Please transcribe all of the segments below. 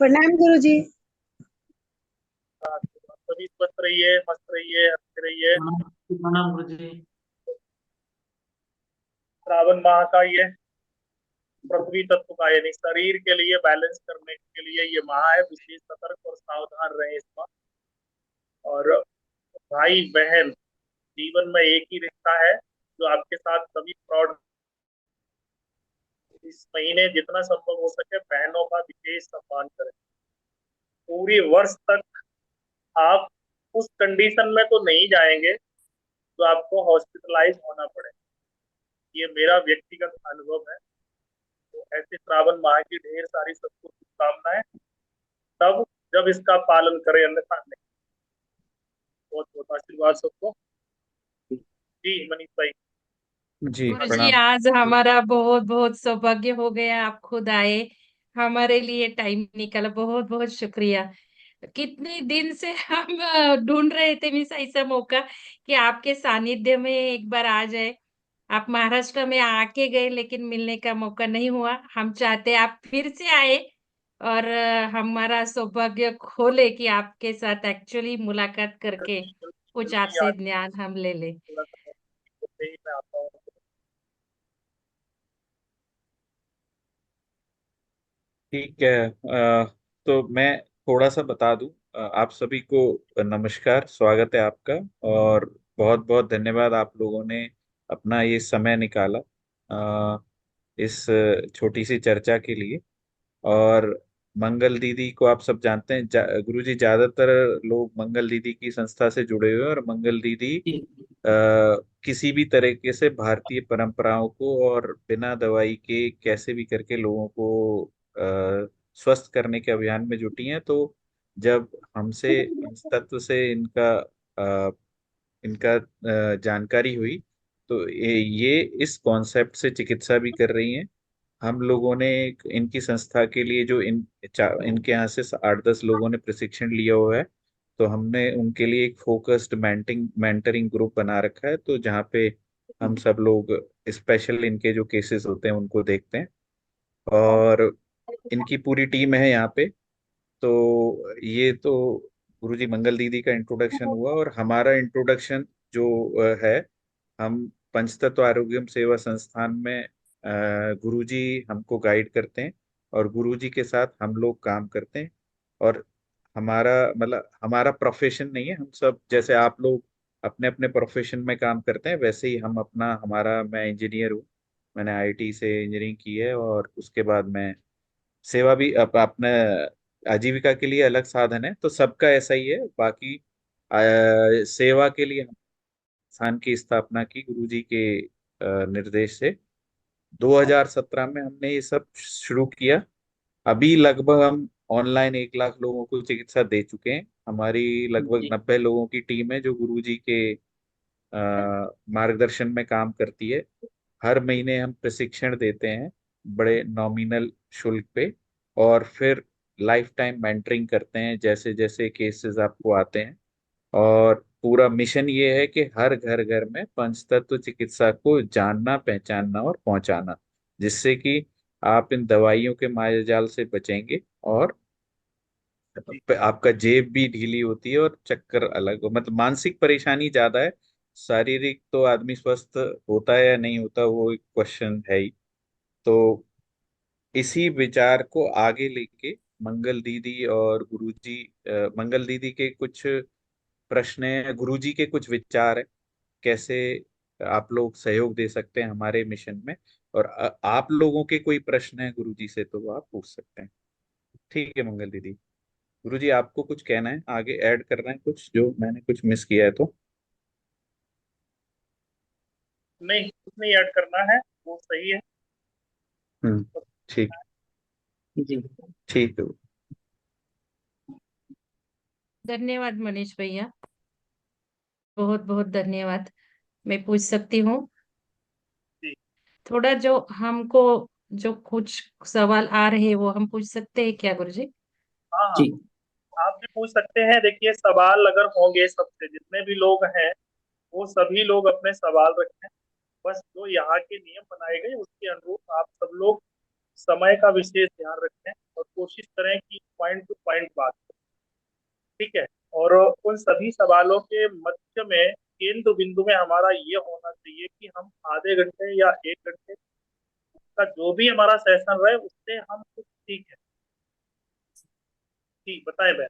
प्रणाम गुरु जी। हाँ, सभी स्वस्थ रहिए, मस्त रहिए, अच्छे रहिए। प्रणाम प्रणाम गुरु जी। श्रावण माह का ये पृथ्वी तत्व का यानी शरीर के लिए बैलेंस करने के लिए ये माह है। विशेष सतर्क और सावधान रहे इस माह। और भाई बहन, जीवन में एक ही रिश्ता है जो आपके साथ कभी फ्रॉड। इस महीने जितना संभव हो सके बहनों का विशेष सम्मान करें। पूरी वर्ष तक आप उस कंडीशन में तो नहीं जाएंगे जो आपको हॉस्पिटलाइज होना पड़े। ये मेरा व्यक्तिगत अनुभव है। तो ऐसे श्रावण माह की ढेर सारी सबको शुभकामनाएं। तब जब इसका पालन करें, अन्यथा नहीं। बहुत बहुत आशीर्वाद सबको। जी मनीष भाई। जी गुरु जी, प्रणाम। आज हमारा बहुत बहुत सौभाग्य हो गया, आप खुद आए, हमारे लिए टाइम निकाला, बहुत बहुत शुक्रिया। कितने दिन से हम ढूंढ रहे थे मिस ऐसा मौका कि आपके सानिध्य में एक बार आ जाए। आप महाराष्ट्र में आके गए लेकिन मिलने का मौका नहीं हुआ। हम चाहते आप फिर से आए और हमारा सौभाग्य खोले कि आपके साथ एक्चुअली मुलाकात करके कुछ जल्दी आपसे आज ज्ञान हम ले ले। थोड़ा सा ही मैं आता हूँ। ठीक है। तो मैं थोड़ा सा बता दूं। आप सभी को नमस्कार, स्वागत है आपका। और बहुत बहुत धन्यवाद आप लोगों ने अपना ये समय निकाला इस छोटी सी चर्चा के लिए। और मंगल दीदी को आप सब जानते हैं। गुरुजी, ज्यादातर लोग मंगल दीदी की संस्था से जुड़े हुए हैं। और मंगल दीदी जी किसी भी तरीके से भारतीय परंपराओं को और बिना दवाई के कैसे भी करके लोगों को स्वस्थ करने के अभियान में जुटी हैं। तो जब हमसे इस तत्व से अ, इनका जानकारी हुई, तो ये इस कॉन्सेप्ट से चिकित्सा भी कर रही हैं। हम लोगों ने इनकी संस्था के लिए जो इनके यहाँ से 8-10 लोगों ने प्रशिक्षण लिया हुआ है। तो हमने उनके लिए एक फोकस्ड मेंटरिंग ग्रुप बना रखा है, तो जहाँ पे हम सब लोग स्पेशल इनके जो केसेस होते हैं उनको देखते हैं। और इनकी पूरी टीम है यहाँ पे। तो ये तो गुरुजी मंगल दीदी का इंट्रोडक्शन हुआ। और हमारा इंट्रोडक्शन जो है, हम पंचतत्व आरोग्यम सेवा संस्थान में गुरुजी हमको गाइड करते हैं। और गुरुजी के साथ हम लोग काम करते हैं। और हमारा मतलब हमारा प्रोफेशन नहीं है। हम सब जैसे आप लोग अपने अपने प्रोफेशन में काम करते हैं, वैसे ही हम अपना हमारा मैं इंजीनियर हूँ। मैंने आईटी से इंजीनियरिंग की है। और उसके बाद मैं सेवा भी अपने आजीविका के लिए अलग साधन है, तो सबका ऐसा ही है। बाकी सेवा के लिए हम संस्थान की स्थापना की गुरुजी के निर्देश से 2017 में हमने ये सब शुरू किया। अभी लगभग हम ऑनलाइन 1 लाख लोगों को चिकित्सा दे चुके हैं। हमारी लगभग जी 90 लोगों की टीम है जो गुरुजी के मार्गदर्शन में काम करती है। हर महीने हम प्रशिक्षण देते हैं बड़े नॉमिनल शुल्क पे। और फिर लाइफ टाइम मेंटरिंग करते हैं जैसे जैसे केसेस आपको आते हैं। और पूरा मिशन ये है कि हर घर घर में पंचतत्व चिकित्सा को जानना, पहचानना और पहुंचाना, जिससे कि आप इन दवाइयों के मायाजाल से बचेंगे। और जी आपका जेब भी ढीली होती है और चक्कर अलग हो, मतलब मानसिक परेशानी ज्यादा है। शारीरिक तो आदमी स्वस्थ होता है या नहीं होता, वो एक क्वेश्चन है ही। तो इसी विचार को आगे लेके मंगल दीदी और गुरुजी, मंगल दीदी के कुछ प्रश्न हैं, गुरुजी के कुछ विचार है, कैसे आप लोग सहयोग दे सकते हैं हमारे मिशन में। और आप लोगों के कोई प्रश्न है गुरुजी से तो वो आप पूछ सकते हैं। ठीक है मंगल दीदी। गुरुजी, आपको कुछ कहना है, आगे ऐड करना है कुछ जो मैंने कुछ मिस किया है तो? नहीं, कुछ नहीं ऐड करना है, वो सही है। ठीक। जी। ठीक है। धन्यवाद मनीष भैया, बहुत बहुत धन्यवाद। मैं पूछ सकती हूँ जी थोड़ा, जो हमको जो कुछ सवाल आ रहे हैं वो हम पूछ सकते हैं क्या गुरुजी? हाँ हाँ, जी आप भी पूछ सकते हैं। देखिए, सवाल अगर होंगे सबसे, जितने भी लोग हैं वो सभी लोग अपने सवाल रखें। बस जो यहाँ के नियम बनाए गए उसके अनुरूप आप सब लोग समय का विशेष ध्यान रखें और कोशिश करें कि पॉइंट टू पॉइंट बात करें, ठीक है। और उन सभी सवालों के मध्य में केंद्र बिंदु में हमारा ये होना चाहिए कि हम आधे घंटे या 1 घंटे का जो भी हमारा सेशन रहे उससे हम कुछ सीखें। ठीक, बताएं बहन।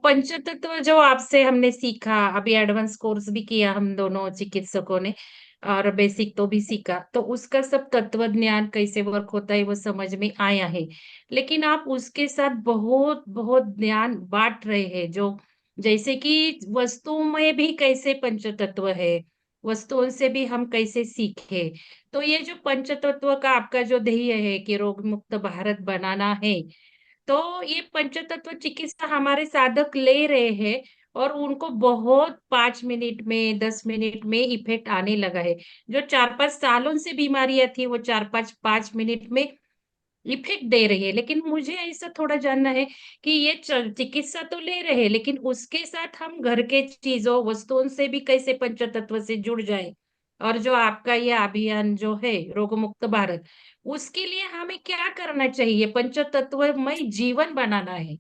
पंचतत्व जो आपसे हमने सीखा, अभी एडवांस कोर्स भी किया हम दोनों चिकित्सकों ने और बेसिक तो भी सीखा, तो उसका सब तत्व ज्ञान कैसे वर्क होता है वो समझ में आया है। लेकिन आप उसके साथ बहुत बहुत ज्ञान बांट रहे हैं, जो जैसे कि वस्तुओं में भी कैसे पंचतत्व है, वस्तुओं से भी हम कैसे सीखे। तो ये जो पंचतत्व का आपका जो ध्येय है कि रोग मुक्त भारत बनाना है, तो ये पंचतत्व चिकित्सा हमारे साधक ले रहे हैं और उनको बहुत 5 मिनट में, 10 मिनट में इफ़ेक्ट आने लगा है। जो 4-5 सालों से बीमारियाँ थी, वो 4-5 5 मिनट में इफ़ेक्ट दे रही है। लेकिन मुझे ऐसा थोड़ा जानना है कि ये चिकित्सा तो ले रहे हैं, लेकिन उसके साथ हम घर के चीज़ों, वस्तुओं से भी कैसे पंचतत्व से जुड़ जाएँ? और जो आपका ये अभियान जो है रोग मुक्त भारत, उसके लिए हमें क्या करना चाहिए? पंचतत्वमय जीवन बनाना है।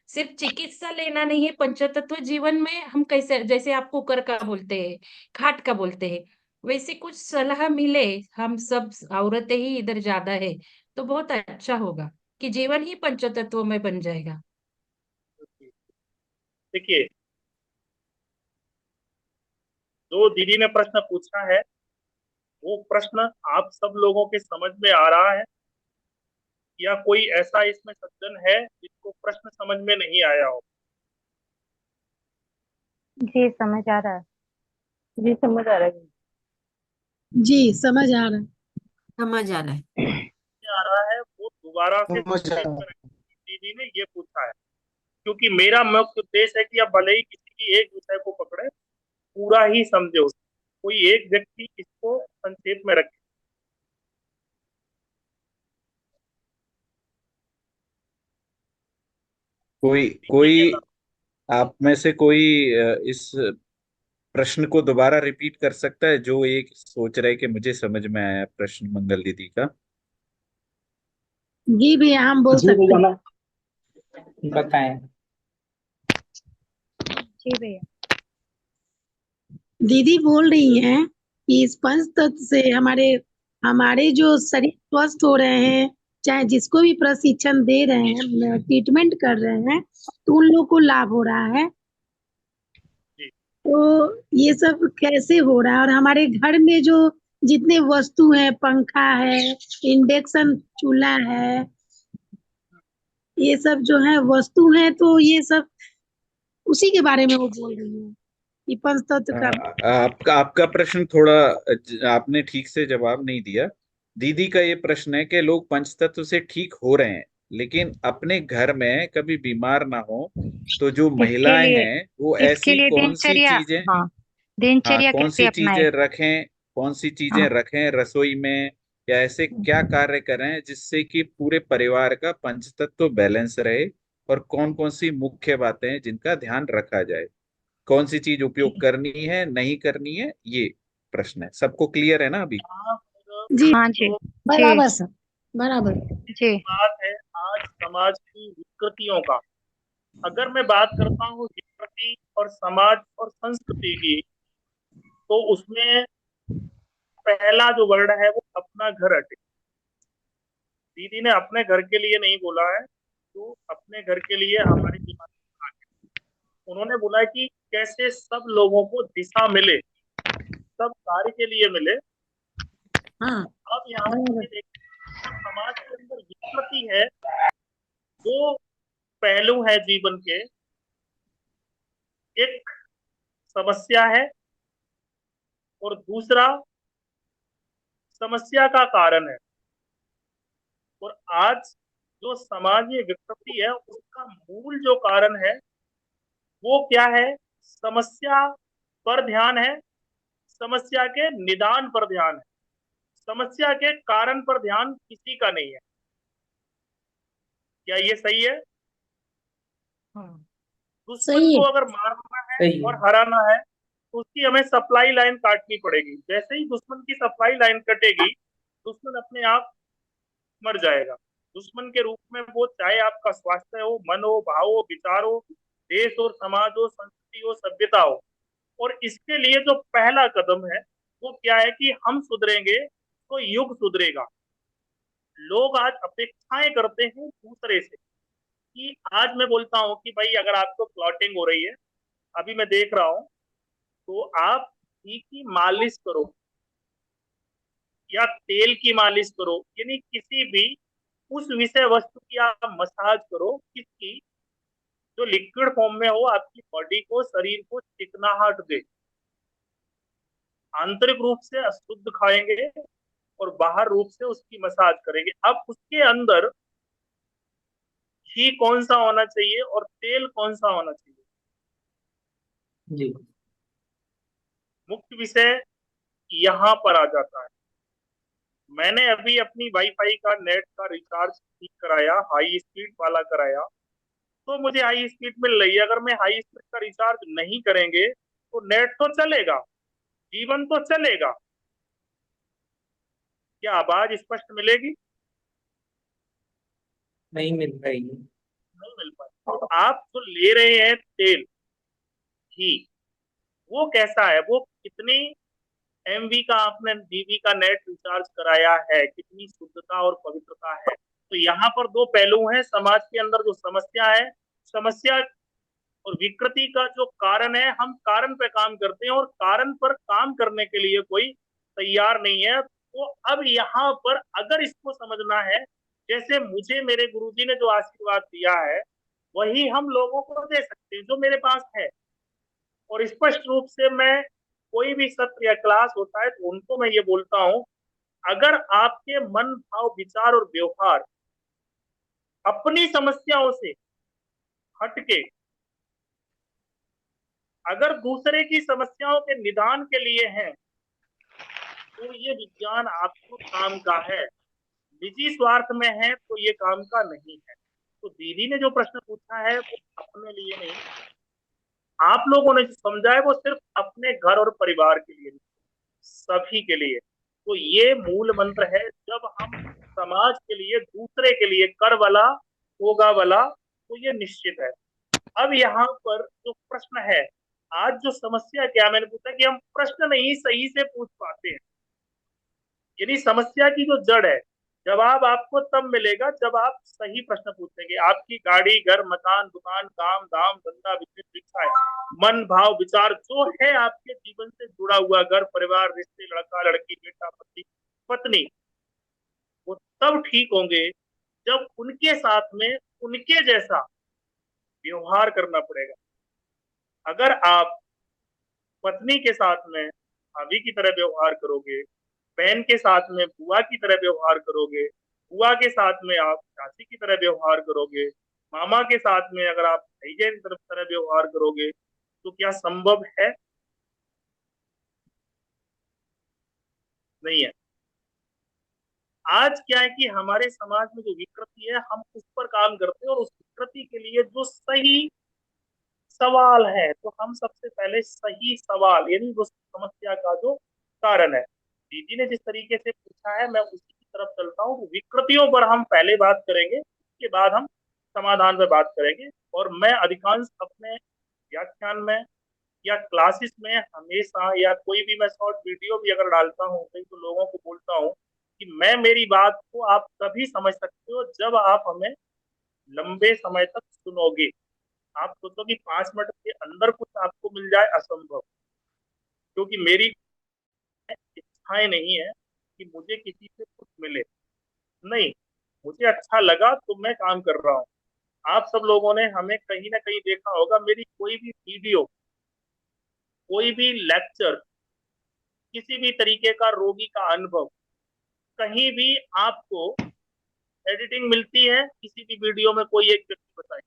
सिर्फ चिकित्सा लेना नहीं है, पंचतत्व जीवन में हम कैसे, जैसे आप कुकर का बोलते हैं, खाट का बोलते हैं, वैसे कुछ सलाह मिले, हम सब औरतें ही इधर ज़्यादा है, तो बहुत अच्छा होगा कि जीवन ही पंचतत्व में बन जाएगा। देखिए, जो दीदी ने प्रश्न पूछा है वो प्रश्न आप सब लोगों के समझ में आ रहा है, या कोई ऐसा इसमें सज्जन है जिसको प्रश्न समझ में नहीं आया हो? जी समझ आ रहा है। जी समझ आ रहा है। जी समझ आ रहा है। समझ आ रहा है। आ रहा है वो दोबारा से समझ आ संक्षेप रहा में रखें। दीदी ने ये पूछा है, क्योंकि मेरा मुख्य उद्देश्य है कि आप भले ही किसी की एक विषय को पकड़े, पूरा ही समझे उसे, कोई एक व्यक्ति इसको संक्षेप में रखे। कोई ठीक है कोई ना? आप में से कोई इस प्रश्न को दोबारा रिपीट कर सकता है, जो एक सोच रहे कि मुझे समझ में आया प्रश्न मंगल दीदी का। जी भैया हम बोल जी सकते भैया, हैं। बताएं। जी भैया। दीदी बोल रही हैं कि इस पंच तत्व से हमारे हमारे जो शरीर स्वस्थ हो रहे हैं, चाहे जिसको भी प्रशिक्षण दे रहे हैं, ट्रीटमेंट कर रहे हैं, तो उन लोग को लाभ हो रहा है। जी। तो ये सब कैसे हो रहा है? और हमारे घर में जो जितने वस्तु है, पंखा है, इंडक्शन चूल्हा है, ये सब जो है वस्तु है, तो ये सब उसी के बारे में वो बोल रही है कि पंचतत्व का। आपका आपका प्रश्न थोड़ा आपने ठीक से जवाब नहीं दिया। दीदी का ये प्रश्न है कि लोग पंचतत्व से ठीक हो रहे हैं, लेकिन अपने घर में कभी बीमार ना हो, तो जो इसके महिलाएं लिए हैं वो इसके ऐसी लिए कौन सी दिनचर्या, चीजें, हाँ, हाँ, दिनचर्या कौन कैसे सी अपनाए। चीजें रखें, कौन सी चीजें हाँ। रखें रसोई में, या ऐसे क्या कार्य करें जिससे कि पूरे परिवार का पंचतत्व बैलेंस रहे, और कौन कौन सी मुख्य बातें हैं जिनका ध्यान रखा जाए, कौन सी चीज उपयोग करनी है नहीं करनी है, ये प्रश्न है। सबको क्लियर है ना अभी? आप जी हाँ जी। जो जी बराबर सर, बराबर। जी। बात है आज समाज की विकृतियों का, अगर मैं बात करता हूँ विकृति और समाज और संस्कृति की, तो उसमें पहला जो वर्ड है वो अपना घर हटे। दीदी ने अपने घर के लिए नहीं बोला है, तो अपने घर के लिए हमारी दिमाग में आ गया। उन्होंने बोला कि कैसे सब लोगों को दिशा मिले, सब कार्य के लिए मिले। हाँ अब यहाँ बराबर। पे देखिए, जो समाज के अंदर विकृति है, दो पहलू है जीवन के। एक समस्या है और दूसरा समस्या का कारण है। और आज जो समाजीय विकृति है उसका मूल जो कारण है वो क्या है? समस्या पर ध्यान है, समस्या के निदान पर ध्यान है, समस्या के कारण पर ध्यान किसी का नहीं है। क्या ये सही है? हाँ। दुश्मन सही को है। अगर मारना है सही और है। हराना है तो उसकी हमें सप्लाई लाइन काटनी पड़ेगी। जैसे ही दुश्मन की सप्लाई लाइन कटेगी, दुश्मन अपने आप मर जाएगा। दुश्मन के रूप में वो चाहे आपका स्वास्थ्य हो, मन हो, भाव हो, विचार हो, देश और समाज हो, संस्कृति हो, सभ्यता हो। और इसके लिए जो पहला कदम है वो क्या है कि हम सुधरेंगे तो युग सुधरेगा। लोग आज अपेक्षाएं करते हैं दूसरे से कि आज मैं बोलता हूँ कि भाई अगर आपको क्लॉटिंग हो रही है, अभी मैं देख रहा हूँ, तो आप घी की मालिश करो या तेल की मालिश करो, यानी किसी भी उस विषय वस्तु की आप मसाज करो किसकी, जो लिक्विड फॉर्म में हो, आपकी बॉडी को, शरीर को चिकनाहट दे। आंतरिक रूप से अशुद्ध खाएंगे और बाहर रूप से उसकी मसाज करेंगे। अब उसके अंदर घी कौन सा होना चाहिए और तेल कौन सा होना चाहिए, जी मुख्य विषय यहाँ पर आ जाता है। मैंने अभी अपनी वाईफाई का नेट का रिचार्ज ठीक कराया, हाई स्पीड वाला कराया, तो मुझे हाई स्पीड मिल रही है। अगर मैं हाई स्पीड का रिचार्ज नहीं करेंगे तो नेट तो चलेगा, जीवन तो चलेगा, क्या आवाज स्पष्ट मिलेगी? नहीं मिल पाएगी। नहीं मिल पाए। तो आप जो ले रहे हैं तेल, घी, वो कैसा है, वो कितनी एमबी का आपने डीबी का नेट रिचार्ज कराया है, कितनी शुद्धता और पवित्रता है। तो यहाँ पर दो पहलू हैं। समाज के अंदर जो समस्या है, समस्या और विकृति का जो कारण है, हम कारण पे काम करते हैं और कारण पर काम करने के लिए कोई तैयार नहीं है। तो अब यहाँ पर अगर इसको समझना है, जैसे मुझे मेरे गुरुजी ने जो आशीर्वाद दिया है वही हम लोगों को दे सकते हैं जो मेरे पास है। और स्पष्ट रूप से मैं, कोई भी सत्र या क्लास होता है तो उनको मैं ये बोलता हूँ, अगर आपके मन, भाव, विचार और व्यवहार अपनी समस्याओं से हटके अगर दूसरे की समस्याओं के निदान के लिए हैं, तो ये विज्ञान आपको काम का है। निजी स्वार्थ में है तो ये काम का नहीं है। तो दीदी ने जो प्रश्न पूछा है वो अपने लिए नहीं, आप लोगों ने जो समझा है वो सिर्फ अपने घर और परिवार के लिए, सभी के लिए। तो ये मूल मंत्र है। जब हम समाज के लिए, दूसरे के लिए कर वाला होगा वाला, तो ये निश्चित है। अब यहाँ पर जो प्रश्न है, आज जो समस्या क्या, मैंने पूछा कि हम प्रश्न नहीं सही से पूछ पाते हैं, यानी समस्या की जो जड़ है, जवाब आपको तब मिलेगा जब आप सही प्रश्न पूछेंगे। आपकी गाड़ी, घर, मकान, दुकान, काम, दाम, धंधा, बिजनेस, शिक्षा है, मन, भाव, विचार जो है आपके जीवन से जुड़ा हुआ, घर, परिवार, रिश्ते, लड़का, लड़की, बेटा, पति, पत्नी, वो तब ठीक होंगे जब उनके साथ में उनके जैसा व्यवहार करना पड़ेगा। अगर आप पत्नी के साथ में भाभी की तरह व्यवहार करोगे, बहन के साथ में बुआ की तरह व्यवहार करोगे, बुआ के साथ में आप चाची की तरह व्यवहार करोगे, मामा के साथ में अगर आप भैया की तरह व्यवहार करोगे, तो क्या संभव है? नहीं है। आज क्या है कि हमारे समाज में जो विकृति है, हम उस पर काम करते हैं और उस विकृति के लिए जो सही सवाल है, तो हम सबसे पहले सही सवाल, यानी उस समस्या का जो कारण है, दीदी ने जिस तरीके से पूछा है मैं उसी की तरफ चलता हूँ। विकृतियों पर हम पहले बात करेंगे, उसके बाद हम समाधान पर बात करेंगे। और मैं अधिकांश अपने व्याख्यान में या क्लासेस में हमेशा, या कोई भी मैं शॉर्ट वीडियो भी अगर डालता हूँ कहीं, तो लोगों को बोलता हूँ कि मैं, मेरी बात को आप तभी समझ सकते हो जब आप हमें लंबे समय तक सुनोगे। आप सोचो कि 5 मिनट के अंदर कुछ आपको मिल जाए, असंभव। क्योंकि मेरी इच्छाएं नहीं है कि मुझे किसी से कुछ मिले, नहीं, मुझे अच्छा लगा तो मैं काम कर रहा हूँ। आप सब लोगों ने हमें कहीं ना कहीं देखा होगा, मेरी कोई भी वीडियो, कोई भी लेक्चर, किसी भी तरीके का रोगी का अनुभव, कहीं भी आपको एडिटिंग मिलती है किसी भी वीडियो में? कोई एक व्यक्ति बताए।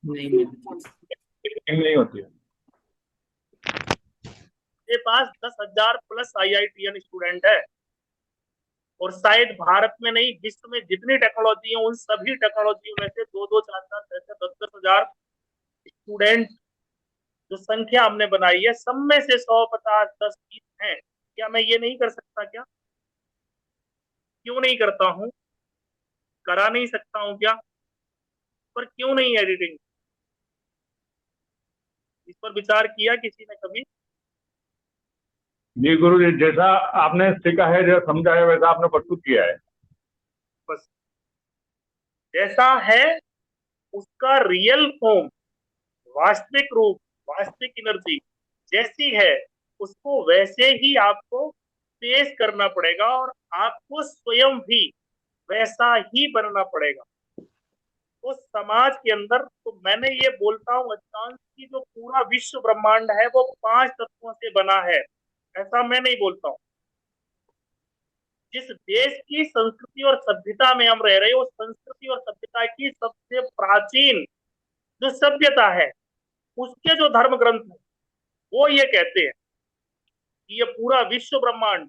नहीं मिलती। नहीं होती है। मेरे पास 10,000 प्लस IITian स्टूडेंट है, और शायद भारत में नहीं, विश्व में जितनी टेक्नोलॉजी है उन सभी टेक्नोलॉजियों में से 2-2, 4-4, 6-6, 10-10,000 स्टूडेंट जो संख्या हमने बनाई है, सब में से 100, 50, 10, 20 हैं क्या मैं ये नहीं कर सकता क्या? क्यों नहीं करता हूँ? करा नहीं सकता हूँ क्या? पर क्यों नहीं एडिटिंग? इस पर विचार किया किसी ने कभी? जी गुरु जी, जैसा आपने सीखा है, जैसा समझा है, वैसा आपने प्रस्तुत किया है। बस जैसा है उसका रियल फॉर्म, वास्तविक रूप, वास्तविक एनर्जी जैसी है उसको वैसे ही आपको पेश करना पड़ेगा और आपको स्वयं भी वैसा ही बनना पड़ेगा। तो समाज के अंदर तो मैंने ये बोलता हूँ अधिकांश की जो पूरा विश्व ब्रह्मांड है वो 5 तत्वों से बना है, ऐसा मैं नहीं बोलता हूँ। जिस देश की संस्कृति और सभ्यता में हम रह रहे हैं, उस संस्कृति और सभ्यता की सबसे प्राचीन जो सभ्यता है उसके जो धर्म ग्रंथ है वो ये कहते हैं कि ये पूरा विश्व ब्रह्मांड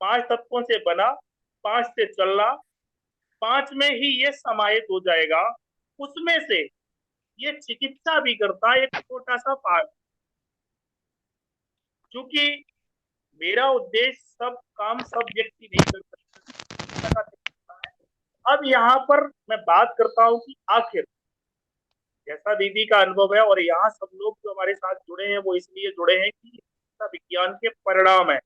5 तत्वों से बना, 5 से चलना, 5 में ही ये समाहित हो जाएगा। उसमें से ये चिकित्सा भी करता है एक छोटा सा पार्ट। क्योंकि मेरा उद्देश्य सब काम सब व्यक्ति नहीं कर सकता। अब यहाँ पर मैं बात करता हूँ कि आखिर जैसा दीदी का अनुभव है और यहाँ सब लोग जो हमारे साथ जुड़े हैं वो इसलिए जुड़े हैं कि शिक्षा विज्ञान के परिणाम है।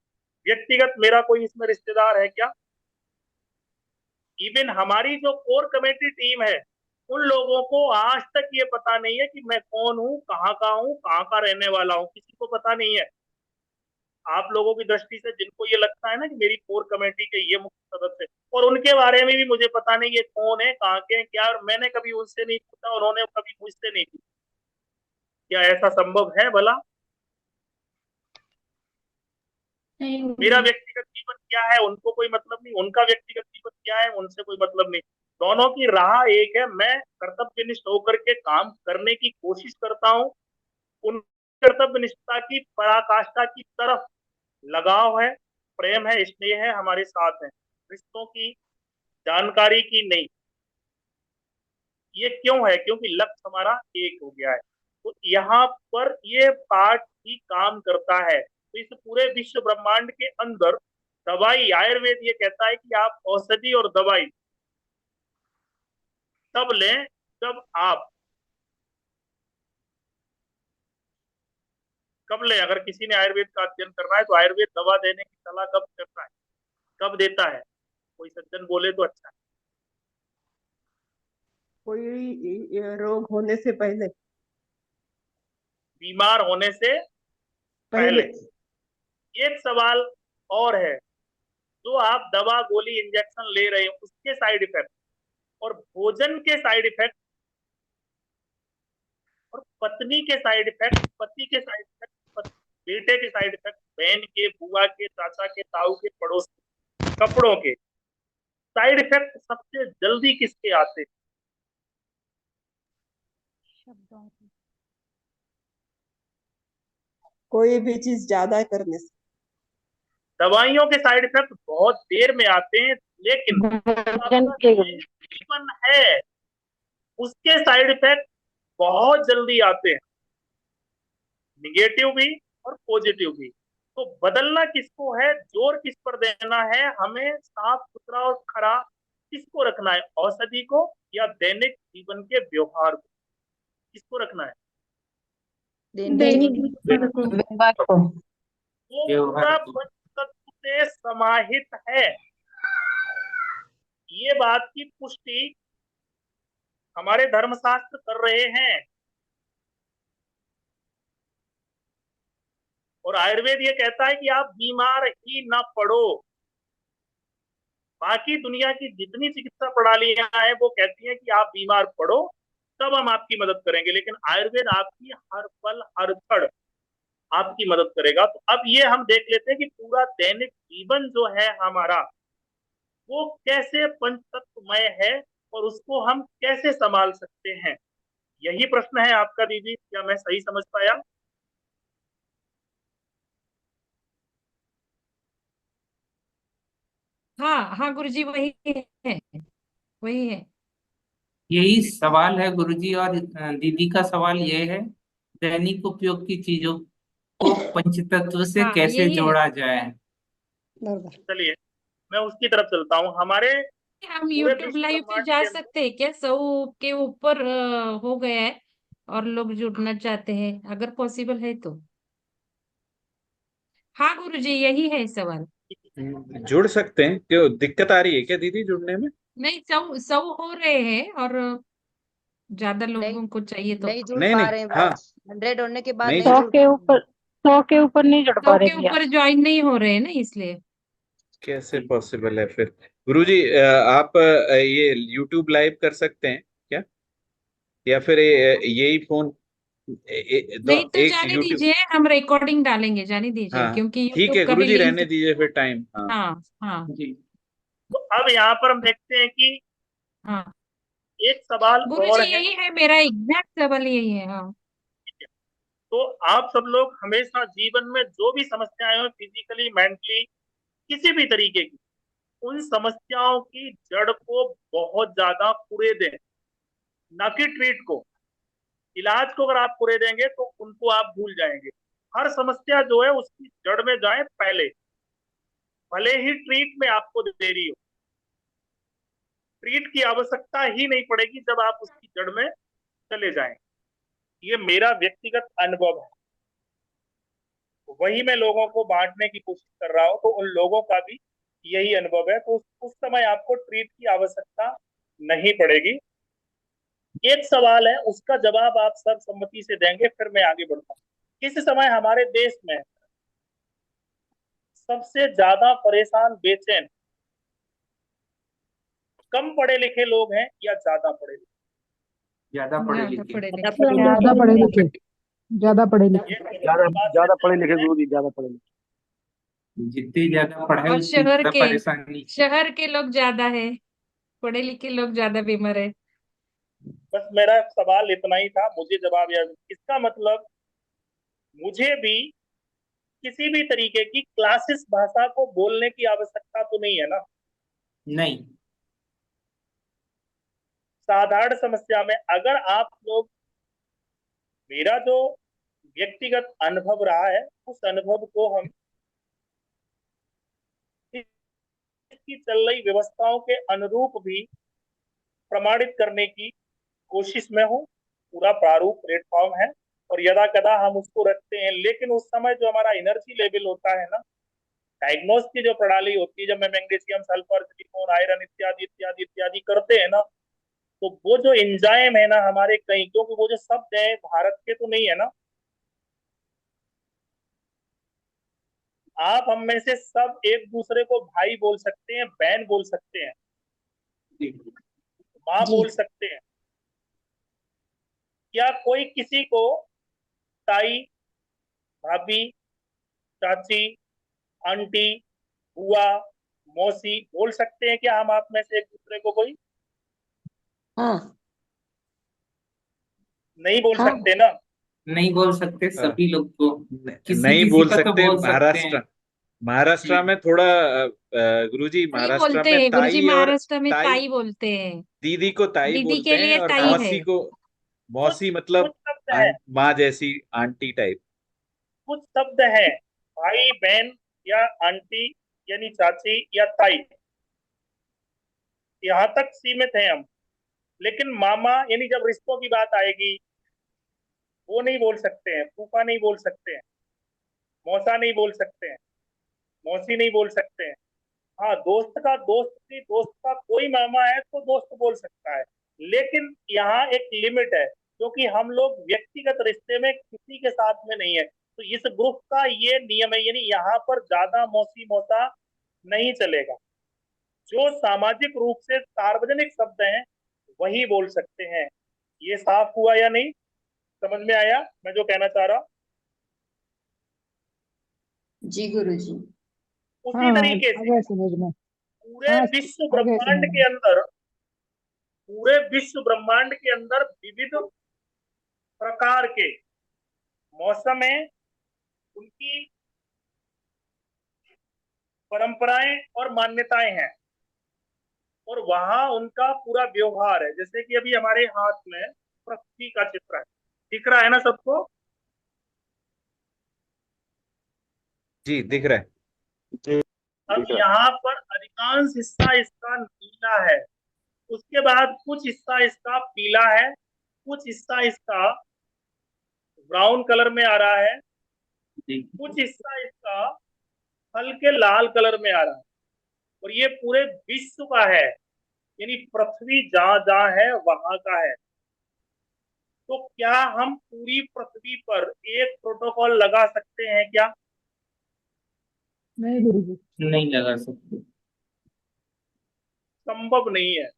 व्यक्तिगत मेरा कोई इसमें रिश्तेदार है क्या? इवन हमारी जो कोर कमेटी टीम है उन लोगों को आज तक ये पता नहीं है कि मैं कौन हूँ, कहाँ का हूँ, कहाँ का रहने वाला हूँ, किसी को पता नहीं है। आप लोगों की दृष्टि से जिनको ये लगता है ना कि मेरी कोर कमेटी के ये मुख्य सदस्य, और उनके बारे में भी मुझे पता नहीं ये कौन है, कहाँ के हैं, क्या, और मैंने कभी उनसे नहीं पूछा, उन्होंने कभी मुझसे नहीं पूछा। क्या ऐसा संभव है भला? मेरा व्यक्तिगत जीवन क्या है उनको कोई मतलब नहीं, उनका व्यक्तिगत जीवन क्या है उनसे कोई मतलब नहीं। दोनों की राह एक है। मैं कर्तव्यनिष्ठ होकर के काम करने की कोशिश करता हूँ, उन कर्तव्यनिष्ठता की पराकाष्ठा की तरफ लगाव है, प्रेम है, स्नेह है, हमारे साथ है। रिश्तों की जानकारी की नहीं। ये क्यों है? क्योंकि लक्ष्य हमारा एक हो गया है। तो यहाँ पर ये पार्ट ही काम करता है। तो इस पूरे विश्व ब्रह्मांड के अंदर दवाई, आयुर्वेद ये कहता है कि आप औषधि और दवाई तब लें जब आप कब लें। अगर किसी ने आयुर्वेद का अध्ययन करना है तो आयुर्वेद दवा देने की सलाह कब करता है, कब देता है? कोई सज्जन बोले तो अच्छा है। कोई रोग होने से पहले बीमार होने से पहले। एक सवाल और है, जो आप दवा, गोली, इंजेक्शन ले रहे हैं उसके साइड इफेक्ट और भोजन के साइड इफेक्ट और पत्नी के साइड इफेक्ट, पति के साइड इफेक्ट, बेटे के साइड इफेक्ट, बहन के, बुआ के, चाचा के, ताऊ के, पड़ोस के, कपड़ों के साइड इफेक्ट सबसे जल्दी किसके आते हैं? शब्दों की। कोई भी चीज ज्यादा करने से। दवाइयों के साइड इफेक्ट बहुत देर में आते हैं, लेकिन भोजन आपका के जो जीवन है उसके साइड इफेक्ट बहुत जल्दी आते हैं, निगेटिव भी और पॉजिटिव भी। तो बदलना किसको है, जोर किस पर देना है, हमें साफ सुथरा और खरा किसको रखना है, औषधि को या दैनिक जीवन के व्यवहार को? किसको रखना है? दैनिक व्यवहार को। वो पूरा पंचतत्व से समाहित है। ये बात की पुष्टि हमारे धर्मशास्त्र कर रहे हैं और आयुर्वेद ये कहता है कि आप बीमार ही ना पड़ो। बाकी दुनिया की जितनी चिकित्सा प्रणालियां हैं वो कहती हैं कि आप बीमार पड़ो तब हम आपकी मदद करेंगे, लेकिन आयुर्वेद आपकी हर पल हर क्षण आपकी मदद करेगा। तो अब ये हम देख लेते हैं कि पूरा दैनिक जीवन जो है हमारा वो कैसे पंचतत्वमय है और उसको हम कैसे संभाल सकते हैं। यही प्रश्न है आपका दीदी, क्या मैं सही समझ पाया? हाँ हाँ गुरुजी, वही है, वही है। यही सवाल है गुरुजी, और दीदी का सवाल ये है, दैनिक उपयोग की चीजों को पंचतत्व से हाँ कैसे यही है। जोड़ा जाए। बरोबर चलिए मैं उसकी तरफ चलता हूँ। हमारे हम पूरे यूट्यूब विश्व लाइव पे ब्रह्मांड जा के अंदर सकते हैं क्या? 100 के ऊपर हो गया है और लोग जुड़ना चाहते हैं, अगर पॉसिबल है तो। हाँ गुरुजी, यही है सवाल। जुड़ सकते हैं, क्यों दिक्कत आ रही है क्या दीदी जुड़ने में? नहीं, 100 हो रहे हैं और ज्यादा नहीं लोगों को चाहिए तो। नहीं जुड़ नहीं पा नहीं, रहे हैं हाँ, बस, 100 होने के बाद नहीं नहीं 100 जुड़ के पा रहे ऊपर हैं। 100 के ऊपर नहीं जुड़ 100 पा रहे के भैया। ऊपर ज्वाइन नहीं हो रहे हैं ना, इसलिए। कैसे पॉसिबल है फिर? गुरुजी आप ये यूट्यूब लाइव कर सकते हैं क्या? या फिर यही फोन नहीं तो एक जाने यूट्यूब। दीजिए, हम रिकॉर्डिंग डालेंगे, जाने दीजिए, हाँ क्योंकि ठीक यूट्यूब है का भी गुरुजी, लिंक। रहने दीजिए फिर टाइम। हाँ हाँ हाँ जी। तो अब यहाँ पर हम देखते हैं कि हाँ एक सवाल और गुरुजी, है। यही है मेरा एग्जैक्ट सवाल, यही है। हाँ तो आप सब लोग हमेशा जीवन में जो भी समस्याएं हो, फिजिकली मेंटली किसी भी तरीके की, उन समस्याओं की जड़ को बहुत ज्यादा कुरे दें, न कि ट्रीट को। इलाज को अगर आप कुरे देंगे तो उनको आप भूल जाएंगे। हर समस्या जो है उसकी जड़ में जाए पहले, भले ही ट्रीट में आपको देरी हो। ट्रीट की आवश्यकता ही नहीं पड़ेगी जब आप उसकी जड़ में चले जाएं। ये मेरा व्यक्तिगत अनुभव है, वही मैं लोगों को बांटने की कोशिश कर रहा हूँ, तो उन लोगों का भी यही अनुभव है। तो उस समय आपको ट्रीट की आवश्यकता नहीं पड़ेगी। एक सवाल है, उसका जवाब आप सर्वसम्मति से देंगे, फिर मैं आगे बढ़ता हूँ। इस समय हमारे देश में सबसे ज्यादा परेशान, बेचैन, कम पढ़े लिखे लोग हैं या ज्यादा पढ़े लिखे? ज्यादा पढ़े ज्यादा लिखे। पढ़े लिखे। ज्यादा पढ़े लिखे, ज्यादा पढ़े लिखे। ये ज्यादा बात से ज्यादा पढ़े सहमत लिखे हैं? गुरु जी, ज्यादा पढ़े लिखे। जितनी ज्यादा पढ़ाई और उतनी ज्यादा परेशानी। शहर के लोग ज्यादा है, पढ़े लिखे लोग ज्यादा बीमार है। बस मेरा सवाल इतना ही था, मुझे जवाब याद। इसका मतलब मुझे भी किसी भी तरीके की क्लासिस भाषा को बोलने की आवश्यकता तो नहीं है ना। नहीं। साधारण समस्या में अगर आप लोग, मेरा जो व्यक्तिगत अनुभव रहा है, उस अनुभव को हम इसकी चल रही व्यवस्थाओं के अनुरूप भी प्रमाणित करने की कोशिश में हूँ। पूरा प्रारूप प्लेटफॉर्म है और यदा कदा हम उसको रखते हैं, लेकिन उस समय जो हमारा एनर्जी लेवल होता है ना, डायग्नोस की जो प्रणाली होती है, जब मैं मैग्नीशियम, सल्फर, सिलिकॉन, आयरन इत्यादि इत्यादि इत्यादि करते हैं ना, तो वो जो एंजाइम है ना हमारे कहीं, क्योंकि वो जो शब्द है भारत के तो नहीं है ना, आप हम में से सब एक दूसरे को भाई बोल सकते हैं, बहन बोल सकते हैं, माँ जी बोल सकते हैं। क्या कोई किसी को ताई, भाभी, चाची, आंटी, बुआ, मौसी बोल सकते हैं क्या हम आप में से एक दूसरे को? कोई हाँ नहीं बोल हाँ सकते ना। नहीं बोल सकते सभी लोग को। किसी नहीं किसी बोल का तो सकते। बोल सकते हैं। महाराष्ट्र में थोड़ा गुरुजी, ताई महाराष्ट्र बोलते में हैं गुरुजी, ताई और महाराष्ट्र में ताई, ताई बोलते हैं। दीदी को ताई दीदी बोलते के हैं लिए और ताई है। मौसी को, कुछ मौसी कुछ मतलब शब्द है, माँ जैसी, आंटी टाइप। कुछ शब्द है, भाई बहन या आंटी यानी चाची या ताई, यहाँ तक सीमित है हम। लेकिन मामा यानी जब रिश्तों की बात आएगी, वो नहीं बोल सकते हैं। फूफा नहीं बोल सकते हैं, मौसा नहीं बोल सकते हैं, मौसी नहीं बोल सकते हैं। हाँ, दोस्त का कोई मामा है तो दोस्त बोल सकता है, लेकिन यहाँ एक लिमिट है, क्योंकि हम लोग व्यक्तिगत रिश्ते में किसी के साथ में नहीं है। तो इस ग्रुप का ये नियम है, यानी यहाँ पर ज्यादा मौसी मौसा नहीं चलेगा। जो सामाजिक रूप से सार्वजनिक शब्द हैं वही बोल सकते हैं। ये साफ हुआ या नहीं? समझ में आया मैं जो कहना चाह रहा हूँ? जी गुरुजी। उसी हाँ तरीके आ से गए समझ में। पूरे हाँ विश्व आ गए ब्रह्मांड समझ के में। अंदर, पूरे विश्व ब्रह्मांड के अंदर विविध प्रकार के मौसम है, उनकी परंपराएं और मान्यताएं हैं, और वहां उनका पूरा व्यवहार है। जैसे कि अभी हमारे हाथ में पृथ्वी का चित्र है, दिख रहा है ना सबको? जी दिख रहा है। अब यहाँ पर अधिकांश हिस्सा इसका नीला है, उसके बाद कुछ हिस्सा इसका पीला है, कुछ हिस्सा इसका ब्राउन कलर में आ रहा है, कुछ हिस्सा इसका हल्के लाल कलर में आ रहा है। और ये पूरे विश्व का है, यानी पृथ्वी जहां जहां है वहां का है। तो क्या हम पूरी पृथ्वी पर एक प्रोटोकॉल लगा सकते हैं क्या? नहीं गुरुजी। नहीं लगा सकते। संभव नहीं है।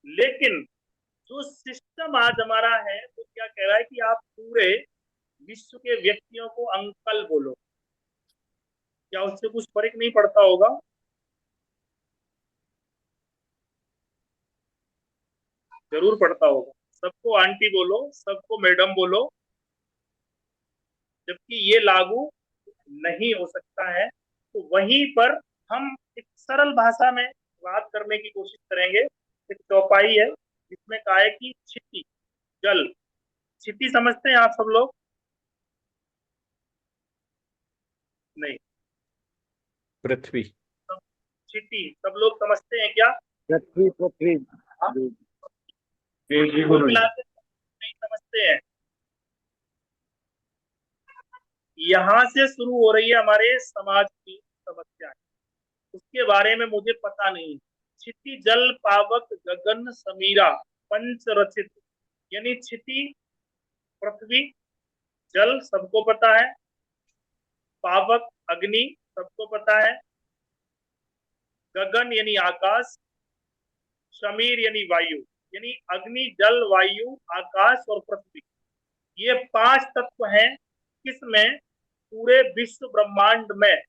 लेकिन जो सिस्टम आज हमारा है वो क्या कह रहा है कि आप पूरे विश्व के व्यक्तियों को अंकल बोलो। क्या उससे कुछ फर्क नहीं पड़ता होगा? जरूर पड़ता होगा। सबको आंटी बोलो, सबको मैडम बोलो, जबकि ये लागू नहीं हो सकता है। तो वहीं पर हम एक सरल भाषा में बात करने की कोशिश करेंगे। एक चौपाई है जिसमें कहा है कि क्षिति जल, क्षिति समझते हैं आप सब लोग? नहीं। पृथ्वी। क्षिति सब लोग समझते हैं क्या? पृथ्वी पृथ्वी जी कुल गुरु जी। मिला के नहीं समझते हैं। यहाँ से शुरू हो रही है हमारे समाज की समस्या, उसके बारे में मुझे पता नहीं। क्षिति जल पावक गगन समीरा पंच रचित, यानी क्षिति पृथ्वी, जल सबको पता है, पावक अग्नि सबको पता है, गगन यानी आकाश, समीर यानी वायु, यानी अग्नि जल वायु आकाश और पृथ्वी। ये 5 तत्व हैं किसमें? पूरे विश्व ब्रह्मांड में।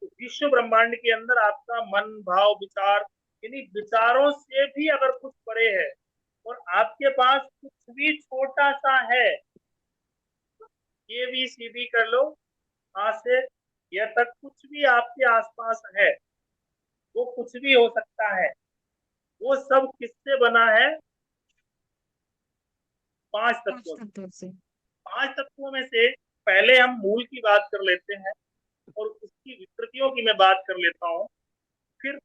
तो विश्व ब्रह्मांड के अंदर आपका मन भाव विचार, यानी विचारों से भी अगर कुछ परे है और आपके पास कुछ भी छोटा सा है, ये भी सीधी कर लो, आ से यह तक कुछ भी आपके आसपास है, वो कुछ भी हो सकता है। वो सब किससे बना है? 5 तत्वों से। 5 तत्वों में से पहले हम मूल की बात कर लेते हैं और उसकी विकृतियों की मैं बात कर लेता हूं, फिर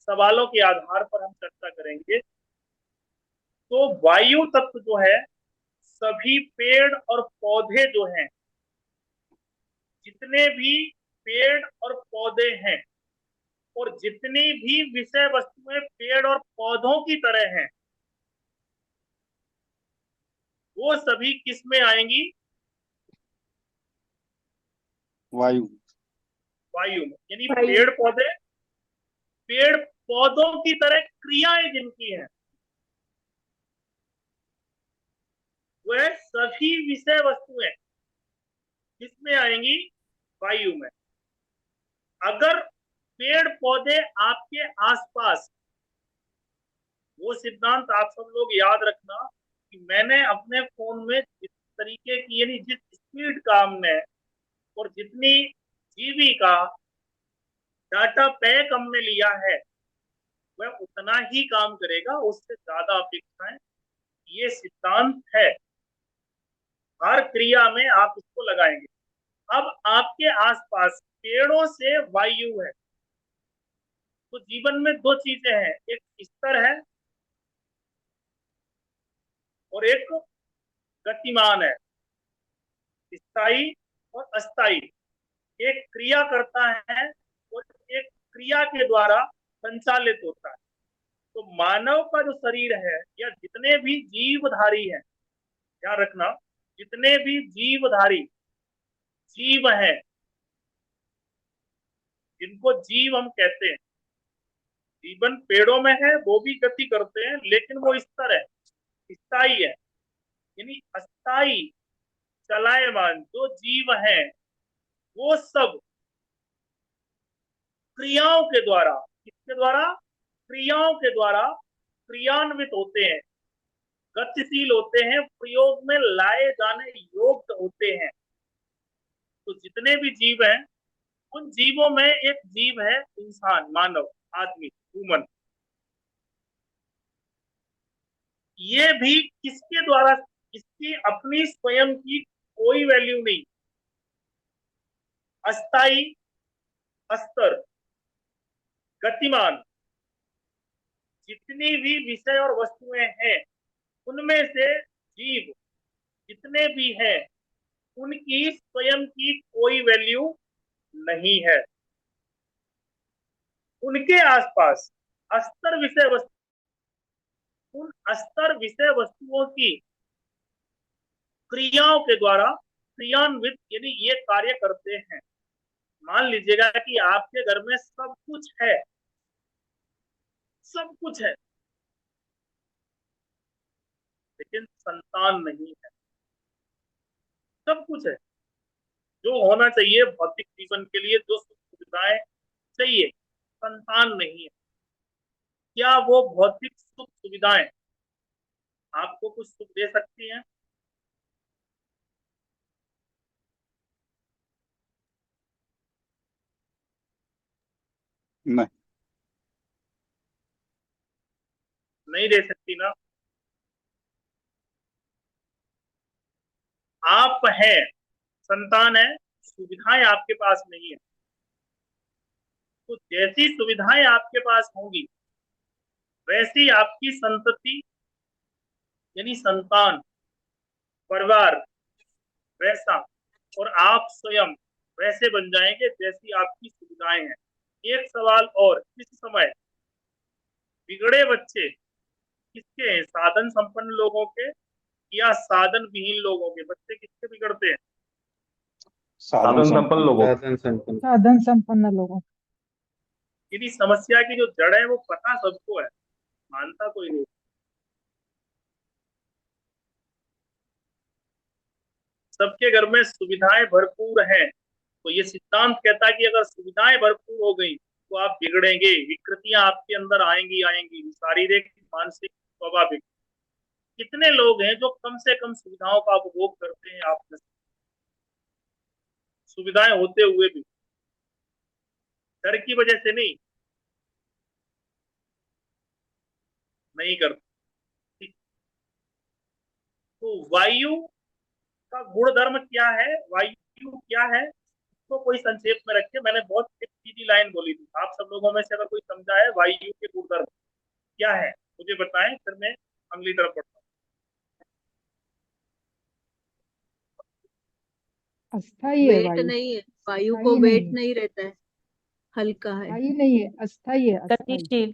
सवालों के आधार पर हम चर्चा करेंगे। तो वायु तत्व जो है, सभी पेड़ और पौधे जो हैं, जितने भी पेड़ और पौधे हैं और जितनी भी विषय वस्तुएं पेड़ और पौधों की तरह हैं, वो सभी किस में आएंगी? वायु। वायु में। यानी पेड़ पौधों की तरह क्रियाएं जिनकी हैं, वह सभी विषय वस्तुएं किसमें आएंगी? वायु में। अगर पेड़ पौधे आपके आसपास, वो सिद्धांत आप सब लोग याद रखना कि मैंने अपने फोन में जिस तरीके की, यानी जिस स्पीड का हमने और जितनी जीबी का डाटा पैक हमने लिया है, वह उतना ही काम करेगा, उससे ज्यादा अपेक्षाएं। ये सिद्धांत है, हर क्रिया में आप इसको लगाएंगे। अब आपके आसपास पेड़ों से वायु है, तो जीवन में 2 चीजें हैं, एक स्तर है और एक गतिमान है, स्थायी और अस्थायी। एक क्रिया करता है और एक क्रिया के द्वारा संचालित होता है। तो मानव का जो शरीर है, या जितने भी जीवधारी हैं, ध्यान रखना, जितने भी जीवधारी जीव हैं, जिनको जीव हम कहते हैं, जीवन पेड़ों में है, वो भी गति करते हैं, लेकिन वो स्तर है, स्थायी है। यानी अस्थायी चलायमान जो जीव हैं, वो सब क्रियाओं के द्वारा, किसके द्वारा? क्रियाओं के द्वारा क्रियान्वित होते हैं, गतिशील होते हैं, प्रयोग में लाए जाने योग्य होते हैं। तो जितने भी जीव हैं, उन जीवों में एक जीव है इंसान, मानव, आदमी, ह्यूमन। ये भी किसके द्वारा? इसकी अपनी स्वयं की कोई वैल्यू नहीं। अस्थाई, अस्तर, गतिमान जितनी भी विषय और वस्तुएं हैं, उनमें से जीव जितने भी हैं, उनकी स्वयं की कोई वैल्यू नहीं है। उनके आसपास अस्तर विषय वस्तु, उन अस्तर विषय वस्तुओं की क्रियाओं के द्वारा क्रियान्वित यानी ये कार्य करते हैं। मान लीजिएगा कि आपके घर में सब कुछ है, सब कुछ है, लेकिन संतान नहीं है। सब कुछ है जो होना चाहिए भौतिक जीवन के लिए, जो सुख सुविधाएं चाहिए, संतान नहीं है। क्या वो भौतिक सुख सुविधाएं आपको कुछ सुख दे सकती हैं? नहीं। नहीं दे सकती ना। आप हैं, संतान है, सुविधाएं आपके पास नहीं है। तो जैसी सुविधाएं आपके पास होंगी, वैसी आपकी संतति यानी संतान, परिवार वैसा, और आप स्वयं वैसे बन जाएंगे जैसी आपकी सुविधाएं हैं। एक सवाल और, इस समय बिगड़े बच्चे किसके हैं? साधन संपन्न लोगों के या साधन विहीन लोगों के? बच्चे किसके बिगड़ते हैं? साधन संपन्न लोगों। साधन संपन्न लोगों। यदि समस्या की जो जड़ है वो पता सबको है, मानता कोई नहीं। सबके घर में सुविधाएं भरपूर हैं, तो ये सिद्धांत कहता है कि अगर सुविधाएं भरपूर हो गई तो आप बिगड़ेंगे, विकृतियां आपके अंदर आएंगी आएंगी, शारीरिक, मानसिक, स्वाभाविक। कितने लोग हैं जो कम से कम सुविधाओं का उपभोग करते हैं? आप में से सुविधाएं होते हुए भी डर की वजह से नहीं करते। तो वायु का गुणधर्म क्या है, वायु क्या है, तो कोई संक्षेप में रखिए। मैंने बहुत एक सीधी लाइन बोली थी, आप सब लोगों में से अगर कोई समझा है वायु के गुणधर्म क्या है मुझे बताएं, फिर मैं अगली तरफ बढ़ता हूँ। अस्थाई है वेट वायु। नहीं है, वायु स्थायी को नहीं वेट है। नहीं रहता है, हल्का है। स्थायी नहीं है, अस्थाई है, अस्थाई। गतिशील।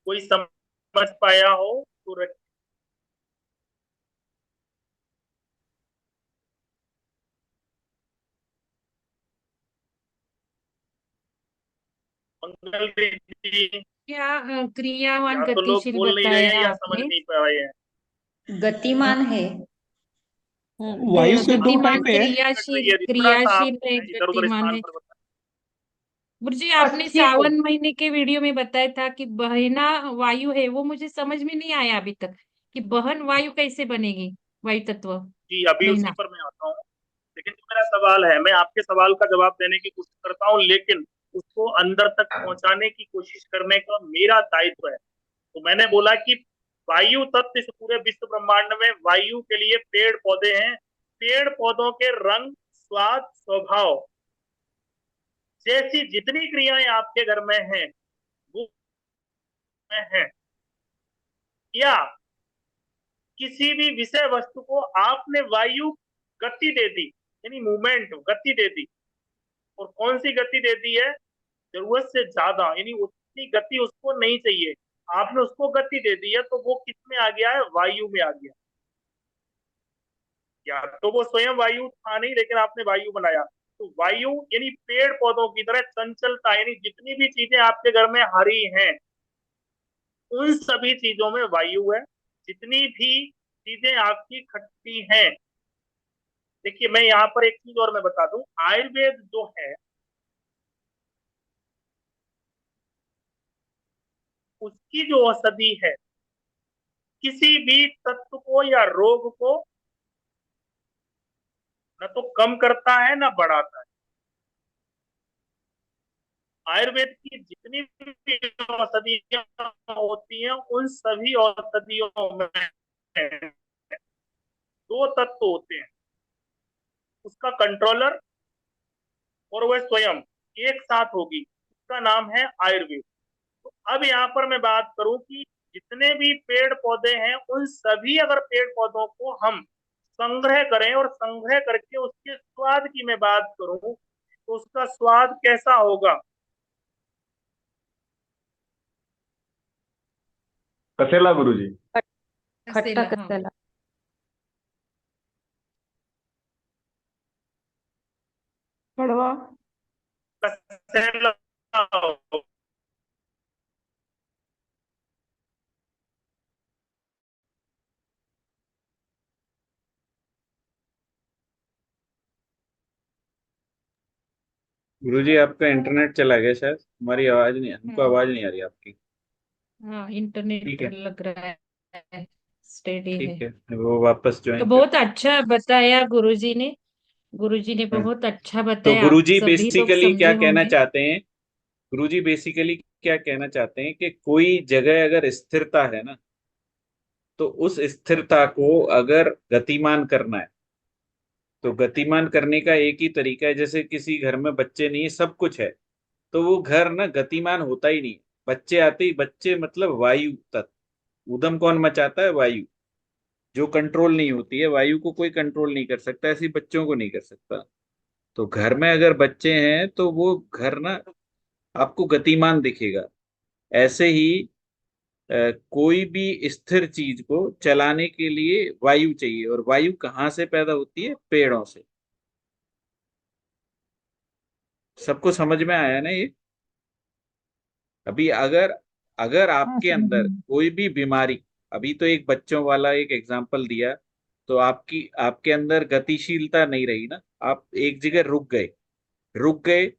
कोई समझ पाया हो तो रखिए। मंगल दीदी, क्या क्रियावान या तो लोग गतिशील बोल नहीं रहे हैं बताया या समझ आपने? नहीं पा रहे हैं। गतिमान है। वायु से दो गतिमान टाइप है। क्रियाशील, थोड़ा सा आप क्रियाशील है, इधर उधर गतिमान स्थान है। पर बताएं। गुरुजी आपने सावन महीने के वीडियो में बताया था कि बहना वायु है, वो मुझे समझ में नहीं आया अभी तक कि बहन वायु कैसे बनेगी, वायु तत्व जी अभी उसी बहना। पर मैं आता हूँ, लेकिन जो मेरा सवाल है, मैं आपके सवाल का जवाब देने की कोशिश करता हूँ, लेकिन उसको अंदर तक पहुंचाने की कोशिश करने का मेरा दायित्व है। तो मैंने बोला कि वायु तत्व इस पूरे विश्व ब्रह्मांड में, वायु के लिए पेड़ पौधे हैं। पेड़ पौधों के रंग, स्वाद, स्वभाव जैसी जितनी क्रियाएं आपके घर में हैं वो है, या किसी भी विषय वस्तु को आपने वायु गति दे दी, यानी मूवमेंट, गति दे दी। और कौन सी गति दे दी है? जरूरत से ज्यादा, यानी उतनी गति उसको नहीं चाहिए, आपने उसको गति दे दी है, तो वो किस में आ गया है? वायु में आ गया। या तो वो स्वयं वायु था नहीं, लेकिन आपने वायु बनाया। तो वायु यानी पेड़ पौधों की तरह चंचलता, यानी जितनी भी चीजें आपके घर में हरी हैं उन सभी चीजों में वायु है। जितनी भी चीजें आपकी खट्टी हैं, देखिए मैं यहाँ पर एक चीज और मैं बता दूं, आयुर्वेद जो है उसकी जो औषधि है, किसी भी तत्व को या रोग को न तो कम करता है न बढ़ाता है। आयुर्वेद की जितनी भी औषधियां होती हैं उन सभी औषधियों में दो तत्व होते हैं, उसका कंट्रोलर और वह स्वयं एक साथ होगी, उसका नाम है आयुर्वेद। तो अब यहाँ पर मैं बात करूं कि जितने भी पेड़ पौधे हैं उन सभी अगर पेड़ पौधों को हम संग्रह करें और संग्रह करके उसके स्वाद की मैं बात करूं तो उसका स्वाद कैसा होगा? कसेला गुरुजी। खट्टा कसेला, हाँ। कसेला। कड़वा। कसेला गुरुजी आपका इंटरनेट चला गया शायद, हमारी आवाज नहीं, हमको हाँ आवाज नहीं आ रही आपकी। हाँ, ठीक इंटरनेट है, लग रहा है, स्टेडी है। ठीक है, वो वापस तो ज्वाइन कर। बहुत अच्छा बताया गुरुजी ने हाँ, बहुत अच्छा तो बताया, आप गुरुजी सभी लोग बेसिकली क्या समझे कहना होंगे। चाहते हैं, गुरुजी बेसिकली क्या कहना चाहते हैं कि कोई जगह अगर स्थिरता है ना, तो उस स्थिरता को अगर गतिमान करना है, तो गतिमान करने का एक ही तरीका है, जैसे किसी घर में बच्चे नहीं है, सब कुछ है, तो वो घर ना गतिमान होता ही नहीं। बच्चे आते ही, बच्चे मतलब वायु तत्व, उदम कौन मचाता है? वायु, जो कंट्रोल नहीं होती है, वायु को कोई कंट्रोल नहीं कर सकता, ऐसी बच्चों को नहीं कर सकता। तो घर में अगर बच्चे हैं तो वो घर ना आपको गतिमान दिखेगा। ऐसे ही कोई भी स्थिर चीज को चलाने के लिए वायु चाहिए, और वायु कहाँ से पैदा होती है? पेड़ों से। सबको समझ में आया ना ये? अभी अगर अगर हाँ आपके समझ अंदर में। कोई भी बीमारी, अभी तो एक बच्चों वाला एक एग्जांपल दिया, तो आपकी आपके अंदर गतिशीलता नहीं रही ना, आप एक जगह रुक गए।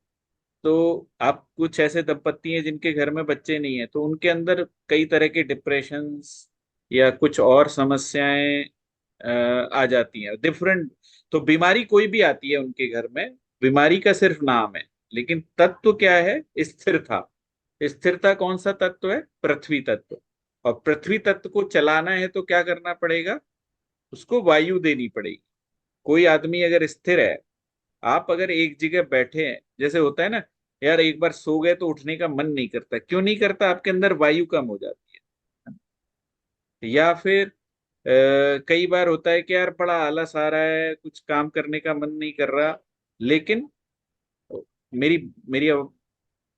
तो आप, कुछ ऐसे दंपत्ति हैं जिनके घर में बच्चे नहीं है, तो उनके अंदर कई तरह के डिप्रेशंस या कुछ और समस्याएं आ जाती हैं, डिफरेंट। तो बीमारी कोई भी आती है उनके घर में, बीमारी का सिर्फ नाम है, लेकिन तत्व क्या है? स्थिरता। स्थिरता कौन सा तत्व है? पृथ्वी तत्व। और पृथ्वी तत्व को चलाना है तो क्या करना पड़ेगा? उसको वायु देनी पड़ेगी। कोई आदमी अगर स्थिर है, आप अगर एक जगह बैठे हैं, जैसे होता है ना यार, एक बार सो गए तो उठने का मन नहीं करता, क्यों नहीं करता? आपके अंदर वायु कम हो जाती है। या फिर कई बार होता है कि यार बड़ा आलस आ रहा है, कुछ काम करने का मन नहीं कर रहा, लेकिन मेरी मेरी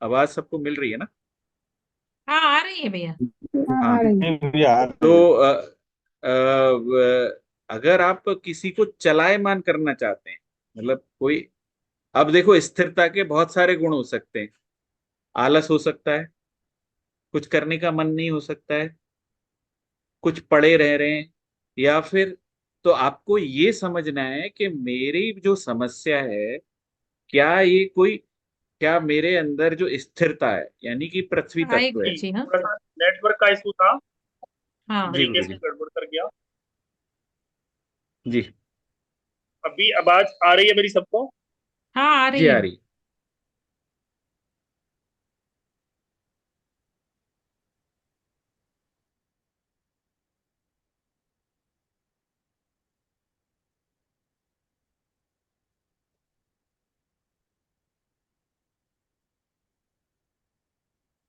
आवाज सबको मिल रही है ना? हाँ, आ रही है भैया। हाँ हाँ, आ रही है। तो अगर आप किसी को चलायमान करना चाहते हैं, मतलब कोई, अब देखो स्थिरता के बहुत सारे गुण हो सकते हैं। आलस हो सकता है, कुछ करने का मन नहीं हो सकता है, कुछ पड़े रह रहे हैं, या फिर, तो आपको ये समझना है कि मेरी जो समस्या है, क्या ये कोई, क्या मेरे अंदर जो स्थिरता है यानी कि पृथ्वी आए तत्व है। गुरुजी, हाँ। थोड़ा सा नेटवर्क का इशू था, हाँ जी तरीके गुरु से जी। गड़बड़ कर गया। जी। अभी आवाज आ रही है मेरी सबको? हाँ, आ जी रही आ है। रही।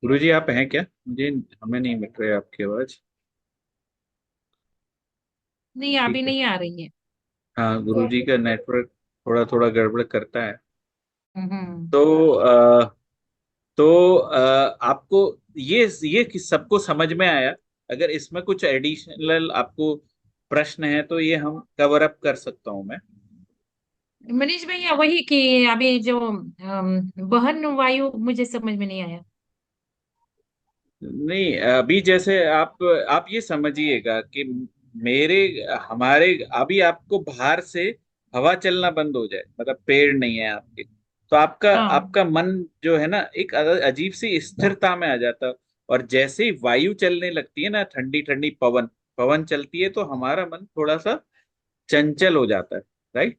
गुरु जी आप हैं क्या? मुझे, हमें नहीं मिल रही आपकी आवाज। नहीं, अभी ठीक है। नहीं आ रही है। हाँ, गुरु जी का नेटवर्क थोड़ा थोड़ा गड़बड़ करता है। हम्म। तो आपको ये कि सबको समझ में आया? अगर इसमें कुछ एडिशनल आपको प्रश्न है तो ये हम कवर अप कर सकता हूं मैं। मनीष भैया, वही कि अभी जो बहन वायु मुझे समझ में नहीं आया। नहीं, अभी जैसे आप ये समझिएगा कि मेरे हमारे अभी आपको बाहर से हवा चलना बंद हो जाए, मतलब पेड़ नहीं है आपके, तो आपका हाँ आपका मन जो है ना, एक अजीब सी स्थिरता में आ जाता है। और जैसे ही वायु चलने लगती है ना, ठंडी ठंडी पवन पवन चलती है, तो हमारा मन थोड़ा सा चंचल हो जाता है, राइट?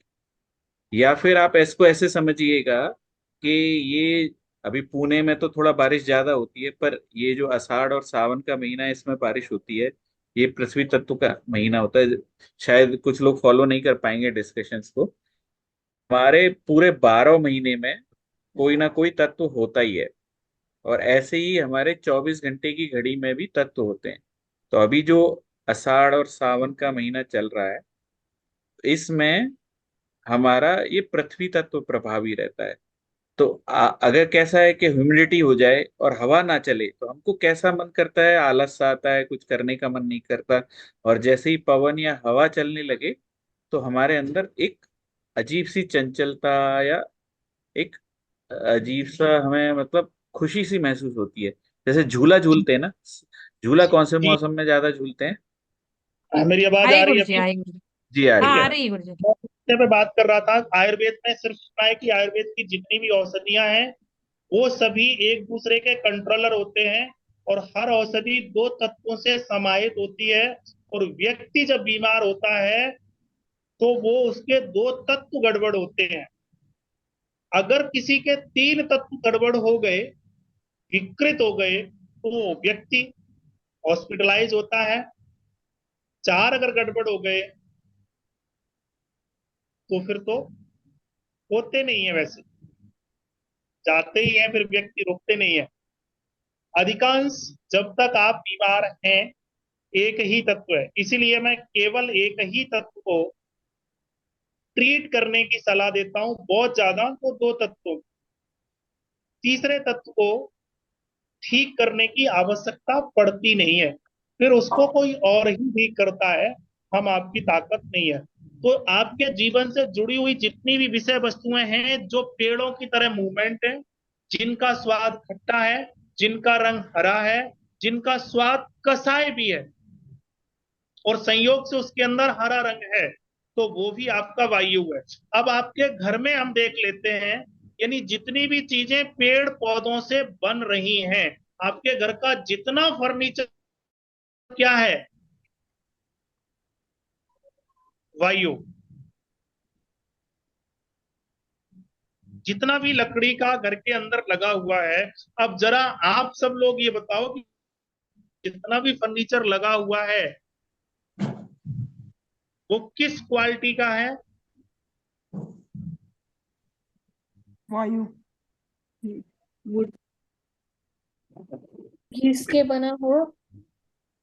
या फिर आप इसको ऐसे समझिएगा कि ये, अभी पुणे में तो थोड़ा बारिश ज्यादा होती है, पर ये जो आषाढ़ और सावन का महीना है, इसमें बारिश होती है। ये पृथ्वी तत्व का महीना होता है। शायद कुछ लोग फॉलो नहीं कर पाएंगे डिस्कशंस को। हमारे पूरे 12 महीने में कोई ना कोई तत्व होता ही है। और ऐसे ही हमारे 24 घंटे की घड़ी में भी तत्व होते हैं। तो अभी जो आषाढ़ और सावन का महीना चल रहा है, इसमें हमारा ये पृथ्वी तत्व प्रभावी रहता है। तो अगर कैसा है कि ह्यूमिडिटी हो जाए और हवा ना चले तो हमको कैसा मन करता है, आलस सा आता है, कुछ करने का मन नहीं करता। और जैसे ही पवन या हवा चलने लगे तो हमारे अंदर एक अजीब सी चंचलता या एक अजीब सा हमें मतलब खुशी सी महसूस होती है। जैसे झूला झूलते हैं ना, झूला कौन से जी, मौसम में ज्यादा झूलते हैं? मेरी आवाज आ आए रही है गुरुजी, आपको? आए गुरुजी। जी आ हाँ, रही आ है। रही है गुरुजी। मैं इस पे बात कर रहा था। आयुर्वेद में सिर्फ सुना है कि आयुर्वेद की जितनी भी औषधियां हैं वो सभी एक दूसरे के कंट्रोलर होते हैं, और हर औषधि दो तत्वों से समाहित होती है। और व्यक्ति जब बीमार होता है तो वो उसके दो तत्व गड़बड़ होते हैं। अगर किसी के तीन तत्व गड़बड़ हो गए, विकृत हो गए, तो वो व्यक्ति हॉस्पिटलाइज होता है। चार अगर गड़बड़ हो गए तो फिर तो होते नहीं है, वैसे जाते ही हैं, फिर व्यक्ति रुकते नहीं है। अधिकांश जब तक आप बीमार हैं एक ही तत्व है, इसीलिए मैं केवल एक ही तत्व को ट्रीट करने की सलाह देता हूं। बहुत ज्यादा तो दो तत्वों, तीसरे तत्व को ठीक करने की आवश्यकता पड़ती नहीं है, फिर उसको कोई और ही ठीक करता है। हम आपकी ताकत नहीं है। तो आपके जीवन से जुड़ी हुई जितनी भी विषय वस्तुएं हैं जो पेड़ों की तरह मूवमेंट है, जिनका स्वाद खट्टा है, जिनका रंग हरा है, जिनका स्वाद कसाय भी है, और संयोग से उसके अंदर हरा रंग है, तो वो भी आपका वायु है। अब आपके घर में हम देख लेते हैं, यानी जितनी भी चीजें पेड़ पौधों से बन रही हैं, आपके घर का जितना फर्नीचर क्या है, वायु। जितना भी लकड़ी का घर के अंदर लगा हुआ है, अब जरा आप सब लोग ये बताओ कि जितना भी फर्नीचर लगा हुआ है वो किस क्वालिटी का है? वायु। वुड किसके बना हो?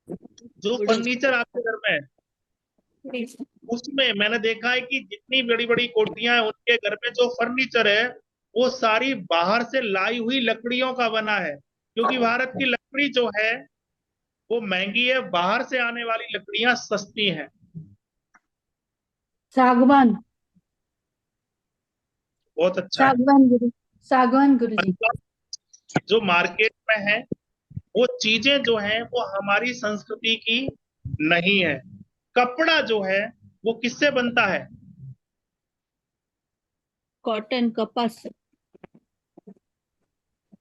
जो वुडन। फर्नीचर आपके घर में है उसमें मैंने देखा है कि जितनी बड़ी बड़ी कोठियां हैं उनके घर में जो फर्नीचर है वो सारी बाहर से लाई हुई लकड़ियों का बना है, क्योंकि भारत की लकड़ी जो है वो महंगी है, बाहर से आने वाली लकड़ियां सस्ती हैं। सागवान। बहुत अच्छा है। सागवान गुरु, सागवान गुरुजी। जो मार्केट में है वो चीजें जो हैं वो हमारी संस्कृति की नहीं है। कपड़ा जो है वो किससे बनता है? कॉटन, कपास से।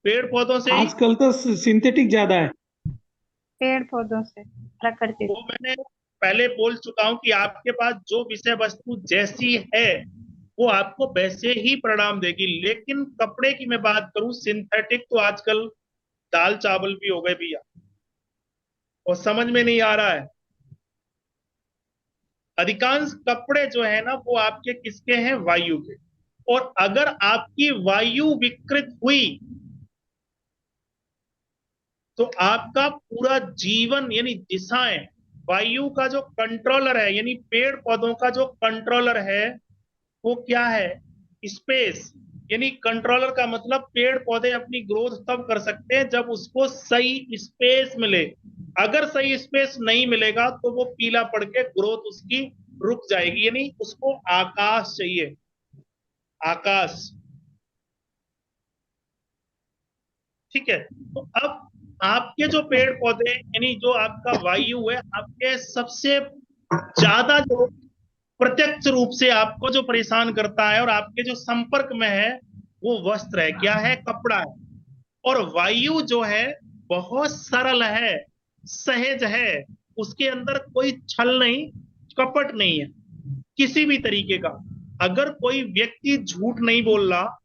पेड़ पौधों से ही। आजकल तो सिंथेटिक ज्यादा है। पेड़ पौधों से, प्रकृति वो मैंने पहले बोल चुका हूं कि आपके पास जो विषय वस्तु जैसी है वो आपको वैसे ही परिणाम देगी। लेकिन कपड़े की मैं बात करूं, सिंथेटिक तो आजकल दाल चावल भी हो गए भैया, और समझ में नहीं आ रहा है। अधिकांश कपड़े जो है ना वो आपके किसके हैं? वायु के। और अगर आपकी वायु विकृत हुई तो आपका पूरा जीवन, यानी दिशाएं, वायु का जो कंट्रोलर है, यानी पेड़ पौधों का जो कंट्रोलर है वो क्या है? स्पेस। यानी कंट्रोलर का मतलब पेड़ पौधे अपनी ग्रोथ तब कर सकते हैं जब उसको सही स्पेस मिले। अगर सही स्पेस नहीं मिलेगा तो वो पीला पड़ के ग्रोथ उसकी रुक जाएगी, यानी उसको आकाश चाहिए, आकाश। ठीक है। तो अब आपके जो पेड़ पौधे, यानी जो आपका वायु है, आपके सबसे ज्यादा जो प्रत्यक्ष रूप से आपको जो परेशान करता है और आपके जो संपर्क में है वो वस्त्र है, क्या है? कपड़ा है। और वायु जो है बहुत सरल है, सहज है, उसके अंदर कोई छल नहीं, कपट नहीं है किसी भी तरीके का। अगर कोई व्यक्ति झूठ नहीं बोल रहा,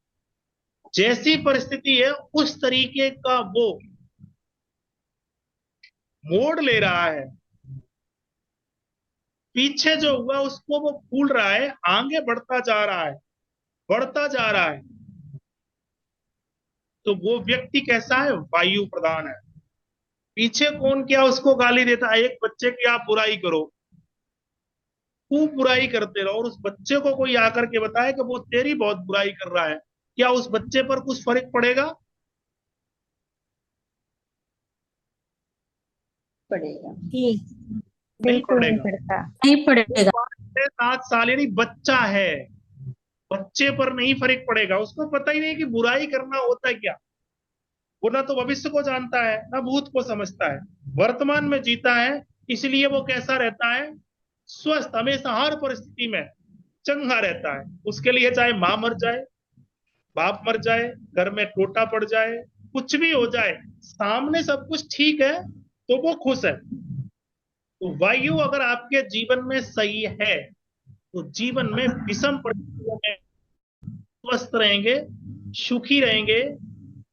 जैसी परिस्थिति है उस तरीके का वो मोड़ ले रहा है, पीछे जो हुआ उसको वो भूल रहा है, आगे बढ़ता जा रहा है, बढ़ता जा रहा है। तो वो व्यक्ति कैसा है? वायु प्रधान है। पीछे कौन क्या उसको गाली देता है? एक बच्चे की आप बुराई करो, खूब बुराई करते रहो, और उस बच्चे को कोई आकर के बताए कि वो तेरी बहुत बुराई कर रहा है, क्या उस बच्चे पर कुछ फर्क पड़ेगा? पड़ेगा। नहीं बिल्कुल नहीं पड़ेगा। पड़ता। नहीं पड़ेगा। 7 साल यानी बच्चा है, बच्चे पर नहीं फर्क पड़ेगा। उसको पता ही नहीं कि बुराई करना होता है क्या। वो ना तो भविष्य को जानता है, ना भूत को समझता है, वर्तमान में जीता है। इसलिए वो कैसा रहता है? स्वस्थ, हमेशा हर परिस्थिति में चंगा रहता है। उसके लिए चाहे माँ मर जाए, बाप मर जाए, घर में टोटा पड़ जाए, कुछ भी हो जाए, सामने सब कुछ ठीक है तो वो खुश है। तो वायु अगर आपके जीवन में सही है तो जीवन में विषम परिस्थितियों में स्वस्थ रहेंगे, सुखी रहेंगे,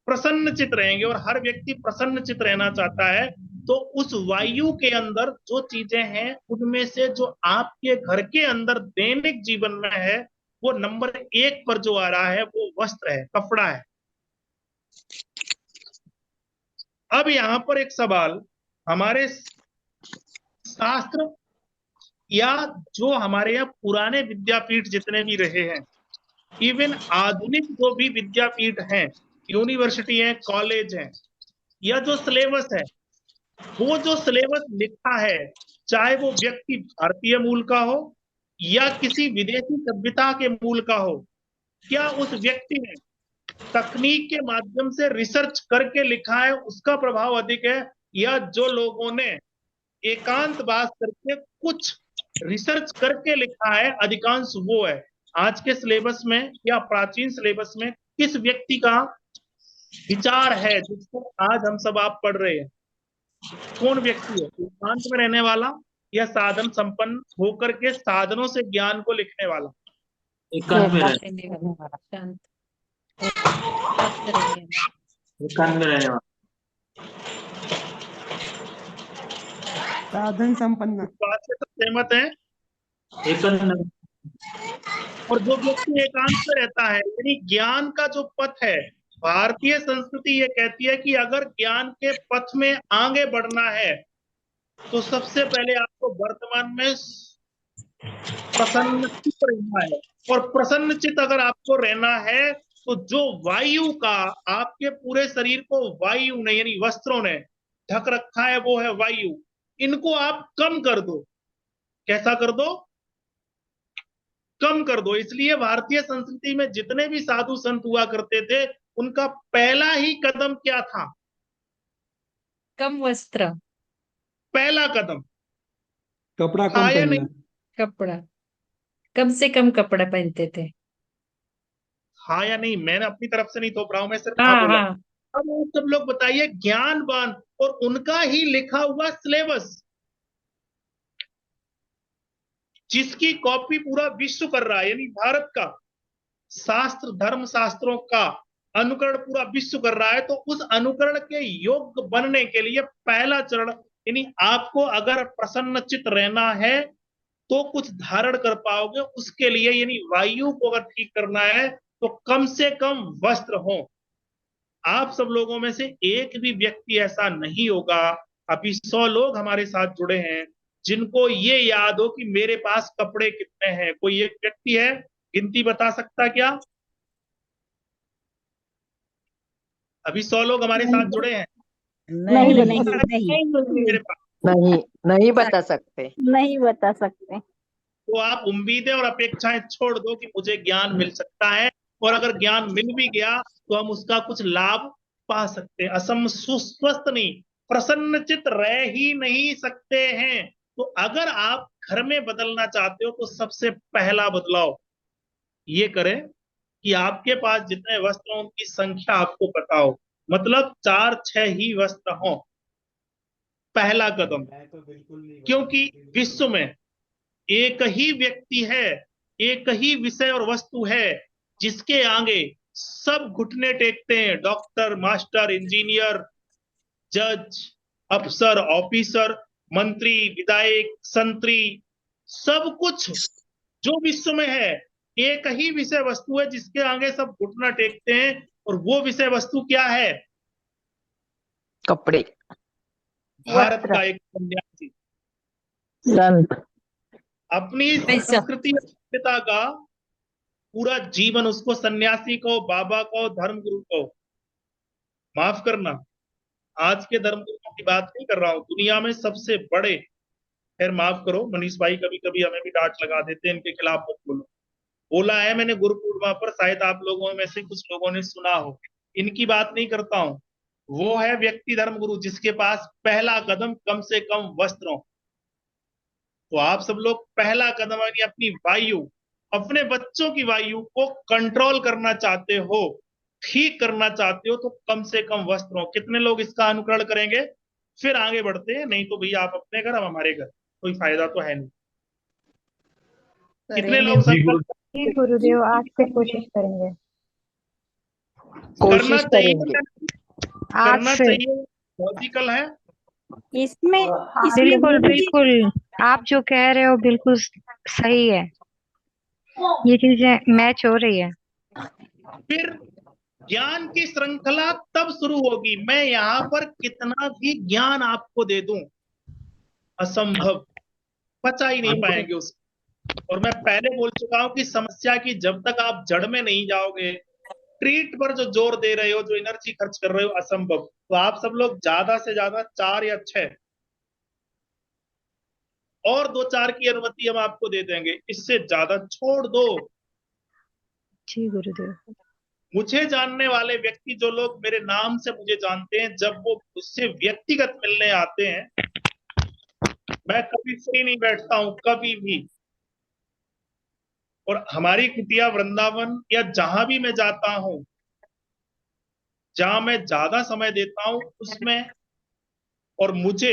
प्रसन्नचित रहेंगे। और हर व्यक्ति प्रसन्नचित रहना चाहता है। तो उस वायु के अंदर जो चीजें हैं उनमें से जो आपके घर के अंदर दैनिक जीवन में है, वो नंबर 1 पर जो आ रहा है वो वस्त्र है, कपड़ा है। अब यहां पर एक सवाल, हमारे शास्त्र या जो हमारे यहाँ पुराने विद्यापीठ जितने भी रहे हैं, इवन आधुनिक जो भी विद्यापीठ हैं, यूनिवर्सिटी है, कॉलेज है, या जो सिलेबस है, वो जो सिलेबस लिखा है, चाहे वो व्यक्ति भारतीय मूल का हो या किसी विदेशी सभ्यता के मूल का हो, क्या उस व्यक्ति ने तकनीक के माध्यम से रिसर्च करके लिखा है उसका प्रभाव अधिक है, या जो लोगों ने एकांतवास करके कुछ रिसर्च करके लिखा है अधिकांश वो है? आज के सिलेबस में या प्राचीन सिलेबस में किस व्यक्ति का विचार है जिसको आज हम सब आप पढ़ रहे हैं? कौन व्यक्ति है? एकांत में रहने वाला या साधन संपन्न होकर के साधनों से ज्ञान को लिखने वाला? एकांत में रहने रहने वाला, शांत शांत रहने वाला। एकांत में रहने वाला। साधन संपन्न। इस बात से सब सहमत हैं? एकांत में और जो व्यक्ति एकांत में रहता है, यानी ज्ञान का जो पथ है, भारतीय संस्कृति ये कहती है कि अगर ज्ञान के पथ में आगे बढ़ना है तो सबसे पहले आपको वर्तमान में प्रसन्नचित रहना है। और प्रसन्नचित अगर आपको रहना है तो जो वायु का आपके पूरे शरीर को वायु ने यानी वस्त्रों ने ढक रखा है वो है वायु। इनको आप कम कर दो। कैसा कर दो? कम कर दो। इसलिए भारतीय संस्कृति में जितने भी साधु संत हुआ करते थे, उनका पहला ही कदम क्या था? कम वस्त्र, पहला कदम कपड़ा कम खाया पहनना। नहीं, कपड़ा, कम से कम कपड़ा पहनते थे। हाँ या नहीं, मैंने अपनी तरफ से नहीं थोप रहा हूं, मैं सिर्फ हाँ हाँ बोला। हाँ। अब वो सब लोग बताइए, ज्ञानवान और उनका ही लिखा हुआ सिलेबस जिसकी कॉपी पूरा विश्व कर रहा है, यानी भारत का शास्त्र धर्म शास्त्रों का अनुकरण पूरा विश्व कर रहा है, तो उस अनुकरण के योग्य बनने के लिए पहला चरण, यानी आपको अगर प्रसन्नचित रहना है तो कुछ धारण कर पाओगे, उसके लिए यानी वायु को अगर ठीक करना है तो कम से कम वस्त्र हो। आप सब लोगों में से एक भी व्यक्ति ऐसा नहीं होगा, अभी 100 लोग हमारे साथ जुड़े हैं, जिनको ये याद हो कि मेरे पास कपड़े कितने हैं। कोई एक व्यक्ति है गिनती बता सकता क्या? अभी 100 लोग हमारे साथ जुड़े हैं। नहीं नहीं मेरे पास नहीं नहीं बता सकते। नहीं बता सकते। तो आप उम्मीदें और अपेक्षाएं छोड़ दो कि मुझे ज्ञान मिल सकता है, और अगर ज्ञान मिल भी गया तो हम उसका कुछ लाभ पा सकते हैं। असम सुस्वस्थ नहीं, प्रसन्नचित रह ही नहीं सकते हैं। तो अगर आप घर में बदलना चाहते हो तो सबसे पहला बदलाव ये करें कि आपके पास जितने वस्त्र हों उनकी संख्या आपको पता हो, मतलब 4-6 ही वस्त्र हो। पहला कदम, क्योंकि विश्व में एक ही व्यक्ति है, एक ही विषय और वस्तु है जिसके आगे सब घुटने टेकते हैं। डॉक्टर, मास्टर, इंजीनियर, जज, अफसर, ऑफिसर, मंत्री, विधायक, संतरी, सब कुछ जो विश्व में है एक ही विषय वस्तु है जिसके आगे सब घुटना टेकते हैं, और वो विषय वस्तु क्या है? कपड़े। भारत का एक सन्यासी संत। अपनी पैसा। संस्कृति और सभ्यता का पूरा जीवन, उसको सन्यासी को, बाबा को, धर्म गुरु को, माफ करना, आज के धर्म गुरुओं की बात नहीं कर रहा हूं, दुनिया में सबसे बड़े, खैर माफ करो मनीष भाई, कभी कभी हमें भी डांट लगा देते हैं, इनके खिलाफ मत बोलो, बोला है मैंने गुरु पूर्णिमा पर, शायद आप लोगों में से कुछ लोगों ने सुना हो, इनकी बात नहीं करता हूं। वो है व्यक्ति धर्म गुरु जिसके पास पहला कदम कम से कम वस्त्र हो। तो आप सब लोग पहला कदम यानी अपनी वायु, अपने बच्चों की वायु को कंट्रोल करना चाहते हो, ठीक करना चाहते हो, तो कम से कम वस्त्र हो। कितने लोग इसका अनुकरण करेंगे? फिर आगे बढ़ते हैं, नहीं तो भैया आप अपने घर, हम हमारे घर, कोई फायदा तो है नहीं। कितने लोग जी गुरु संकल्प जी गुरुदेव, आज से कोशिश करेंगे। करना कोशिश चाहिए? करेंगे। आज करना से चाहिए, लॉजिकल है। इसमें इसमें बिल्कुल गुरुजी बिल्कुल आप जो कह रहे हो बिल्कुल सही है, ये चीजें मैच हो रही है। फिर ज्ञान की श्रृंखला तब शुरू होगी। मैं यहाँ पर कितना भी ज्ञान आपको दे दूं, असंभव, पचा ही नहीं पाएंगे उसको। और मैं पहले बोल चुका हूं कि समस्या की जब तक आप जड़ में नहीं जाओगे, ट्रीट पर जो जोर दे रहे हो, जो एनर्जी खर्च कर रहे हो, असंभव। तो आप सब लोग ज्यादा से ज्यादा 4 या 6 और 2-4 की अनुमति हम आपको दे देंगे, इससे ज्यादा छोड़ दो। जी गुरुदेव। मुझे जानने वाले व्यक्ति, जो लोग मेरे नाम से मुझे जानते हैं, जब वो मुझसे व्यक्तिगत मिलने आते हैं, मैं कभी फ्री नहीं बैठता हूं, कभी भी। और हमारी कुटिया वृंदावन या जहां भी मैं जाता हूं, जहां मैं ज्यादा समय देता हूं उसमें, और मुझे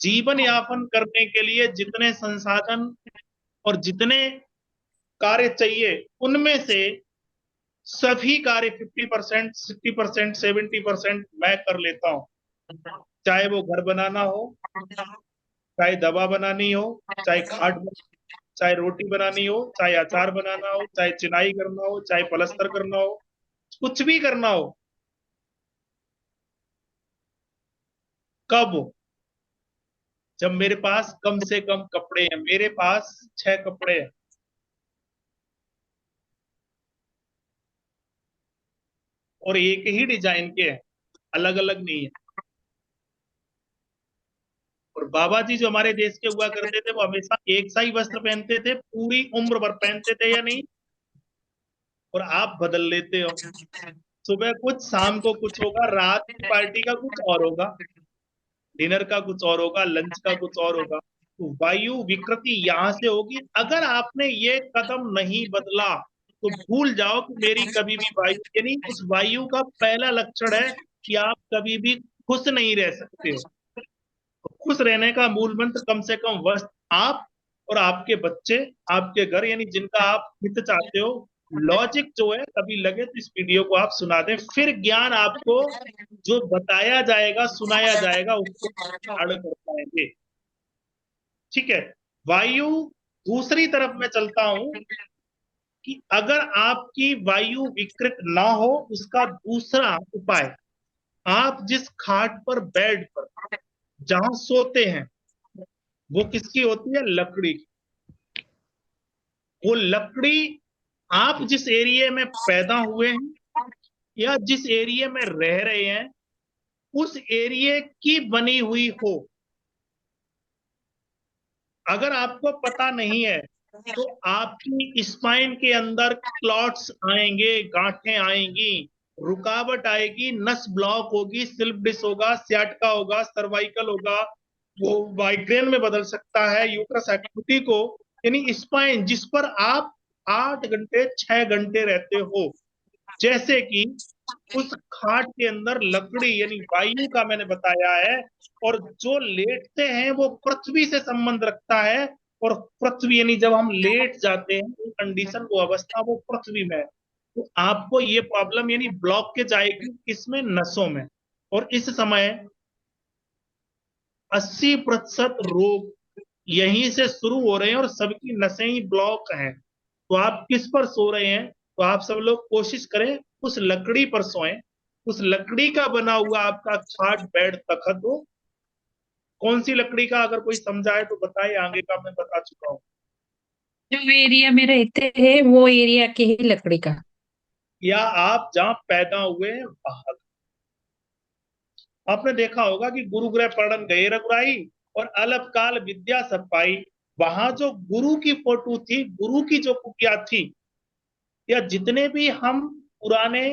जीवन यापन करने के लिए जितने संसाधन और जितने कार्य चाहिए, उनमें से सभी कार्य 50%, 60%, 70% मैं कर लेता हूं। चाहे वो घर बनाना हो, चाहे दवा बनानी हो, चाहे खाट, चाहे रोटी बनानी हो, चाहे अचार बनाना हो, चाहे चिनाई करना हो, चाहे पलस्तर करना हो, कुछ भी करना हो। कब? जब मेरे पास कम से कम कपड़े हैं। मेरे पास 6 कपड़े हैं, और एक ही डिजाइन के हैं, अलग अलग नहीं है। और बाबा जी जो हमारे देश के हुआ करते थे, वो हमेशा एक सा ही वस्त्र पहनते थे, पूरी उम्र भर पहनते थे या नहीं? और आप बदल लेते हो, सुबह कुछ, शाम को कुछ होगा, रात की पार्टी का कुछ और होगा, डिनर का कुछ और होगा, लंच का कुछ और होगा। तो वायु विकृति यहां से होगी। अगर आपने ये कदम नहीं बदला, तो भूल जाओ कि मेरी कभी भी वायु, यानी उस वायु का पहला लक्षण है कि आप कभी भी खुश नहीं रह सकते हो। खुश रहने का मूल मंत्र कम से कम वस्त्र, आप और आपके बच्चे, आपके घर, यानी जिनका आप हित चाहते हो। लॉजिक जो है, कभी लगे तो इस वीडियो को आप सुना दें, फिर ज्ञान आपको जो बताया जाएगा, सुनाया जाएगा, उसको धारण कर पाएंगे। ठीक है? वायु, दूसरी तरफ मैं चलता हूं कि अगर आपकी वायु विकृत ना हो, उसका दूसरा उपाय, आप जिस खाट पर, बेड पर जहां सोते हैं, वो किसकी होती है? लकड़ी की। वो लकड़ी, आप जिस एरिया में पैदा हुए हैं या जिस एरिया में रह रहे हैं, उस एरिया की बनी हुई हो। अगर आपको पता नहीं है, तो आपकी स्पाइन के अंदर क्लॉट्स आएंगे, गांठें आएंगी, रुकावट आएगी, नस ब्लॉक होगी, स्लिप डिस्क होगा, सियाटिका होगा, सर्वाइकल होगा, वो माइग्रेन में बदल सकता है, यूट्रस एक्टिविटी को, यानी स्पाइन जिस पर आप 8 घंटे 6 घंटे रहते हो, जैसे कि उस खाट के अंदर लकड़ी यानी वायु का मैंने बताया है। और जो लेटते हैं वो पृथ्वी से संबंध रखता है, और पृथ्वी यानी जब हम लेट जाते हैं, वो कंडीशन, वो अवस्था, वो पृथ्वी में है। तो आपको ये प्रॉब्लम यानी ब्लॉकेज आएगी इसमें, नसों में। और इस समय 80% रोग यहीं से शुरू हो रहे हैं, और सबकी नसें ही ब्लॉक हैं। तो आप किस पर सो रहे हैं? तो आप सब लोग कोशिश करें उस लकड़ी पर सोएं, उस लकड़ी का बना हुआ आपका खाट बेड तखत हो। कौन सी लकड़ी का, अगर कोई समझाए तो बताए, आगे का मैं बता चुका हूँ। जो एरिया में रहते हैं वो एरिया के ही लकड़ी का। या आप जहाँ पैदा हुए हैं वहां। आपने देखा होगा कि गुरु गृह पढ़न गए रघुराई और अलप काल विद्या सब पाई। वहां जो गुरु की फोटो थी, गुरु की जो कुटिया थी, या जितने भी हम पुराने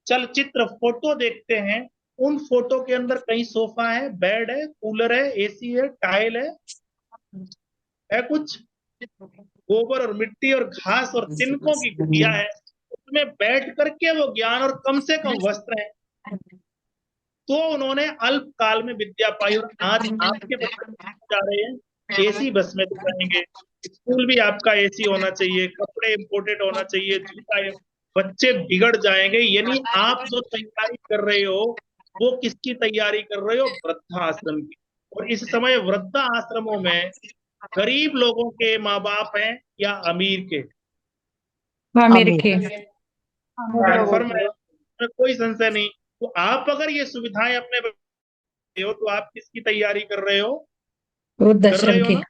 चलचित्र फोटो देखते हैं, उन फोटो के अंदर कहीं सोफा है, बेड है, कूलर है, एसी है, टाइल है कुछ? गोबर और मिट्टी और घास और तिनकों की कुटिया है, उसमें बैठ करके वो ज्ञान और कम से कम वस्त्र है। तो उन्होंने अल्प काल में विद्या पाई। और आज आपके बच्चे जा रहे हैं एसी बस में तो रहेंगे, स्कूल भी आपका एसी होना चाहिए, कपड़े इंपोर्टेड होना चाहिए, जूता, बच्चे बिगड़ जाएंगे। यानी आप जो तैयारी कर रहे हो वो किसकी तैयारी कर रहे हो? वृद्धाश्रम की। और इस समय वृद्धाश्रमों में गरीब लोगों के माँ बाप हैं या अमीर के? आमिर के। कन्फर्म है, इसमें कोई संशय नहीं। तो आप अगर ये सुविधाएं अपने बच्चे हो तो आप किसकी तैयारी कर रहे हो? कर रहे वृद्धाश्रम हो के। ना?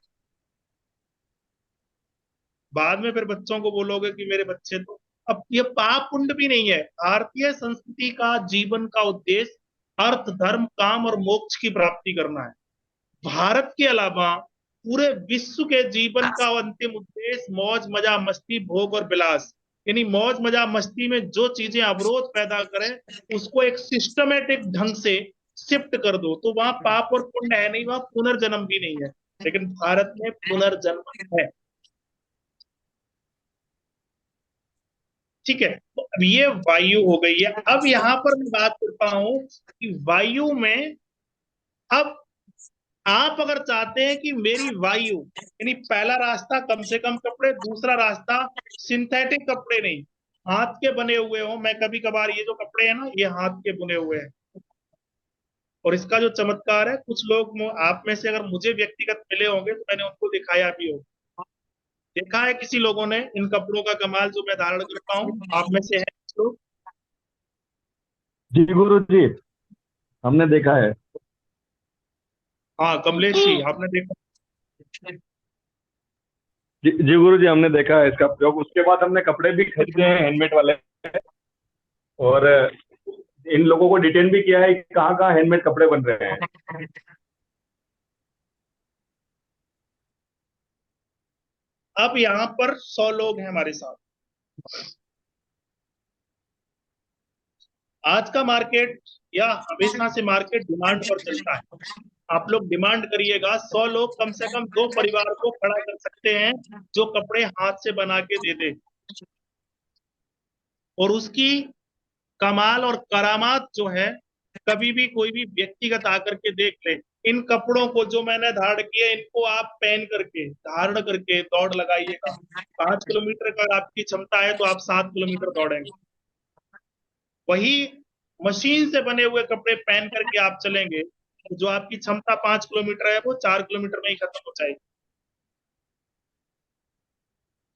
बाद में फिर बच्चों को बोलोगे कि मेरे बच्चे तो। अब ये पाप पुण्य भी नहीं है। भारतीय संस्कृति का जीवन का उद्देश्य अर्थ, धर्म, काम और मोक्ष की प्राप्ति करना है। भारत के अलावा पूरे विश्व के जीवन का अंतिम उद्देश्य मौज मजा मस्ती भोग और विलास। यानी मौज मजा मस्ती में जो चीजें अवरोध पैदा करें उसको एक सिस्टमेटिक ढंग से शिफ्ट कर दो। तो वहां पाप और पुण्य है नहीं, वहां पुनर्जन्म भी नहीं है। लेकिन भारत में पुनर्जन्म है। ठीक है, तो अब ये वायु हो गई है। अब यहां पर मैं बात करता हूं कि वायु में, अब आप अगर चाहते हैं कि मेरी वायु, यानी पहला रास्ता कम से कम कपड़े, दूसरा रास्ता सिंथेटिक कपड़े नहीं, हाथ के बने हुए हो। मैं कभी कभार ये जो कपड़े हैं ना, ये हाथ के बुने हुए हैं। और इसका जो चमत्कार है, कुछ लोग आप में से अगर मुझे व्यक्तिगत मिले होंगे तो मैंने उनको दिखाया भी हो। देखा है किसी लोगों ने इन कपड़ों का कमाल जो मैं धारण करता हूँ? आप में से है कुछ लोग? जी गुरु जी, हमने देखा है। हाँ कमलेश जी, आपने देखा? जी गुरु जी, हमने देखा है इसका प्रयोग। उसके बाद हमने कपड़े भी खरीदे हैं हैंडमेड वाले, और इन लोगों को डिटेन भी किया है कि कहाँ कहाँ हैंडमेड कपड़े बन रहे हैं। अब यहाँ पर 100 लोग हैं हमारे साथ। आज का मार्केट या हमेशा से मार्केट डिमांड पर चलता है। आप लोग डिमांड करिएगा, 100 लोग कम से कम 2 परिवार को खड़ा कर सकते हैं जो कपड़े हाथ से बना के दे दे। और उसकी कमाल और करामात जो है, कभी भी कोई भी व्यक्तिगत आकर के देख ले। इन कपड़ों को जो मैंने धारण किए, इनको आप पहन करके धारण करके दौड़ लगाइएगा। 5 किलोमीटर का आपकी क्षमता है तो आप 7 किलोमीटर दौड़ेंगे। वही मशीन से बने हुए कपड़े पहन करके आप चलेंगे तो जो आपकी क्षमता 5 किलोमीटर है वो 4 किलोमीटर में ही खत्म हो जाएगी।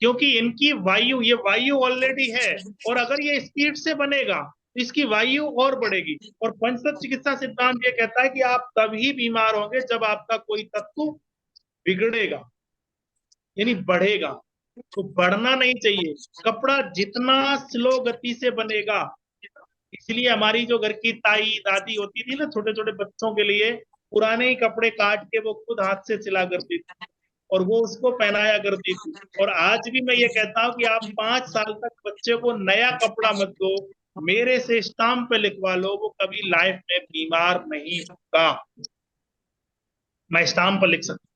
क्योंकि इनकी वायु, ये वायु ऑलरेडी है, और अगर ये स्पीड से बनेगा तो इसकी वायु और बढ़ेगी। और पंचतत्व चिकित्सा सिद्धांत ये कहता है कि आप तभी बीमार होंगे जब आपका कोई तत्व बिगड़ेगा, यानी बढ़ेगा। तो बढ़ना नहीं चाहिए। कपड़ा जितना स्लो गति से बनेगा, इसलिए हमारी जो घर की ताई दादी होती थी ना, छोटे छोटे बच्चों के लिए पुराने ही कपड़े काट के वो खुद हाथ से सिला करती थी और वो उसको पहनाया करती थी। और आज भी मैं ये कहता हूँ कि आप 5 साल तक बच्चे को नया कपड़ा मत दो, मेरे से स्टाम्प पे लिखवा लो, वो कभी लाइफ में बीमार नहीं होगा। मैं स्टाम्प पर लिख सकता हूँ।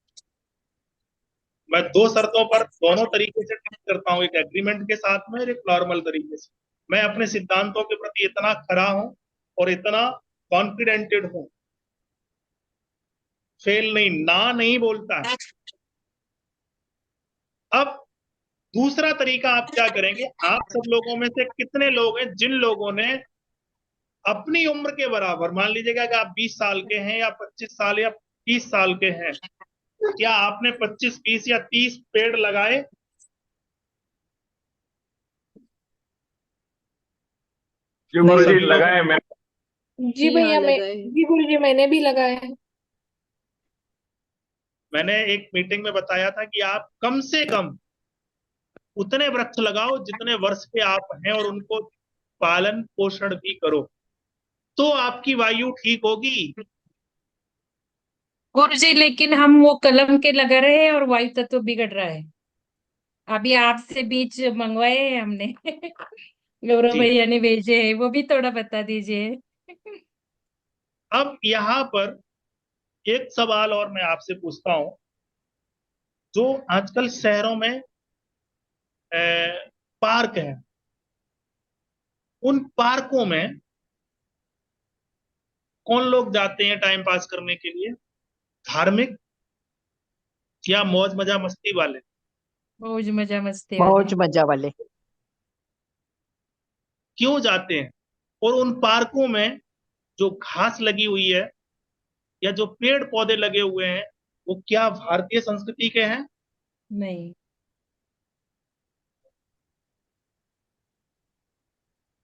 मैं 2 शर्तों पर दोनों तरीके से ट्रीट करता हूँ, एक एग्रीमेंट के साथ में और एक नॉर्मल तरीके से। मैं अपने सिद्धांतों के प्रति इतना खरा हूं और इतना कॉन्फिडेंटेड हूं, फेल नहीं, ना नहीं बोलता है। अब दूसरा तरीका आप क्या करेंगे? आप सब लोगों में से कितने लोग हैं जिन लोगों ने अपनी उम्र के बराबर, मान लीजिएगा कि आप 20 साल के हैं या 25 साल या 30 साल के हैं, क्या आपने 25, 20 या 30 पेड़ लगाए? जी गुरु जी लगाए मैं। जी जी हाँ, भैया मैं लगाए हैं। जी गुरुजी मैंने भी लगाया है। मैंने एक मीटिंग में बताया था कि आप कम से कम उतने वृक्ष लगाओ जितने वर्ष के आप हैं और उनको पालन पोषण भी करो, तो आपकी वायु ठीक होगी। गुरुजी लेकिन हम वो कलम के लगा रहे हैं और वायु तत्व बिगड़ रहा है। अभी आपसे बीज मंगवाए हैं हमने गौरव जी, भैया ने भेजे हैं, वो भी थोड़ा बता दीजिए। अब यहाँ पर एक सवाल और मैं आपसे पूछता हूँ। जो आजकल शहरों में पार्क है, उन पार्कों में कौन लोग जाते हैं टाइम पास करने के लिए? धार्मिक या मौज मजा मस्ती वाले? मौज मजा मस्ती मौज वाले। मजा वाले। क्यों जाते हैं? और उन पार्कों में जो घास लगी हुई है या जो पेड़ पौधे लगे हुए हैं, वो क्या भारतीय संस्कृति के हैं? नहीं।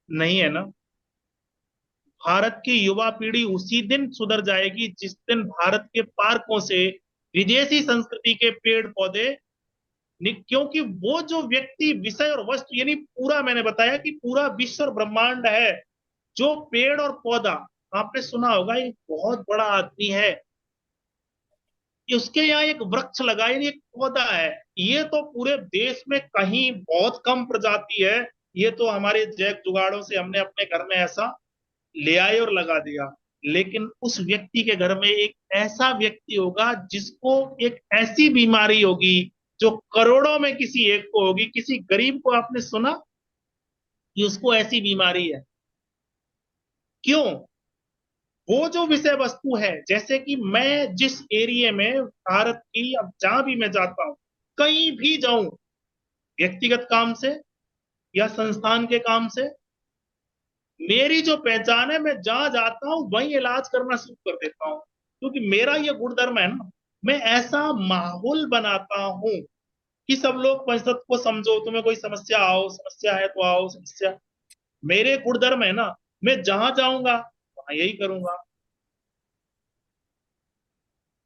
नहीं है ना। भारत की युवा पीढ़ी उसी दिन सुधर जाएगी जिस दिन भारत के पार्कों से विदेशी संस्कृति के पेड़ पौधे क्योंकि वो जो व्यक्ति विषय और वस्तु यानी पूरा, मैंने बताया कि पूरा विश्व और ब्रह्मांड है। जो पेड़ और पौधा, आपने सुना होगा, ये बहुत बड़ा आदमी है, कि उसके यहाँ एक वृक्ष लगा, यानी एक पौधा है। ये तो पूरे देश में कहीं बहुत कम प्रजाति है। ये तो हमारे जैक जुगाड़ों से हमने अपने घर में ऐसा ले आए और लगा दिया। लेकिन उस व्यक्ति के घर में एक ऐसा व्यक्ति होगा जिसको एक ऐसी बीमारी होगी जो करोड़ों में किसी एक को होगी। किसी गरीब को आपने सुना कि उसको ऐसी बीमारी है? क्यों? वो जो विषय वस्तु है, जैसे कि मैं जिस एरिया में भारत की, अब जहां भी मैं जाता हूं, कहीं भी जाऊं, व्यक्तिगत काम से या संस्थान के काम से, मेरी जो पहचान है, मैं जहां जाता हूं वहीं इलाज करना शुरू कर देता हूं, क्योंकि मेरा ये गुणधर्म है ना। मैं ऐसा माहौल बनाता हूं कि सब लोग पंचायत को समझो, तुम्हें कोई समस्या आओ, समस्या है तो आओ, समस्या, मेरे गुणधर्म है ना। मैं जहां जाऊंगा वहां यही करूंगा।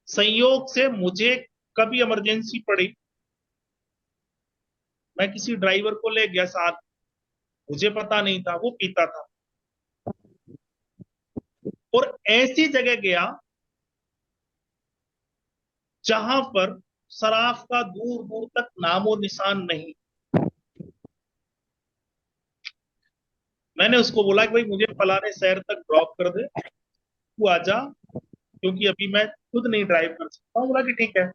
संयोग से मुझे कभी इमरजेंसी पड़ी, मैं किसी ड्राइवर को ले गया साथ, मुझे पता नहीं था वो पीता था, और ऐसी जगह गया जहां पर शराब का दूर दूर तक नामो निशान नहीं। मैंने उसको बोला कि भाई मुझे फलाने शहर तक ड्रॉप कर दे, तू आजा, क्योंकि अभी मैं खुद नहीं ड्राइव कर सकता हूँ। बोला कि ठीक है।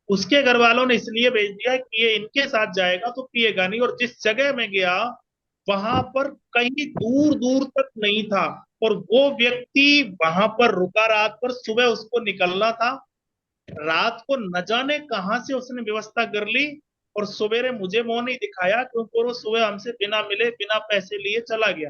उसके घर वालों ने इसलिए भेज दिया कि ये इनके साथ जाएगा तो पिएगा नहीं, और जिस जगह में गया वहां पर कहीं दूर दूर तक नहीं था, और वो व्यक्ति वहां पर रुका रात पर, सुबह उसको निकलना था। रात को न जाने कहां से उसने व्यवस्था कर ली, और सवेरे मुझे मुंह नहीं दिखाया, क्योंकि वो सुबह हमसे बिना मिले बिना पैसे लिए चला गया।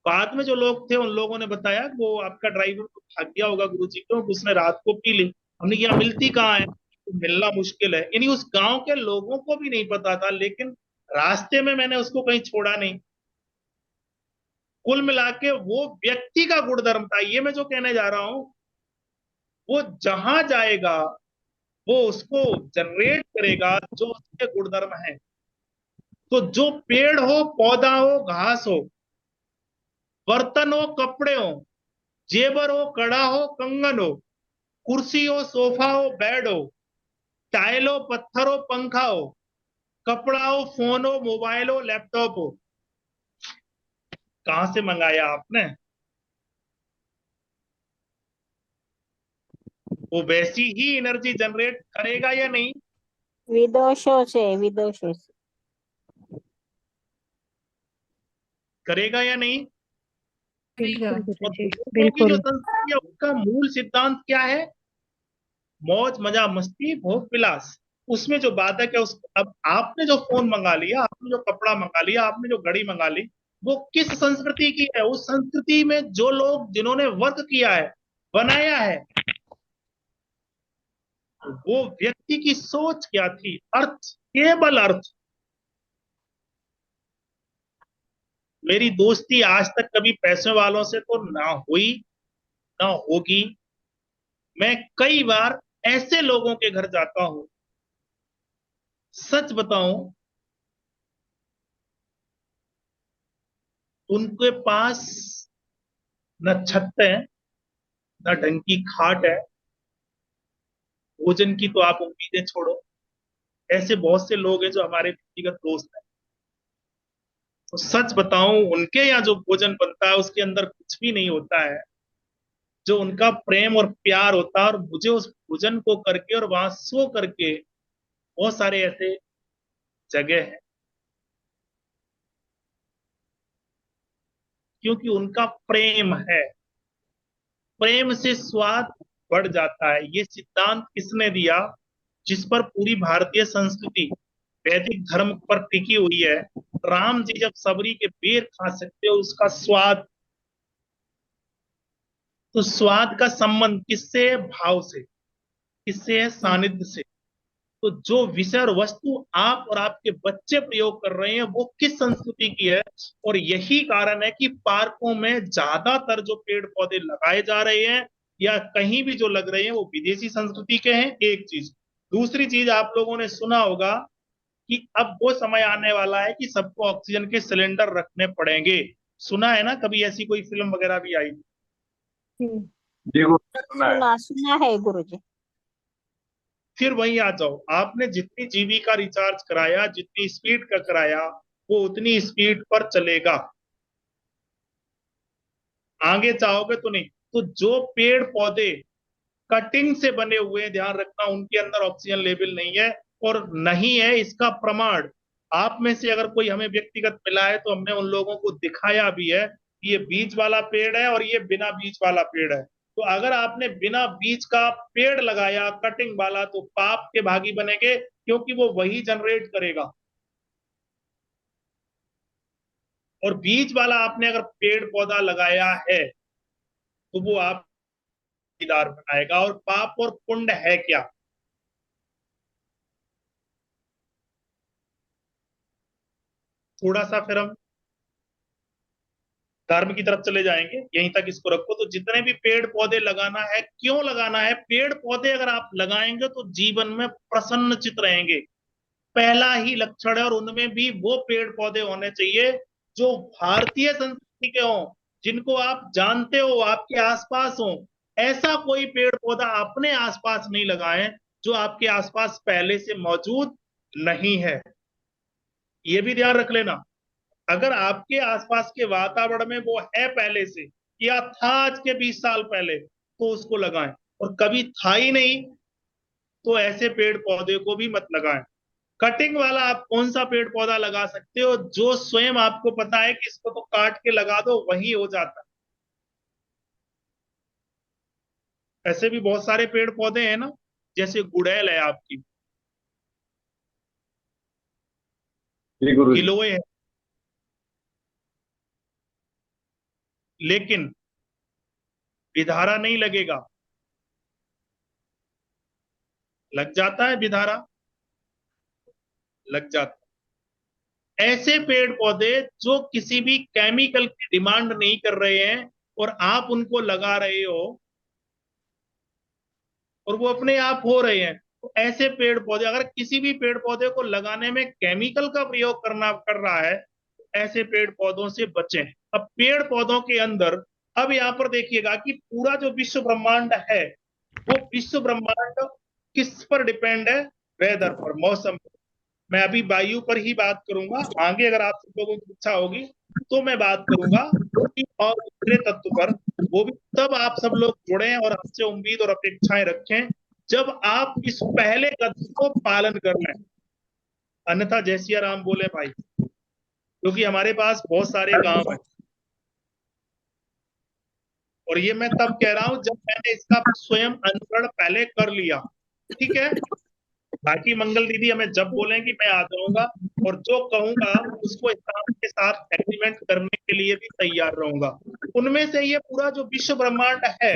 बाद में जो लोग थे उन लोगों ने बताया कि वो आपका ड्राइवर तो भाग गया होगा गुरुजी, क्योंकि उसने रात को पी ली। हमने कहा मिलती कहाँ है, तो मिलना मुश्किल है। यानी उस गांव के लोगों को भी नहीं पता था, लेकिन रास्ते में मैंने उसको कहीं छोड़ा नहीं। कुल मिला के वो व्यक्ति का गुणधर्म था, ये मैं जो कहने जा रहा हूं। वो जहां जाएगा वो उसको जनरेट करेगा जो उसके गुणधर्म है। तो जो पेड़ हो, पौधा हो, घास हो, बर्तन हो, कपड़े हो, जेवर हो, कड़ा हो, कंगन हो, कुर्सी हो, सोफा हो, बेड हो, टाइल हो, पत्थर हो, पंखा हो, कपड़ा हो, फोन हो, मोबाइल हो, लैपटॉप हो, कहां से मंगाया आपने? वो वैसी ही एनर्जी जनरेट करेगा या नहीं? विदोषों से, विदोषों से। करेगा या नहीं? बिल्कुल और गुरुजी, लोगों की जो बिल्कुल। संस्कृति है उसका मूल सिद्धांत क्या है? मौज मजा मस्ती भोग विलास। उसमें जो बाधक है, उस अब आपने जो फोन मंगा लिया, आपने जो कपड़ा मंगा लिया, आपने जो घड़ी मंगा ली, वो किस संस्कृति की है? उस संस्कृति में जो लोग जिन्होंने वर्क किया है, बनाया है, वो व्यक्ति की सोच क्या थी? अर्थ, केवल अर्थ। मेरी दोस्ती आज तक कभी पैसे वालों से तो ना हुई ना होगी। मैं कई बार ऐसे लोगों के घर जाता हूं, सच बताऊं, उनके पास न छत है, न ढंग की खाट है, भोजन की तो आप उम्मीदें छोड़ो। ऐसे बहुत से लोग हैं जो हमारे व्यक्तिगत दोस्त हैं। तो सच बताऊं, उनके यहाँ जो भोजन बनता है उसके अंदर कुछ भी नहीं होता है। जो उनका प्रेम और प्यार होता है, और मुझे उस भोजन को करके और वहां सो करके, बहुत सारे ऐसे जगह है, क्योंकि उनका प्रेम है। प्रेम से स्वाद बढ़ जाता है। ये सिद्धांत किसने दिया? जिस पर पूरी भारतीय संस्कृति वैदिक धर्म पर टिकी हुई है। राम जी जब सबरी के बेर खा सकते हो, उसका स्वाद, तो स्वाद का संबंध किससे है? भाव से। किससे है? सानिध्य से। तो जो विषय और वस्तु आप और आपके बच्चे प्रयोग कर रहे हैं वो किस संस्कृति की है? और यही कारण है कि पार्कों में ज्यादातर जो पेड़ पौधे लगाए जा रहे हैं या कहीं भी जो लग रहे हैं वो विदेशी संस्कृति के हैं। एक चीज। दूसरी चीज, आप लोगों ने सुना होगा कि अब वो समय आने वाला है कि सबको ऑक्सीजन के सिलेंडर रखने पड़ेंगे। सुना है ना? कभी ऐसी कोई फिल्म वगैरह भी आई? जी गुरुजी सुना है। सुना सुना है गुरुजी। फिर वहीं आ जाओ, आपने जितनी जीबी का रिचार्ज कराया, जितनी स्पीड का कराया, वो उतनी स्पीड पर चलेगा। आगे चाहोगे तो नहीं। तो जो पेड़ पौधे कटिंग से बने हुए हैं, ध्यान रखना, उनके अंदर ऑक्सीजन लेवल नहीं है। और नहीं है इसका प्रमाण, आप में से अगर कोई हमें व्यक्तिगत मिला है तो हमने उन लोगों को दिखाया भी है कि ये बीज वाला पेड़ है और ये बिना बीज वाला पेड़ है। तो अगर आपने बिना बीज का पेड़ लगाया कटिंग वाला, तो पाप के भागी बनेंगे, क्योंकि वो वही जनरेट करेगा। और बीज वाला आपने अगर पेड़ पौधा लगाया है तो वो आप दीदार बनाएगा। और पाप और पुण्य है क्या? थोड़ा सा फिर हम धर्म की तरफ चले जाएंगे, यहीं तक इसको रखो। तो जितने भी पेड़ पौधे लगाना है, क्यों लगाना है? पेड़ पौधे अगर आप लगाएंगे तो जीवन में प्रसन्नचित रहेंगे, पहला ही लक्षण है। और उनमें भी वो पेड़ पौधे होने चाहिए जो भारतीय संस्कृति के हों, जिनको आप जानते हो, आपके आसपास हो। ऐसा कोई पेड़ पौधा अपने आसपास नहीं लगाएं जो आपके आसपास पहले से मौजूद नहीं है। ये भी ध्यान रख लेना। अगर आपके आसपास के वातावरण में वो है पहले से, या था आज के 20 साल पहले, तो उसको लगाएं। और कभी था ही नहीं तो ऐसे पेड़ पौधे को भी मत लगाएं। कटिंग वाला आप कौन सा पेड़ पौधा लगा सकते हो? जो स्वयं आपको पता है कि इसको तो काट के लगा दो, वही हो जाता है। ऐसे भी बहुत सारे पेड़ पौधे हैं ना, जैसे गुड़ैल है आपकी, जी गुरुजी। गिलोय है, लेकिन बिधारा नहीं लगेगा। लग जाता है बिधारा, लग जाता है। ऐसे पेड़ पौधे जो किसी भी केमिकल की डिमांड नहीं कर रहे हैं और आप उनको लगा रहे हो और वो अपने आप हो रहे हैं, तो ऐसे पेड़ पौधे, अगर किसी भी पेड़ पौधे को लगाने में केमिकल का प्रयोग करना कर रहा है, तो ऐसे पेड़ पौधों से बचें। अब पेड़ पौधों के अंदर, अब यहाँ पर देखिएगा कि पूरा जो विश्व ब्रह्मांड है, वो विश्व ब्रह्मांड किस पर डिपेंड है? वेदर पर, मौसम पर। मैं अभी वायु पर ही बात करूंगा, आगे अगर आप सब लोगों की इच्छा होगी तो मैं बात करूंगा कि और दूसरे तत्व पर। वो भी तब आप सब लोग जुड़े और हमसे उम्मीद और अपेक्षाएं रखें जब आप इस पहले कदम को पालन कर लें। अन्यथा जय सिया राम बोले भाई, क्योंकि हमारे पास बहुत सारे गांव हैं। और ये मैं तब कह रहा हूं जब मैंने इसका स्वयं अनुकरण पहले कर लिया। ठीक है, बाकी मंगल दीदी हमें जब बोलेंगी मैं आ जाऊंगा, और जो कहूंगा उसको स्टाफ के साथ एग्रीमेंट करने के लिए भी तैयार रहूंगा। उनमें से ये पूरा जो विश्व ब्रह्मांड है,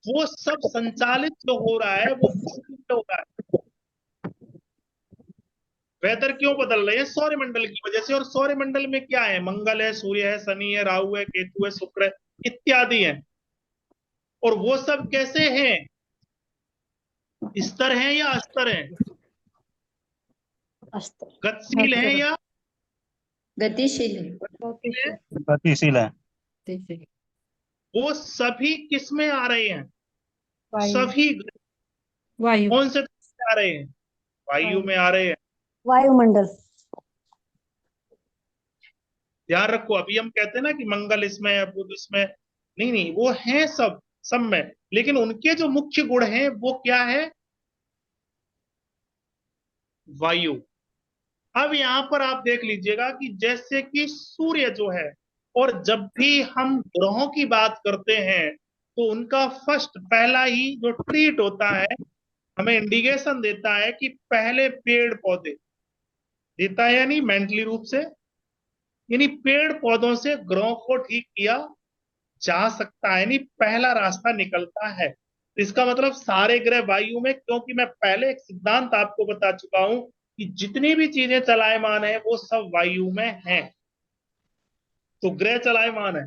वो सब संचालित जो हो रहा है वो किससे हो रहा है? वेदर क्यों बदल रहे हैं? सौरमंडल की वजह से। और सौरमंडल में क्या है? मंगल है, सूर्य है, शनि है, राहु है, केतु है, शुक्र है, इत्यादि है। और वो सब कैसे हैं? स्तर हैं या अस्तर हैं? गतिशील हैं या गतिशील है। गतिशील है। वो सभी किस में आ रहे हैं? वायु सभी वायु कौन से तत्व में आ रहे हैं? वायु में आ रहे हैं। वायुमंडल। ध्यान रखो, अभी हम कहते हैं ना कि मंगल इसमें है, बुध इसमें, नहीं नहीं, वो हैं सब में, लेकिन उनके जो मुख्य गुण हैं वो क्या है? वायु। अब यहां पर आप देख लीजिएगा कि जैसे कि सूर्य जो है, और जब भी हम ग्रहों की बात करते हैं तो उनका फर्स्ट पहला ही जो ट्रीट होता है, हमें इंडिकेशन देता है कि पहले पेड़ पौधे देता है, यानी मेंटली रूप से, यानी पेड़ पौधों से ग्रहों को ठीक किया जा सकता है, यानी पहला रास्ता निकलता है। तो इसका मतलब सारे ग्रह वायु में, क्योंकि मैं पहले एक सिद्धांत आपको बता चुका हूं कि जितनी भी चीजें चलायमान है वो सब वायु में हैं। तो ग्रह चलायमान है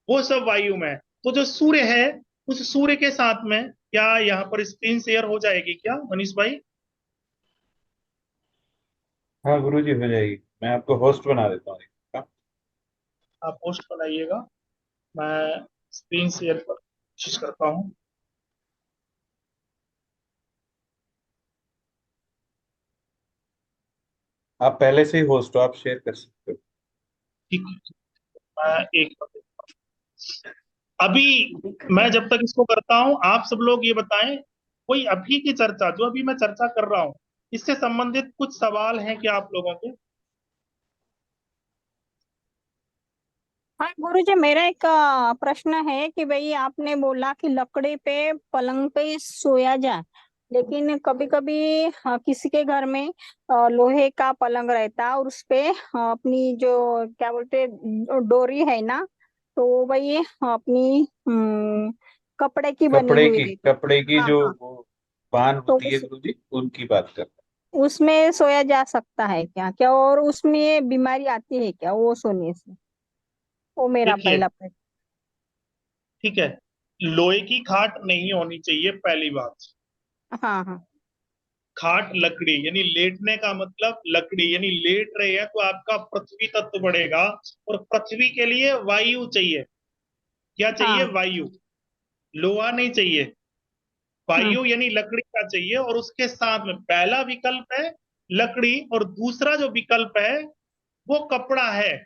वो सब वायु में है। तो जो सूर्य है, उस सूर्य के साथ में, क्या यहाँ पर स्क्रीन शेयर हो जाएगी क्या मनीष भाई? हाँ गुरुजी हो जाएगी, मैं आपको होस्ट बना देता हूँ। आप पोस्ट बनाइएगा, मैं स्क्रीन शेयर पर कोशिश करता हूँ। आप पहले से ही होस्ट हो, आप शेयर कर सकते हो। ठीक है, मैं एक अभी मैं जब तक इसको करता हूं, आप सब लोग ये बताएं, कोई अभी की चर्चा जो अभी मैं चर्चा कर रहा हूं, इससे संबंधित कुछ सवाल हैं क्या आप लोगों के? हाँ गुरुजी, मेरा एक प्रश्न है कि भाई आपने बोला कि लकड़ी पे पलंग पे सोया जाए, लेकिन कभी कभी किसी के घर में लोहे का पलंग रहता है और उस पे अपनी जो क्या बोलते डोरी है ना, तो भाई अपनी कपड़े की बनी हुई रहती। कपड़े की हाँ जो हाँ, वो बान तो होती है गुरुजी, उनकी बात कर। उसमें सोया जा सकता है क्या क्या, और उसमें बीमारी आती है क्या वो सोने से? वो मेरा देखिए, पहला प्रश्न। ठीक है, लोहे की खाट नहीं होनी चाहिए, पहली बात। हाँ हाँ खाट लकड़ी, यानी लेटने का मतलब लकड़ी, यानी लेट रहे हैं तो आपका पृथ्वी तत्व बढ़ेगा। और पृथ्वी के लिए वायु चाहिए। क्या चाहिए? हाँ। वायु। लोहा नहीं चाहिए, वायु यानी लकड़ी का चाहिए। और उसके साथ में पहला विकल्प है लकड़ी, और दूसरा जो विकल्प है वो कपड़ा है।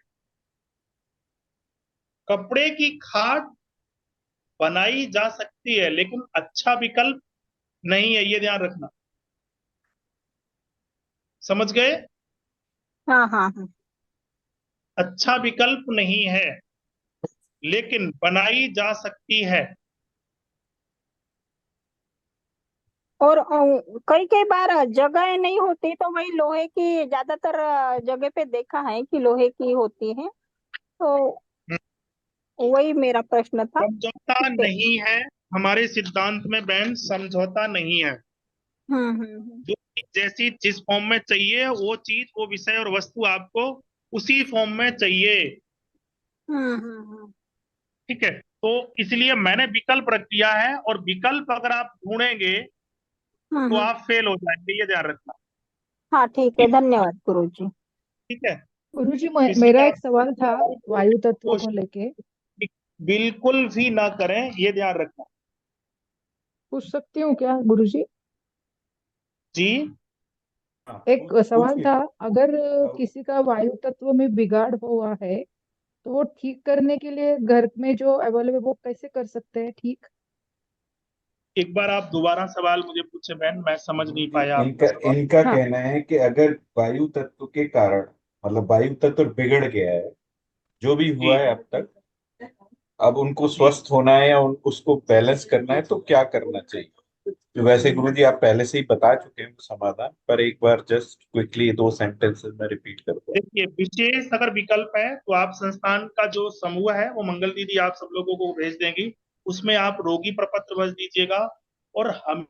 कपड़े की खाट बनाई जा सकती है, लेकिन अच्छा विकल्प नहीं है, ये ध्यान रखना। समझ गए? हाँ हाँ हाँ। अच्छा विकल्प नहीं है, लेकिन बनाई जा सकती है। और कई कई बार जगह नहीं होती तो वही लोहे की ज्यादातर जगह पे देखा है कि लोहे की होती है, तो वही मेरा प्रश्न था। समझौता ठीक है। नहीं है हमारे सिद्धांत में बहन, समझौता नहीं है। हम्म। जो चीज जैसी जिस फॉर्म में चाहिए, वो चीज, वो विषय और वस्तु आपको उसी फॉर्म में चाहिए। हम्म। ठीक है, तो इसलिए मैंने विकल्प रख दिया है, और विकल्प अगर आप ढूंढेंगे तो हम्म। आप फेल हो जाएंगे, ये ध्यान रखना। हाँ ठीक है, धन्यवाद गुरुजी। ठीक है, गुरुजी इसलिए मेरा आप एक सवाल था वायु तत्व को कोशिश लेके। बिल्कुल भी ना करें, ये ध्यान रखना। पूछ सकती हूँ क्या गुरुजी? जी, एक सवाल पूछिए। था, अगर किसी का वायु तत्व में बिगाड़ हुआ है तो वो ठीक करने के लिए घर में जो अवेलेबल वो कैसे कर सकते हैं ठीक? एक बार आप दोबारा सवाल मुझे पूछे बहन, मैं समझ नहीं पाया आपका इनका सवाल। इनका हाँ। कहना है कि अगर वायु तत्व के कारण, मतलब वायु तत्व बिगड़ गया है, जो भी जी हुआ है अब तक, अब उनको जी, स्वस्थ होना है या उसको बैलेंस करना है, तो क्या करना चाहिए? तो वैसे गुरुजी आप पहले से ही बता चुके हैं समाधान, पर एक बार जस्ट क्विकली 2 सेंटेंसेस में रिपीट कर दो। देखिए, विशेष अगर विकल्प है तो आप संस्थान का जो समूह है वो मंगल दीदी आप सब लोगों को भेज देंगी, उसमें आप रोगी प्रपत्र भर दीजिएगा। और हम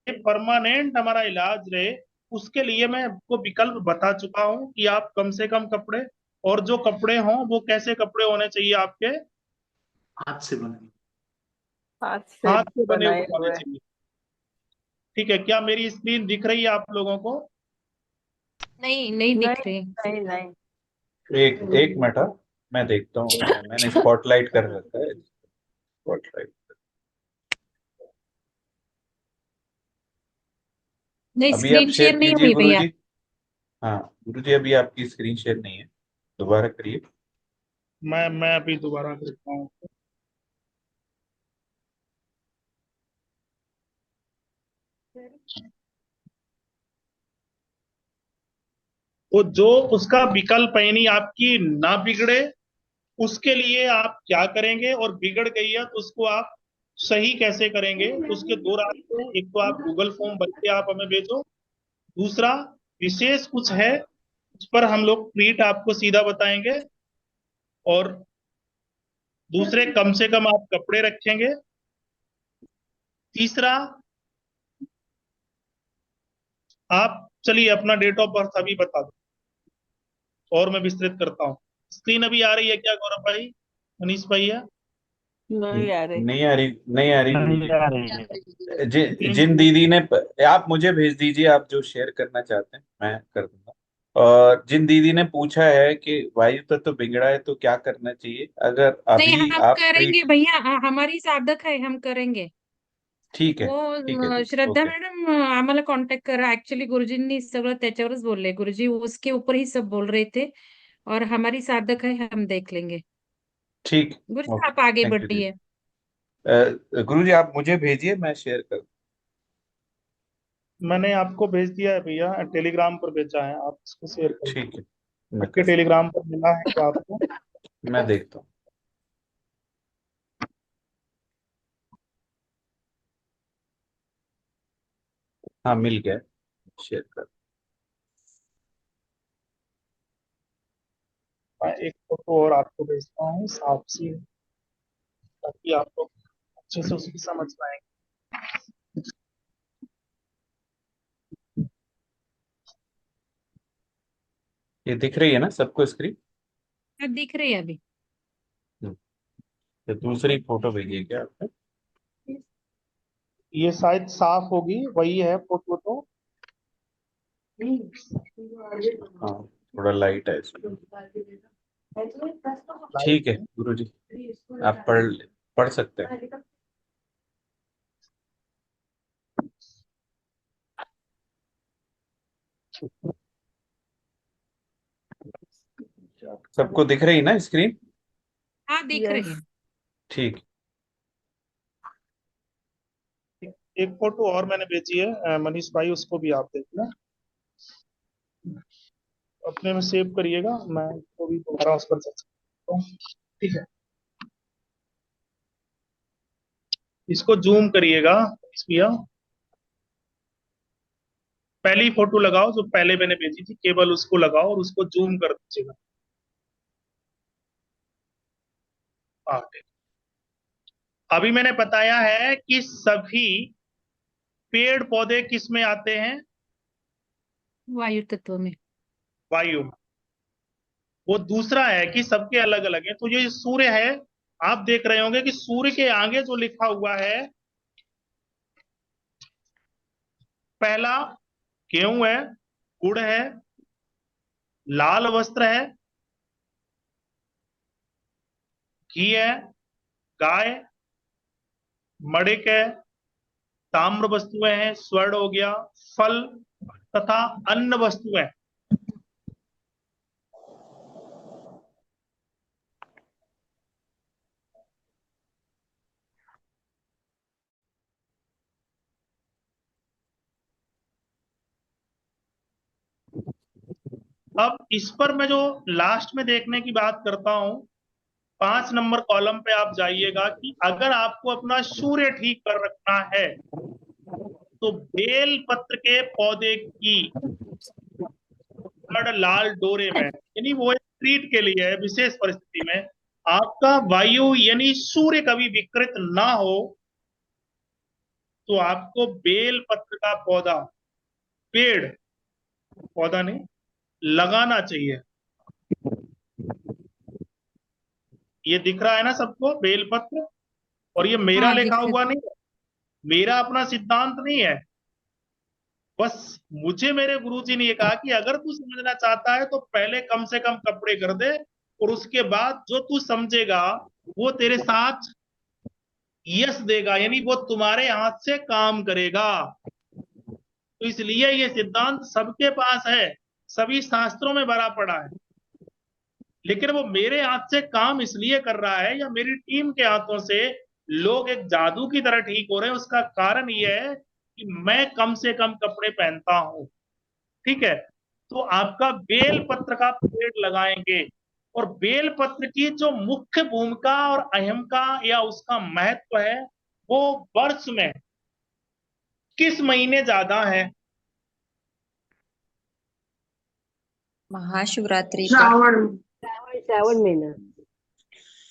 परमानेंट हमारा इलाज रहे, उसके लिए मैं आपको विकल्प बता चुका हूं कि आप कम से कम कपड़े, और जो कपड़े हों वो कैसे कपड़े होने चाहिए, आपके हाथ से बने। हाथ से हाथ से बने बनाए हुए होने हुए। चाहिए। ठीक है, क्या मेरी स्क्रीन दिख रही है आप लोगों को? नहीं नहीं दिख नहीं रही। नहीं नहीं। एक एक मिनट, हाँ, मैं देखता हूँ। मैंने स्पॉटलाइट कर रखा है, स्पॉटलाइट। नहीं, अभी आप स्क्रीन शेयर शेयर नहीं कीजिए हुई भैया। गुरुजी। हाँ गुरुजी, अभी आपकी स्क्रीन शेयर नहीं है, दोबारा करिए। मैं अभी दोबारा करता हूँ। तो जो उसका विकल्प है, यानी आपकी ना बिगड़े, उसके लिए आप क्या करेंगे, और बिगड़ गई है तो उसको आप सही कैसे करेंगे? तो उसके दो रास्ते हैं। एक तो आप गूगल फॉर्म भर के आप हमें भेजो, दूसरा विशेष कुछ है उस पर हम लोग ट्रीट आपको सीधा बताएंगे, और दूसरे कम से कम आप कपड़े रखेंगे, तीसरा आप चलिए अपना डेट ऑफ बर्थ अभी बता दो और मैं विस्तृत करता हूँ। स्क्रीन अभी आ रही है क्या गौरव भाई, मनीष भैया? नहीं आ रही। नहीं आ रही, नहीं आ रही नहीं गुरुजी। आ रही है। जिन दीदी ने आप मुझे भेज दीजिए, आप जो शेयर करना चाहते हैं मैं कर दूंगा। और जिन दीदी ने पूछा है कि वायु तत्व तो बिगड़ा है तो क्या करना चाहिए, अगर नहीं, अभी हम आप करेंगे ट्रीट। भैया, हमारी साधक है, हम करेंगे। ठीक है, वो ठीक है दीदी, श्रद्धा ओके। मॅडम आम्हाला कॉन्टॅक्ट करा, ऍक्च्युली गुरुजींनी सगळं त्याच्यावरच बोलले, गुरुजी उसके ऊपर ही सब बोल रहे थे, और हमारी साधक है, हम देख लेंगे। ठीक, गुरुजी ओके, आप आगे थैंक यू दीदी। बढ़िए। गुरुजी आप मुझे भेजिए, मैं शेयर कर। मैंने आपको भेज दिया है भैया, टेलीग्राम पर भेजा है, आप इसको शेयर करें। ठीक है, मैं आपके कर, टेलीग्राम पर मिला है क्या आपको? मैं देखता हूँ। हाँ मिल गया, शेयर कर। मैं एक फोटो और आपको भेजता हूँ साफ सी, ताकि आप लोग अच्छे से उसकी समझ पाएंगे। ये दिख रही है ना सबको स्क्रीन? दिख रही है अभी। तो दूसरी फोटो भेजिए क्या आपने? ये शायद साफ होगी, वही है फोटो तो। हाँ, थोड़ा लाइट है इसमें। ठीक है गुरुजी, आप पढ़ सकते हैं। सबको दिख रही ना स्क्रीन? हाँ दिख रही है। ठीक। एक फोटो और मैंने भेजी है मनीष भाई, उसको भी आप देखना, अपने में सेव करिएगा, मैं तो भी दोबारा उस पर चर्चा करता हूँ। ठीक है, इसको जूम करिएगा भैया। पहली फोटो लगाओ जो पहले मैंने भेजी थी, केवल उसको लगाओ और उसको जूम कर दीजिएगा। हाँ, अभी मैंने बताया है कि सभी पेड़ पौधे किस में आते हैं? वायु तत्व में। वायु में। वो दूसरा है कि सबके अलग अलग है। तो ये सूर्य है, आप देख रहे होंगे कि सूर्य के आगे जो लिखा हुआ है, पहला गेहूं है, गुड़ है, लाल वस्त्र है, घी है, गाय, मणिक है, ताम्र वस्तुएं हैं, स्वर्ण हो गया, फल तथा अन्य वस्तुएं। अब इस पर मैं जो लास्ट में देखने की बात करता हूं, 5 नंबर कॉलम पे आप जाइएगा कि अगर आपको अपना सूर्य ठीक कर रखना है तो बेल पत्र के पौधे की जड़ लाल डोरे में, यानी वो एक ट्रीट के लिए है, विशेष परिस्थिति में आपका वायु यानी सूर्य कभी विकृत ना हो, तो आपको बेल पत्र का पौधा, पेड़ पौधा नहीं, लगाना चाहिए। ये दिख रहा है ना सबको बेलपत्र, और ये मेरा हाँ लिखा दिख हुआ नहीं है, मेरा अपना सिद्धांत नहीं है। बस मुझे मेरे गुरुजी ने ये कहा कि अगर तू समझना चाहता है तो पहले कम से कम कपड़े कर दे, और उसके बाद जो तू समझेगा वो तेरे साथ यश देगा, यानी वो तुम्हारे हाथ से काम करेगा। तो इसलिए ये सिद्धांत सबके पास है, सभी शास्त्रों में भरा पड़ा है, लेकिन वो मेरे हाथ से काम इसलिए कर रहा है, या मेरी टीम के हाथों से लोग एक जादू की तरह ठीक हो रहे हैं, उसका कारण ये है कि मैं कम से कम कपड़े पहनता हूं। ठीक है, तो आपका बेल पत्र का पेड़ लगाएंगे, और बेल पत्र की जो मुख्य भूमिका और अहम का या उसका महत्व है, वो वर्ष में किस महीने ज्यादा है? महाशिवरात्रि पर। श्रावण श्रावण महीना।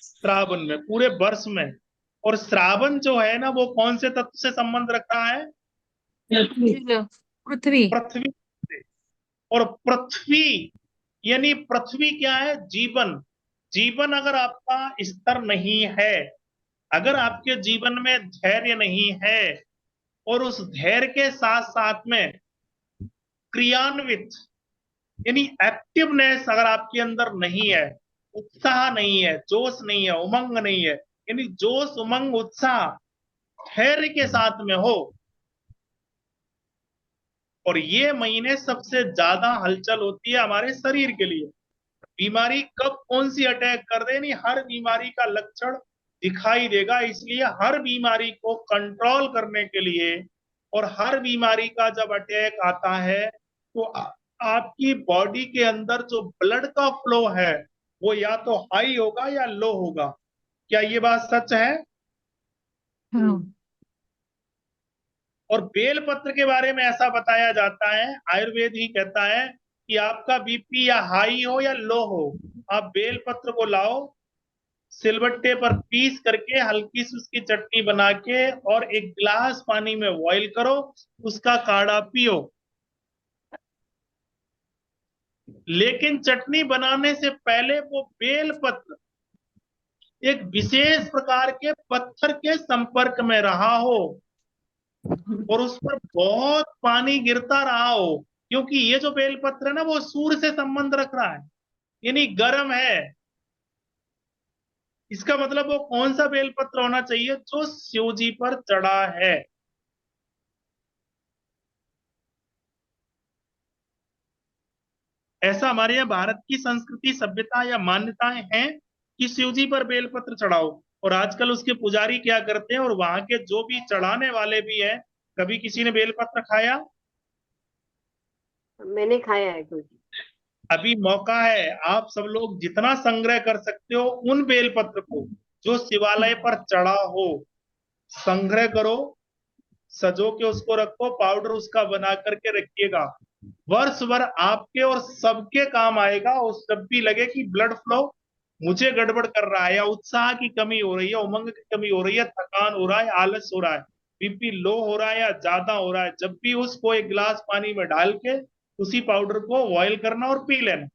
श्रावण में, पूरे वर्ष में। और श्रावण जो है ना, वो कौन से तत्व से संबंध रखता है? पृथ्वी। पृथ्वी से। और पृथ्वी यानी पृथ्वी क्या है? जीवन। जीवन अगर आपका स्तर नहीं है, अगर आपके जीवन में धैर्य नहीं है, और उस धैर्य के साथ साथ में क्रियान्वित यानी एक्टिवनेस अगर आपके अंदर नहीं है, उत्साह नहीं है, जोश नहीं है, उमंग नहीं है, यानी जोश उमंग उत्साह धैर्य के साथ में हो, और ये महीने सबसे ज्यादा हलचल होती है हमारे शरीर के लिए। बीमारी कब कौन सी अटैक कर दे, नहीं हर बीमारी का लक्षण दिखाई देगा। इसलिए हर बीमारी को कंट्रोल करने के लिए, और हर बीमारी का जब अटैक आता है, तो आपकी बॉडी के अंदर जो ब्लड का फ्लो है वो या तो हाई होगा या लो होगा। क्या ये बात सच है? हाँ। और बेल पत्र के बारे में ऐसा बताया जाता है, आयुर्वेद ही कहता है कि आपका बीपी या हाई हो या लो हो, आप बेल पत्र को लाओ, सिलबट्टे पर पीस करके हल्की सी उसकी चटनी बना के और एक गिलास पानी में बॉईल करो, उसका काढ़ा पियो। लेकिन चटनी बनाने से पहले वो बेल पत्र एक विशेष प्रकार के पत्थर के संपर्क में रहा हो, और उस पर बहुत पानी गिरता रहा हो, क्योंकि ये जो बेलपत्र है ना, वो सूर्य से संबंध रख रहा है, यानी गर्म है। इसका मतलब वो कौन सा बेलपत्र होना चाहिए? जो शिव जी पर चढ़ा है। ऐसा हमारे यहाँ भारत की संस्कृति सभ्यता या मान्यताएं हैं कि शिव जी पर बेलपत्र चढ़ाओ। और आजकल उसके पुजारी क्या करते हैं, और वहां के जो भी चढ़ाने वाले भी हैं, कभी किसी ने बेलपत्र खाया? मैंने खाया है गुरुजी। अभी मौका है, आप सब लोग जितना संग्रह कर सकते हो उन बेलपत्र को जो शिवालय पर चढ़ा हो, संग्रह करो, सजो के उसको रखो, पाउडर उसका बना करके रखिएगा। वर्ष भर आपके और सबके काम आएगा। उस जब भी लगे कि ब्लड फ्लो मुझे गड़बड़ कर रहा है, या उत्साह की कमी हो रही है, उमंग की कमी हो रही है, थकान हो रहा है, आलस हो रहा है, बीपी लो हो रहा है या ज्यादा हो रहा है, जब भी उसको एक गिलास पानी में डाल के उसी पाउडर को बॉयल करना और पी लेना।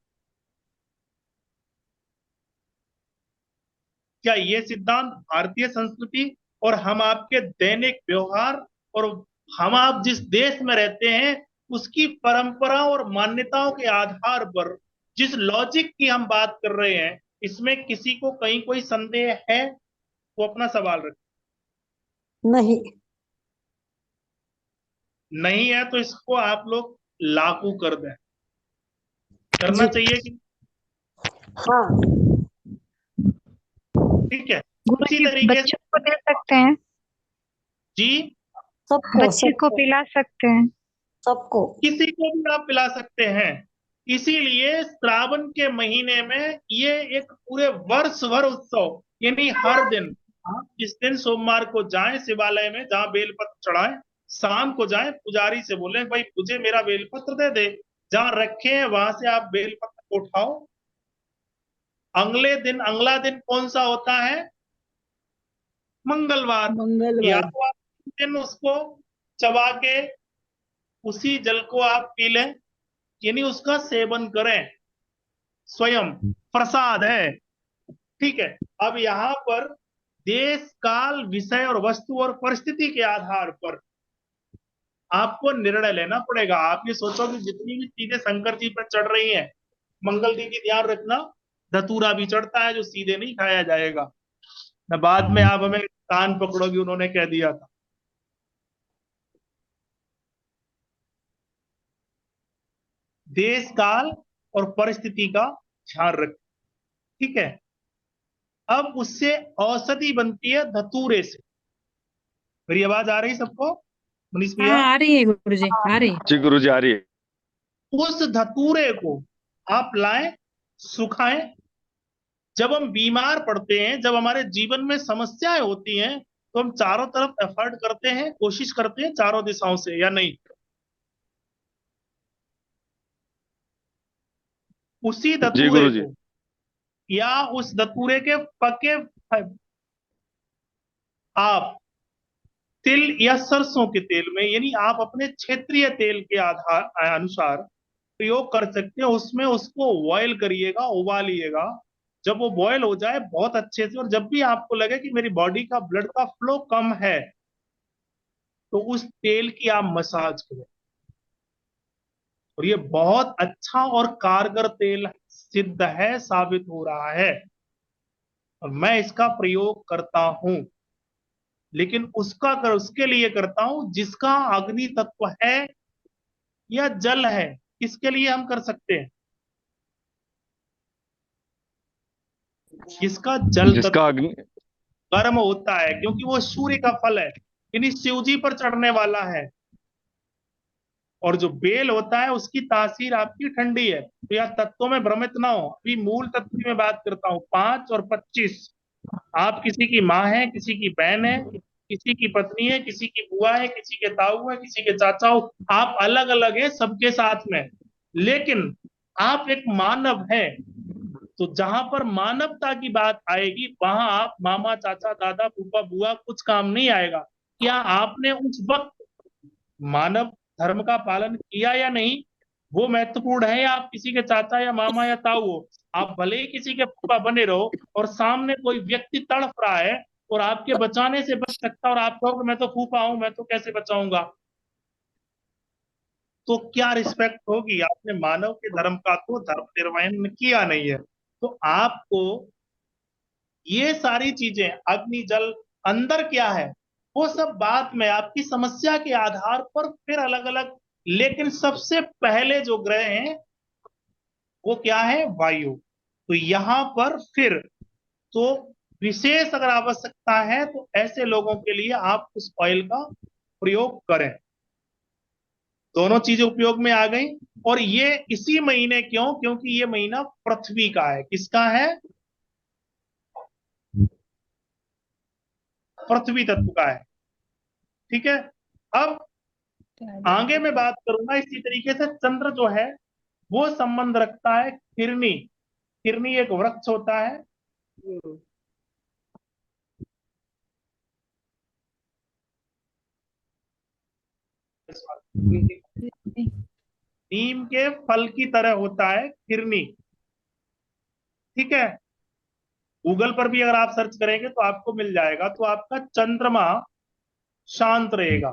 क्या ये सिद्धांत भारतीय संस्कृति और हम आपके दैनिक व्यवहार और हम आप जिस देश में रहते हैं उसकी परंपरा और मान्यताओं के आधार पर जिस लॉजिक की हम बात कर रहे हैं, इसमें किसी को कहीं कोई संदेह है तो अपना सवाल रखें। नहीं। नहीं है तो इसको आप लोग लागू कर दें। करना चाहिए कि हाँ। ठीक है। गुरुजी उसी तरीके से बच्चों को दे सकते हैं, जी, सबको बच्चे को पिला सकते हैं। सबको किसी को भी आप पिला सकते हैं। इसीलिए श्रावण के महीने में ये एक पूरे वर्ष भर उत्सव, यानी हर दिन आप जिस दिन सोमवार को जाएं शिवालय में जहां बेलपत्र चढ़ाएं, शाम को जाएं, पुजारी से बोले भाई मुझे मेरा बेलपत्र दे दे, जहां रखे हैं वहां से आप बेलपत्र को उठाओ। अगला दिन कौन सा होता है? मंगलवार। या तो आप उस दिन उसको चबा के उसी जल को आप पी लें, यानी उसका सेवन करें, स्वयं प्रसाद है। ठीक है। अब यहाँ पर देश, काल, विषय और वस्तु और परिस्थिति के आधार पर आपको निर्णय लेना पड़ेगा। आप ये सोचो कि जितनी भी चीजें शंकर जी पर चढ़ रही हैं, मंगल जी की ध्यान रखना, धतूरा भी चढ़ता है जो सीधे नहीं खाया जाएगा न, बाद में आप हमें कान पकड़ोगी, उन्होंने कह दिया था। देश, काल और परिस्थिति का ध्यान रखें। ठीक है। अब उससे औषधि बनती है धतूरे से। मेरी आवाज आ रही सबको? मनीष हाँ भैया, आ रही है गुरुजी, आ रही है। जी गुरुजी आ रही है। उस धतूरे को आप लाएं, सुखाएं। जब हम बीमार पड़ते हैं, जब हमारे जीवन में समस्याएं होती हैं, तो हम चारों तरफ एफर्ट करते हैं, कोशिश करते हैं चारों दिशाओं से, या नहीं? उसी जी धतूरे गुरुजी। को या उस धतूरे के पके आप तिल या सरसों के तेल में, यानी आप अपने क्षेत्रीय तेल के आधार अनुसार प्रयोग कर सकते हैं। उसमें उसको बॉयल करिएगा, उबालिएगा। जब वो बॉयल हो जाए बहुत अच्छे से, और जब भी आपको लगे कि मेरी बॉडी का ब्लड का फ्लो कम है, तो उस तेल की आप मसाज करें। और ये बहुत अच्छा और कारगर तेल सिद्ध है, साबित हो रहा है, और मैं इसका प्रयोग करता हूं। लेकिन उसके लिए करता हूं जिसका अग्नि तत्व है या जल है। इसके लिए हम कर सकते हैं जिसका जल तत्व जिसका अग्नि कर्म होता है, क्योंकि वो सूर्य का फल है, यानी शिव जी पर चढ़ने वाला है। और जो बेल होता है उसकी तासीर आपकी ठंडी है। तो यह तत्वों में भ्रमित ना हो। अभी मूल तत्व की मैं बात करता हूँ। 5 और 25, आप किसी की माँ है, किसी की बहन है, किसी की पत्नी है, किसी की बुआ है, किसी के ताऊ है, किसी के चाचा हो, आप अलग अलग है सबके साथ में, लेकिन आप एक मानव है। तो जहां पर मानवता की बात आएगी, वहां आप मामा, चाचा, दादा, फूफा, बुआ कुछ काम नहीं आएगा। क्या आपने उस वक्त मानव धर्म का पालन किया या नहीं, वो महत्वपूर्ण है। या आप किसी के चाचा या मामा या ताऊ हो, आप भले ही किसी के फूफा बने रहो, और सामने कोई व्यक्ति तड़प रहा है और आपके बचाने से बच सकता, और आप कहो कि मैं तो फूफा हूं, मैं तो कैसे बचाऊंगा, तो क्या रिस्पेक्ट होगी? आपने मानव के धर्म का तो धर्म निर्वहन किया नहीं है। तो आपको ये सारी चीजें, अग्नि, जल, अंदर क्या है वो सब बाद में आपकी समस्या के आधार पर फिर अलग अलग। लेकिन सबसे पहले जो ग्रह हैं वो क्या है? वायु। तो यहां पर फिर तो विशेष अगर आवश्यकता है तो ऐसे लोगों के लिए आप उस ऑयल का प्रयोग करें। दोनों चीजें उपयोग में आ गई। और ये इसी महीने क्यों? क्योंकि ये महीना पृथ्वी का है। किसका है? पृथ्वी तत्व का है। ठीक है। अब आगे मैं बात करूंगा इसी तरीके से। चंद्र जो है वो संबंध रखता है किरनी। किरनी एक वृक्ष होता है, नीम के फल की तरह होता है किरनी। ठीक है। गूगल पर भी अगर आप सर्च करेंगे तो आपको मिल जाएगा। तो आपका चंद्रमा शांत रहेगा।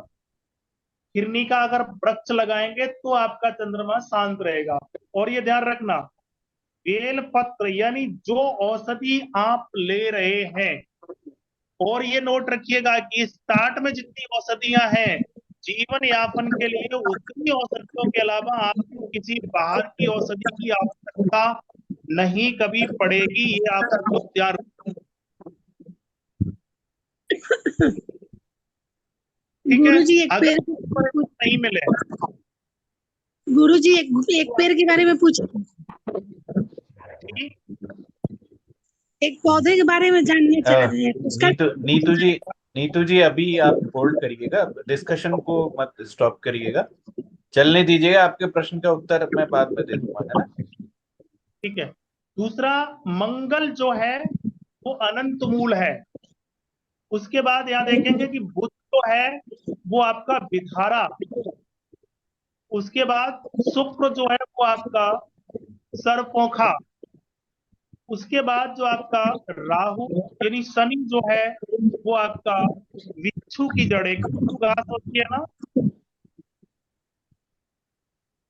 किरनी का अगर वृक्ष लगाएंगे तो आपका चंद्रमा शांत रहेगा। और ये ध्यान रखना, बेल पत्र यानी जो औषधि आप ले रहे हैं, और ये नोट रखिएगा कि स्टार्ट में जितनी औषधियां हैं जीवन यापन के लिए, उतनी औषधियों के अलावा आपको किसी बाहर की औषधि की आवश्यकता नहीं कभी पड़ेगी। ये आपको ध्यान ठीक है। गुरुजी एक अगर पेड़ नहीं मिले, गुरुजी एक पेड़ के बारे में पूछे, एक पौधे के बारे में जानना चाह रहे हैं उसका। नीतू जी अभी आप होल्ड करिएगा, डिस्कशन को मत स्टॉप करिएगा, चलने दीजिएगा। आपके प्रश्न का उत्तर मैं बाद में दे दूंगा, है ना? ठीक है। दूसरा, मंगल जो है वो अनंत मूल है। उसके बाद यहाँ देखेंगे कि बुध जो है वो आपका विधारा, उसके बाद शुक्र जो है वो आपका सरपोखा, उसके बाद जो आपका राहु यानी शनि जो है वो आपका बिच्छू की जड़ें, घास होती है ना,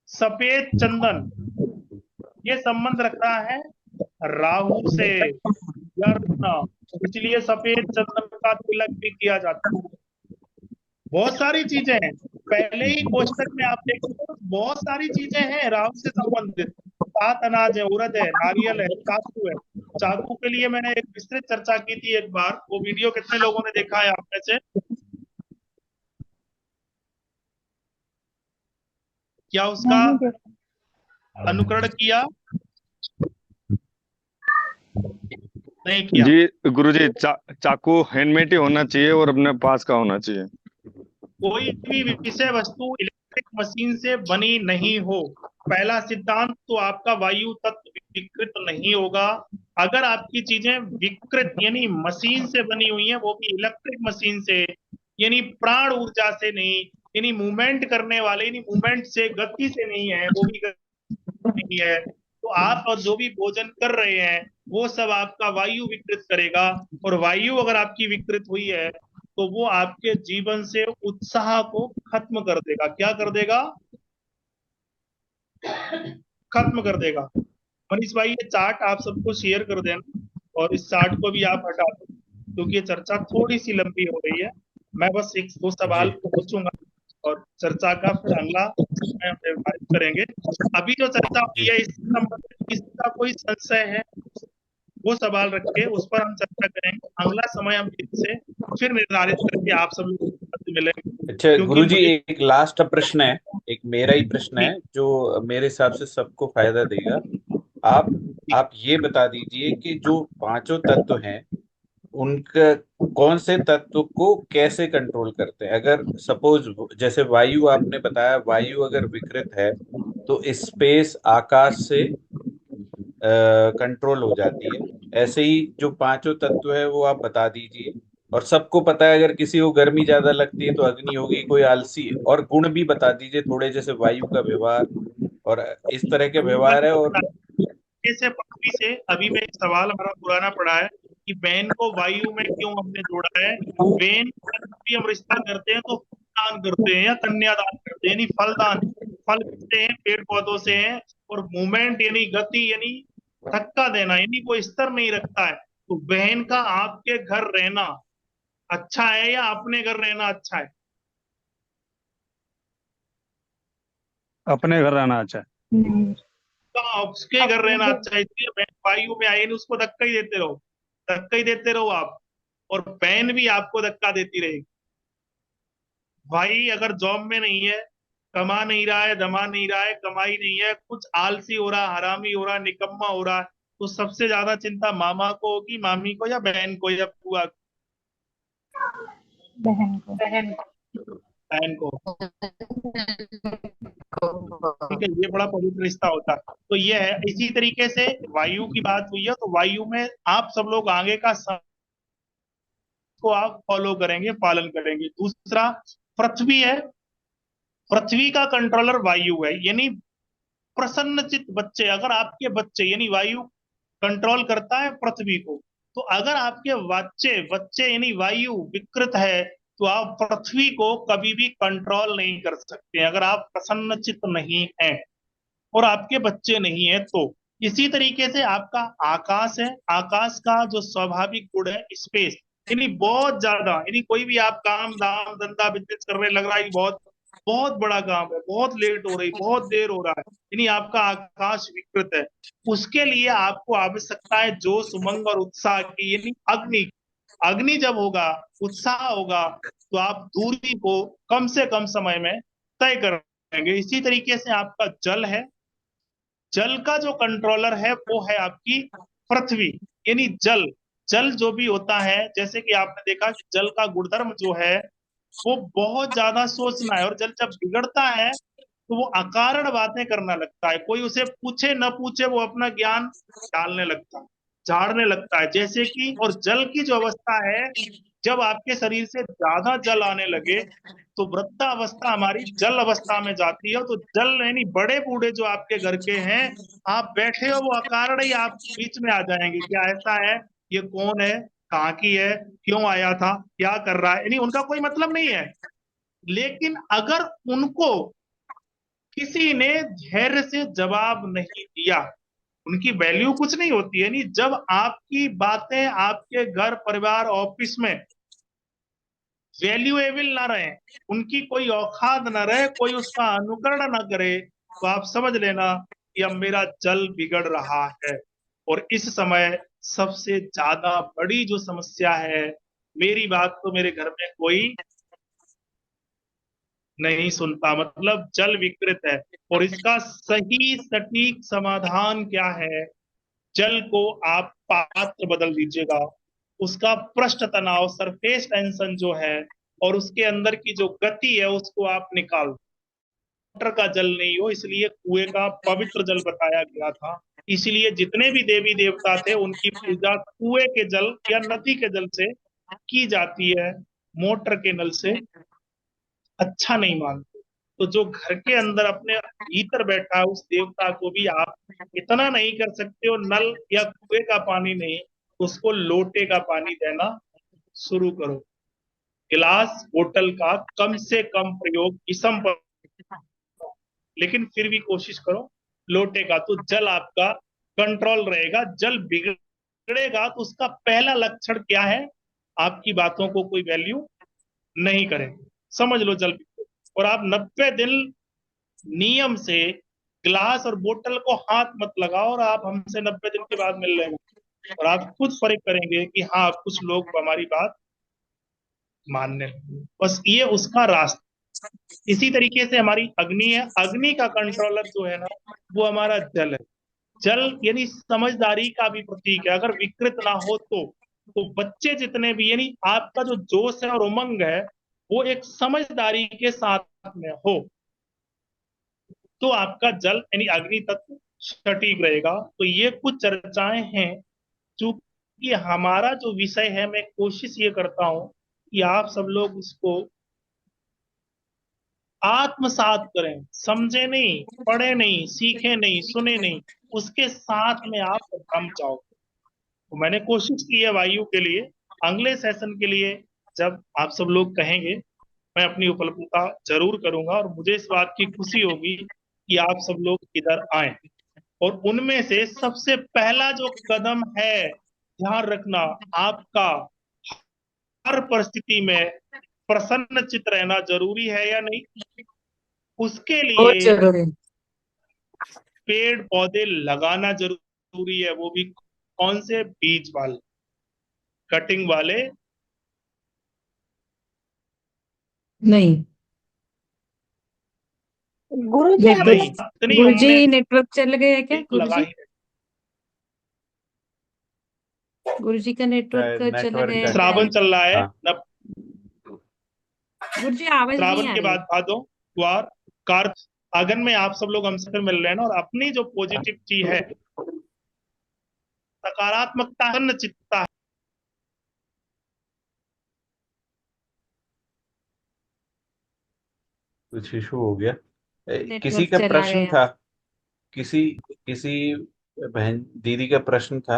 सफेद चंदन, ये संबंध रखता है राहु से, गर्म, इसलिए सफेद चंदन का तिलक भी किया जाता है। बहुत सारी चीजें हैं, पहले ही कोष्टक में आप देखते हो बहुत सारी चीजें हैं राहु से संबंधित। 7 अनाज है, उड़द है, नारियल है, चाकू है। चाकू के लिए मैंने एक विस्तृत चर्चा की थी एक बार, वो वीडियो कितने लोगों ने देखा है आप में से? क्या उसका अनुकरण किया? नहीं किया? जी गुरुजी, चाकू हैंडमेड ही होना चाहिए और अपने पास का होना चाहिए। कोई भी विषय वस्तु इलेक्ट्रिक मशीन से बनी नहीं हो, पहला सिद्धांत तो आपका वायु तत्व विकृत नहीं होगा। अगर आपकी चीजें विकृत यानी मशीन से बनी हुई हैं, वो भी इलेक्ट्रिक मशीन से, यानी प्राण ऊर्जा से नहीं, यानी मूवमेंट करने वाले, यानी मूवमेंट से, गति से नहीं है, वो भी नहीं है, तो आप और जो भी भोजन कर रहे हैं वो सब आपका वायु विकृत करेगा। और वायु अगर आपकी विकृत हुई है तो वो आपके जीवन से उत्साह को खत्म कर देगा। क्या कर देगा? खत्म कर देगा। मनीष भाई ये चार्ट आप सबको शेयर कर देना, और इस चार्ट को भी आप हटा दो, क्योंकि ये चर्चा थोड़ी सी लंबी हो रही है। मैं बस 1-2 सवाल पूछूंगा और चर्चा का फिर अगला समय हम निर्धारित करेंगे। अभी जो चर्चा हुई है इस नंबर पर किसका कोई संशय है, वो सवाल रख के उस पर हम चर्चा करेंगे। अगला समय हम इससे फिर निर्धारित करके आप सब लोग मिलेंगे। अच्छा क्योंकि गुरुजी, मुझे एक लास्ट प्रश्न है, एक मेरा ही प्रश्न है जो मेरे हिसाब से सबको फायदा देगा। आप ये बता दीजिए कि जो 5 तत्व हैं उनका कौन से तत्व को कैसे कंट्रोल करते हैं। अगर सपोज जैसे वायु आपने बताया, वायु अगर विकृत है तो स्पेस आकाश से कंट्रोल हो जाती है। ऐसे ही जो 5 तत्व है वो आप बता दीजिए। और सबको पता है अगर किसी को गर्मी ज्यादा लगती है तो अग्नि होगी, कोई आलसी, और गुण भी बता दीजिए थोड़े, जैसे वायु का व्यवहार और इस तरह के व्यवहार है। और से पृथ्वी से अभी मैं एक सवाल हमारा पुराना पड़ा है कि बहन को वायु में क्यों हमने जोड़ा है। बहन भी हम रिश्ता करते हैं तो दान करते हैं या कन्यादान करते हैं, यानी फलदान। फल किससे हैं? पेड़ पौधों से हैं। और मूवमेंट यानी गति, यानी धक्का देना, यानी कोई स्तर नहीं रखता है। तो बहन का आपके घर रहना अच्छा है या अपने घर रहना अच्छा है? अपने घर रहना अच्छा है। उसके घर रहना अच्छा है, इसलिए बहन वायु में आई नहीं, उसको धक्का ही देते रहो, धक्का ही देते रहो आप, और बहन भी आपको धक्का देती रहेगी। भाई अगर जॉब में नहीं है, कमा नहीं रहा है, दमा नहीं रहा है, कमाई नहीं है, कुछ आलसी हो रहा, हरामी हो रहा, निकम्मा हो रहा है, तो सबसे ज्यादा चिंता मामा को होगी, मामी को, या बहन को, या बुआ को? बहन को। बहन को। ठीक है, ये बड़ा पवित्र रिश्ता होता है। तो ये है, इसी तरीके से वायु की बात हुई है, तो वायु में आप सब लोग आगे का को आप फॉलो करेंगे, पालन करेंगे। दूसरा पृथ्वी है, पृथ्वी का कंट्रोलर वायु है, यानी प्रसन्नचित्त बच्चे। अगर आपके बच्चे, यानी वायु कंट्रोल करता है पृथ्वी को, तो अगर आपके बच्चे बच्चे यानी वायु विकृत है तो आप पृथ्वी को कभी भी कंट्रोल नहीं कर सकते, अगर आप प्रसन्नचित्त नहीं हैं और आपके बच्चे नहीं है तो। इसी तरीके से आपका आकाश है, आकाश का जो स्वाभाविक गुण है स्पेस, यानी बहुत ज्यादा, यानी कोई भी आप काम दाम धंधा बिजनेस करने लग रहा है, बहुत बहुत बड़ा काम है, बहुत लेट हो रही, बहुत देर हो रहा है, यानी आपका आकाश विकृत है। उसके लिए आपको आवश्यकता है जोश, उमंग और उत्साह की, यानी अग्नि। अग्नि जब होगा, उत्साह होगा, तो आप दूरी को कम से कम समय में तय करेंगे। इसी तरीके से आपका जल है, जल का जो कंट्रोलर है वो है आपकी पृथ्वी, यानी जल। जल जो भी होता है, जैसे कि आपने देखा कि जल का गुणधर्म जो है वो बहुत ज्यादा सोचना है, और जल जब बिगड़ता है तो वो अकारण बातें करना लगता है, कोई उसे पूछे न पूछे वो अपना ज्ञान डालने लगता है, झाड़ने लगता है। जैसे कि, और जल की जो अवस्था है जब आपके शरीर से ज्यादा जल आने लगे तो वृद्धावस्था हमारी जल अवस्था में जाती है। तो जल यानी बड़े बूढ़े जो आपके घर के हैं, आप बैठे हो वो अकारण ही आप बीच में आ जाएंगे, क्या ऐसा है, ये कौन है, कहाँ की है, क्यों आया था, क्या कर रहा है, यानी उनका कोई मतलब नहीं है। लेकिन अगर उनको किसी ने धैर्य से जवाब नहीं दिया, उनकी वैल्यू कुछ नहीं होती है। नहीं, जब आपकी बातें आपके घर परिवार ऑफिस में वैल्यूएबल ना रहे, उनकी कोई औकात ना रहे, कोई उसका अनुकरण ना करे, तो आप समझ लेना कि अब मेरा जल बिगड़ रहा है। और इस समय सबसे ज्यादा बड़ी जो समस्या है, मेरी बात तो मेरे घर में कोई नहीं सुनता, मतलब जल विकृत है। और इसका सही सटीक समाधान क्या है, जल को आप पात्र बदल दीजिएगा, उसका पृष्ठ तनाव सरफेस टेंशन जो है और उसके अंदर की जो गति है उसको आप निकाल दो। मोटर का जल नहीं हो, इसलिए कुएं का पवित्र जल बताया गया था। इसलिए जितने भी देवी देवता थे उनकी पूजा कुएं के जल या नदी के जल से की जाती है, मोटर के नल से अच्छा नहीं मानते। तो जो घर के अंदर अपने भीतर बैठा है उस देवता को भी आप इतना नहीं कर सकते हो, नल या कुएं का पानी नहीं, उसको लोटे का पानी देना शुरू करो। गिलास बोतल का कम से कम प्रयोग इसम पर, लेकिन फिर भी कोशिश करो लोटे का, तो जल आपका कंट्रोल रहेगा। जल बिगड़ेगा तो उसका पहला लक्षण क्या है, आपकी बातों को कोई वैल्यू नहीं करेंगे, समझ लो जल बिगड़े। और आप 90 दिन नियम से गिलास और बोतल को हाथ मत लगाओ, और आप हमसे 90 दिन के बाद मिल रहे हैं और आप खुद फर्क करेंगे कि हाँ कुछ लोग हमारी बात मानने लगे। बस ये उसका रास्ता। इसी तरीके से हमारी अग्नि है, अग्नि का कंट्रोलर जो है ना वो हमारा जल है। जल यानी समझदारी का भी प्रतीक है। अगर विकृत ना हो तो बच्चे जितने भी, यानी आपका जो जोश है और उमंग है वो एक समझदारी के साथ में हो, तो आपका जल यानी अग्नि तत्व सटीक रहेगा। तो ये कुछ चर्चाएं हैं चूंकि हमारा जो विषय है, मैं कोशिश ये करता हूं कि आप सब लोग उसको आत्मसात करें, समझे नहीं, पढ़े नहीं, सीखे नहीं, सुने नहीं, उसके साथ में आप रम जाओ। तो मैंने कोशिश की है वायु के लिए। अगले सेशन के लिए जब आप सब लोग कहेंगे मैं अपनी उपलब्धता जरूर करूंगा, और मुझे इस बात की खुशी होगी कि आप सब लोग इधर आए। और उनमें से सबसे पहला जो कदम है, ध्यान रखना, आपका हर परिस्थिति में प्रसन्न चित्त रहना जरूरी है या नहीं। उसके बहुत लिए जरूरी। पेड़ पौधे लगाना जरूरी है, वो भी कौन से, बीज वाले, कटिंग वाले नहीं। गुरुजी आप नहीं। इतनी उम्मीद गुरुजी नेटवर्क चल गया क्या लगा गुरुजी? ही गुरुजी का नेटवर्क चला नेटवर्क गया का क्या? श्रावण चल रहा है। हाँ। गुरुजी आवाज नहीं श्रावण आ के रही। बाद भादो, द्वार, कार्तिक, आगन में आप सब लोग हमसे फिर मिल रहे हैं ना, और अपनी जो पॉजिटिव चीज है, सकारात्मकता, प्रसन्न चित्तता है, कुछ इशू हो गया। किसी नेटवर्क का चला प्रश्न गया। था, किसी किसी बहन दीदी का प्रश्न था।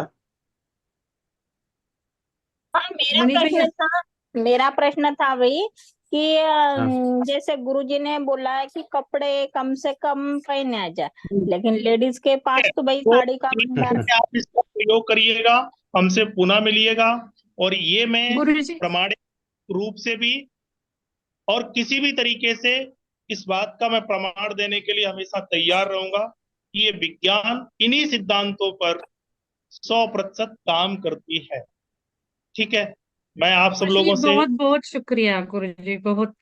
हाँ, मनीष भैया। मेरा प्रश्न था भाई कि हाँ। जैसे गुरुजी ने बोला है कि कपड़े कम से कम पहने आ जाए, लेकिन लेडीज के पास तो भाई तो साड़ी का भंडार। आप इसका प्रयोग करिएगा, हमसे पुनः मिलिएगा। और ये मैं गुरुजी प्रमाणिक रूप से भी और किसी भी तरीके से इस बात का मैं प्रमाण देने के लिए हमेशा तैयार रहूंगा कि ये विज्ञान इन्हीं सिद्धांतों पर 100% काम करती है। ठीक है, मैं आप सब गुरुजी लोगों से बहुत बहुत शुक्रिया गुरुजी, बहुत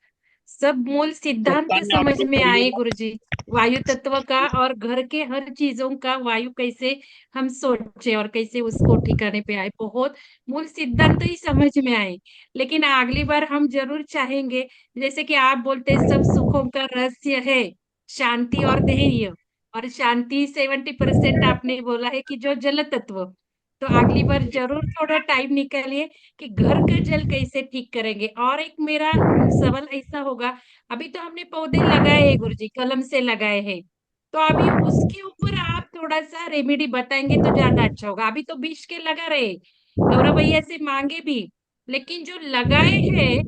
सब मूल सिद्धांत शुभकामनाएं आप समझ लोग में आए करिएगा। गुरुजी। वायु तत्व का और घर के हर चीजों का वायु कैसे हम सोचे और कैसे उसको ठिकाने पे आए, बहुत मूल सिद्धांत ही समझ में आए। लेकिन अगली बार हम जरूर चाहेंगे, जैसे कि आप बोलते सब सुखों का रहस्य है शांति और धैर्य, और शांति 70% आपने बोला है कि जो जल तत्व, तो अगली बार जरूर थोड़ा टाइम निकालिए कि घर का जल कैसे ठीक करेंगे। और एक मेरा सवाल ऐसा होगा, अभी तो हमने पौधे लगाए हैं गुरुजी, कलम से लगाए हैं, तो अभी उसके ऊपर आप थोड़ा सा रेमेडी बताएंगे तो ज्यादा अच्छा होगा। अभी तो बीज के लगा रहे, गौरव भैया से मांगे भी, लेकिन जो लगाए हैं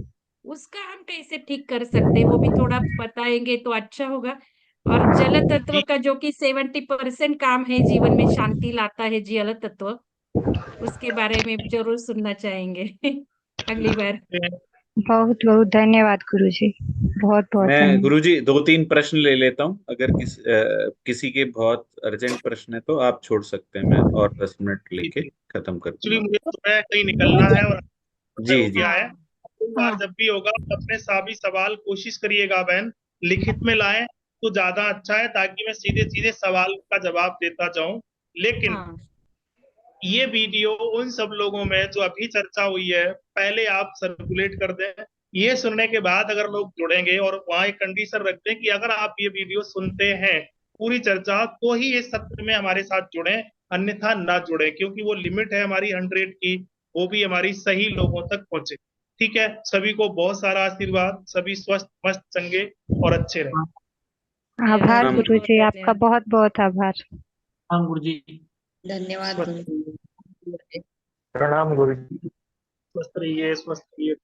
उसका हम कैसे ठीक कर सकते हैं, वो भी थोड़ा बताएंगे तो अच्छा होगा। और जल तत्व का जो कि 70% काम है जीवन में, शांति लाता है जल तत्व, उसके बारे में जरूर सुनना चाहेंगे अगली बार। बहुत बहुत धन्यवाद गुरुजी, बहुत बहुत मैं धन्यवाद। गुरुजी 2-3 प्रश्न ले लेता हूँ, अगर किसी के बहुत अर्जेंट प्रश्न है तो आप छोड़ सकते हैं, मैं और 10 मिनट लेके खत्म कर एक्चुअली दूंगा। मुझे सुबह कहीं निकलना है और जी हो जी। गया है। एक बार जब भी होगा अपने सभी सवाल कोशिश करिएगा बहन लिखित में लाएं तो ज्यादा अच्छा है, ताकि मैं सीधे सीधे सवाल का जवाब देता जाऊं। लेकिन ये वीडियो उन सब लोगों में जो अभी चर्चा हुई है पहले आप सर्कुलेट कर दें। ये सुनने के बाद अगर लोग जुड़ेंगे, और वहां एक कंडीशन रख दें कि अगर आप ये वीडियो सुनते हैं पूरी चर्चा तो ही इस सत्र में हमारे साथ जुड़े, अन्यथा ना जुड़े, क्योंकि वो लिमिट है हमारी 100 की, वो भी हमारी सही लोगों तक पहुंचे। ठीक है, सभी को बहुत सारा आशीर्वाद, सभी स्वस्थ मस्त चंगे और अच्छे रहे। आभार गुरुजी, आपका बहुत बहुत आभार। हाँ गुरुजी, धन्यवाद गुरु। प्रणाम गुरुजी। स्वस्थ रहिए, स्वस्थ रहिए।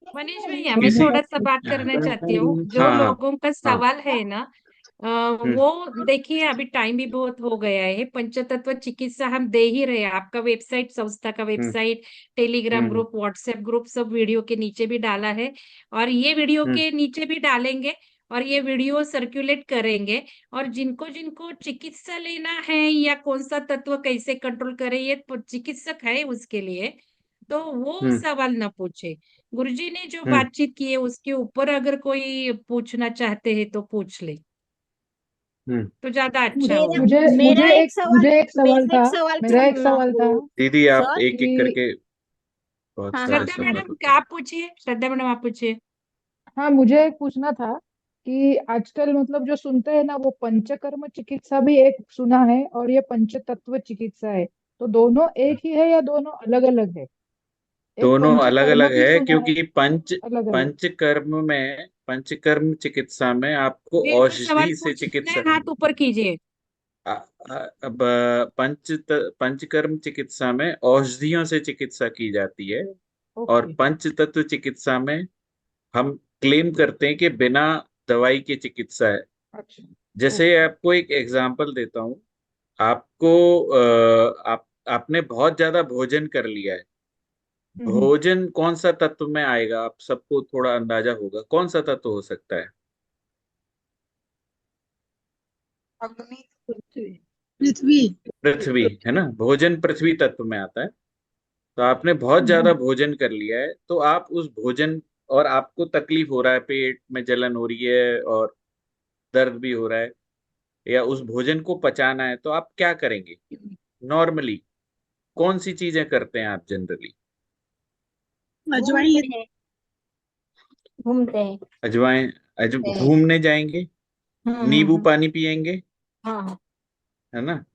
मनीष भैया, मैं थोड़ा सा बात करना चाहती हूँ। जो हाँ हाँ लोगों का सवाल है ना, वो देखिए अभी टाइम भी बहुत हो गया है। पंचतत्व चिकित्सा हम दे ही रहे हैं, आपका वेबसाइट, संस्था का website, Telegram group, WhatsApp group, सब वीडियो के नीचे भी डाला है, और ये वीडियो के नीचे भी डालेंगे, और ये वीडियो सर्कुलेट करेंगे। और जिनको जिनको चिकित्सा लेना है या कौन सा तत्व कैसे कंट्रोल करे, ये चिकित्सक है उसके लिए, तो वो सवाल न पूछे। गुरुजी ने जो बातचीत की है उसके ऊपर अगर कोई पूछना चाहते हैं तो पूछ ले, तो ज्यादा अच्छा होगा। मुझे एक सवाल था, मेरा एक सवाल था दीदी, आप सर, एक एक करके बहुत सारे श्रद्धा सवाल मैडम आप पूछिए, श्रद्धा मैडम आप पूछिए। हाँ, मुझे एक पूछना था कि आजकल मतलब जो सुनते हैं ना, वो पंचकर्म चिकित्सा भी एक सुना है और ये पंचतत्व चिकित्सा है, तो दोनों एक ही है या दोनों अलग अलग है? एक दोनों अलग पंचकर्म अलग भी है, सुना है, क्योंकि अलग अलग। पंचकर्म चिकित्सा में आपको एक सवाल औषधि से पूछना चिकित्सा, है, हाथ ऊपर कीजिए। अब पंचकर्म चिकित्सा में औषधियों से चिकित्सा की जाती है, और पंच तत्व चिकित्सा में हम क्लेम करते हैं कि बिना दवाई की चिकित्सा है। अच्छा, जैसे आपको एक एग्जांपल देता हूँ, आपको आपने बहुत ज्यादा भोजन कर लिया है, भोजन कौन सा तत्व में आएगा, आप सबको थोड़ा अंदाजा होगा, कौन सा तत्व हो सकता है? पृथ्वी। पृथ्वी है ना, भोजन पृथ्वी तत्व में आता है। तो आपने बहुत ज्यादा भोजन कर लिया है, तो आप उस भोजन, और आपको तकलीफ हो रहा है, पेट में जलन हो रही है और दर्द भी हो रहा है, या उस भोजन को पचाना है, तो आप क्या करेंगे नॉर्मली? कौन सी चीजें करते हैं आप जनरली? अजवाइन घूमते हैं। अजवाइन, घूमने जाएंगे, नींबू पानी पिएंगे, हाँ। है ना?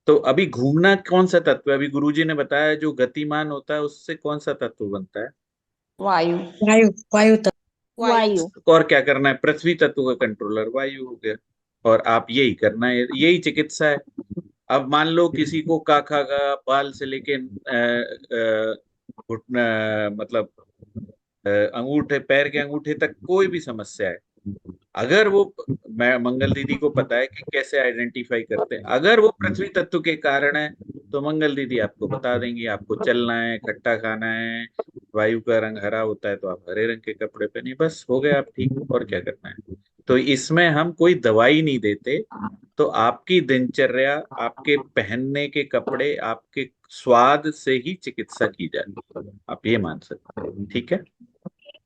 तो अभी घूमना कौन सा तत्व है? अभी गुरुजी ने बताया जो गतिमान होता है उससे कौन सा तत्व बनता है? वायु। वायु, वायु। और क्या करना है? पृथ्वी तत्व का कंट्रोलर वायु हो गया, और आप यही करना है, यही चिकित्सा है। अब मान लो किसी को काखा का बाल से लेके घुटना, मतलब अंगूठे, पैर के अंगूठे तक कोई भी समस्या है, अगर वो, मैं मंगल दीदी को पता है कि कैसे आइडेंटिफाई करते हैं, अगर वो पृथ्वी तत्व के कारण है तो मंगल दीदी आपको बता देंगी, आपको चलना है, खट्टा खाना है, वायु का रंग हरा होता है तो आप हरे रंग के कपड़े पहनिए, बस हो गए आप ठीक, और क्या करना है। तो इसमें हम कोई दवाई नहीं देते, तो आपकी दिनचर्या, आपके पहनने के कपड़े, आपके स्वाद से ही चिकित्सा की जाती है, आप ये मान सकते हैं। ठीक है,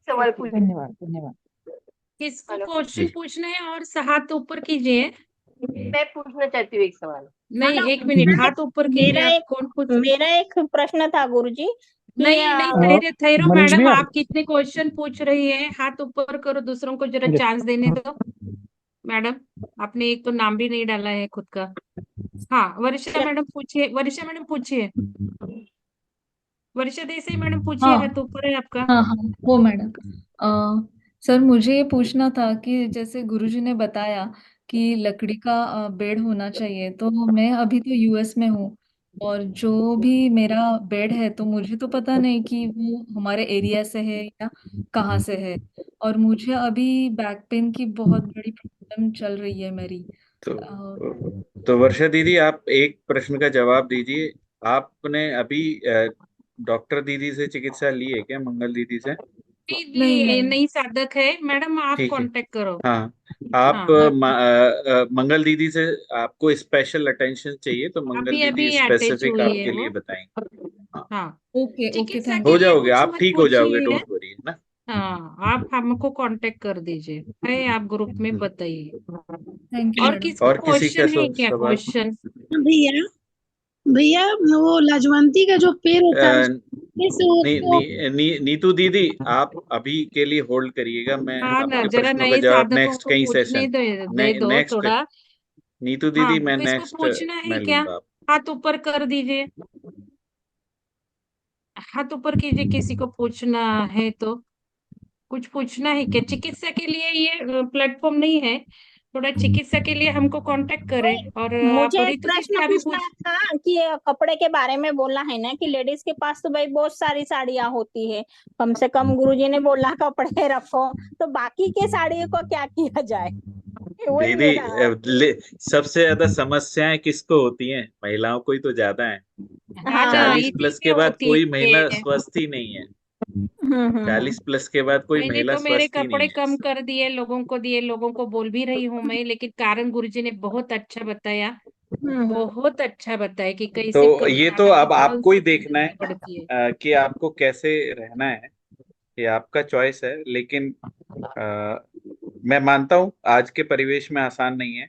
धन्यवाद धन्यवाद। किसको क्वेश्चन पूछना है और हाथ ऊपर कीजिए। मैं पूछना चाहती हूँ एक सवाल। नहीं, एक मिनट, हाथ ऊपर कीजिए। आप कौन पूछ? मेरा एक प्रश्न था गुरुजी। नहीं नहीं, ठहरे ठहरो मनीष मैडम, भैया। आप कितने क्वेश्चन पूछ रही हैं? हाथ ऊपर करो, दूसरों को जरा चांस देने दो। मैडम, आपने एक तो नाम भी नहीं डाला है खुद का। हाँ, वर्षा मैडम पूछिए, वर्षा मैडम पूछिए, वर्षा देसाई मैडम पूछिए, हाँ हाथ ऊपर है आपका। हाँ हाँ, वो मैडम। सर, मुझे ये पूछना था कि जैसे गुरुजी ने बताया कि लकड़ी का बेड होना चाहिए, तो मैं अभी तो यूएस में हूँ, और जो भी मेरा बेड है तो मुझे तो पता नहीं कि वो हमारे एरिया से है या कहाँ से है, और मुझे अभी बैक पेन की बहुत बड़ी प्रॉब्लम चल रही है मेरी। तो अ, तो वर्षा दीदी, आप एक प्रश्न का जवाब दीजिए। आपने अभी डॉक्टर दीदी से चिकित्सा ली है क्या, मंगल दीदी से? नहीं नहीं ये नहीं। नई साधक है मैडम, आप ठीक है। कांटेक्ट करो। हाँ, आप हाँ, आप मंगल दीदी से आपको स्पेशल अटेंशन चाहिए तो मंगल अभी दीदी अभी अटैच स्पेसिफिक हुई है आपके वो। लिए बताएंगे। हाँ, हाँ, ओके ओके, चिकित्सा थैंक के हो लिए जाओगे, कुछ आप मत ठीक हो जाओगे, पूछिए। डोंट वरी ना। हाँ, आप हमको कांटेक्ट कर दीजिए, है आप ग्रुप में बताइए। थैंक यू और मैडम। किसको और किसी का क्वेश्चन है क्या, सवाल? क्वेश्चन? भैया भैया वो लाजवंती का जो पेड़ होता है से उसको नीतू दीदी, आप अभी के लिए होल्ड करिएगा, मैं हाँ ना, आपके जरा प्रश्नों का नए जवाब साधकों नेक्स्ट को कहीं पूछने सेशन दे दो नेक्स्ट। थोड़ा। नीतू हाँ, दीदी, मैं किसको नेक्स्ट पूछना है मैं क्या? लूंगा आप। हाथ ऊपर कर दीजिए, हाथ ऊपर कीजिए, किसी को पूछना है तो। कुछ पूछना है क्या? चिकित्सा के लिए ये प्लेटफॉर्म नहीं है, थोड़ा चिकित्सा के लिए हमको कांटेक्ट करें। और आप मुझे एक ऋतु दीदी प्रश्न का भी पूछना पूछ। था कि कपड़े के बारे में बोला है ना कि लेडीज के पास तो भाई बहुत सारी साड़ियां होती है, कम से कम गुरुजी ने बोला कपड़े रखो, तो बाकी के साड़ियों को क्या किया जाए, वही दीदी, मेरा। सबसे ज्यादा समस्याएं किसको होती हैं? महिलाओं को ही तो ज्यादा है। हाँ ना, हाँ। 40 इसी प्लस पे के बाद होती कोई है। महिला स्वस्थ ही नहीं है। हम्म। 40 प्लस के बाद कोई मैंने महिला तो मेरे स्वस्थ ही नहीं कपड़े है। कम कर दिए, लोगों को दिए, लोगों को बोल भी रही हूँ मैं, लेकिन कारण गुरुजी ने बहुत अच्छा बताया, बहुत अच्छा बताया कि कैसे तो कम ये तो हालांकि अब बहुत आपको ही सी देखना जरूरत है पड़ती है। कि आपको कैसे रहना है। ये आपका चॉइस है, लेकिन मैं मानता हूं आज के परिवेश में आसान नहीं है,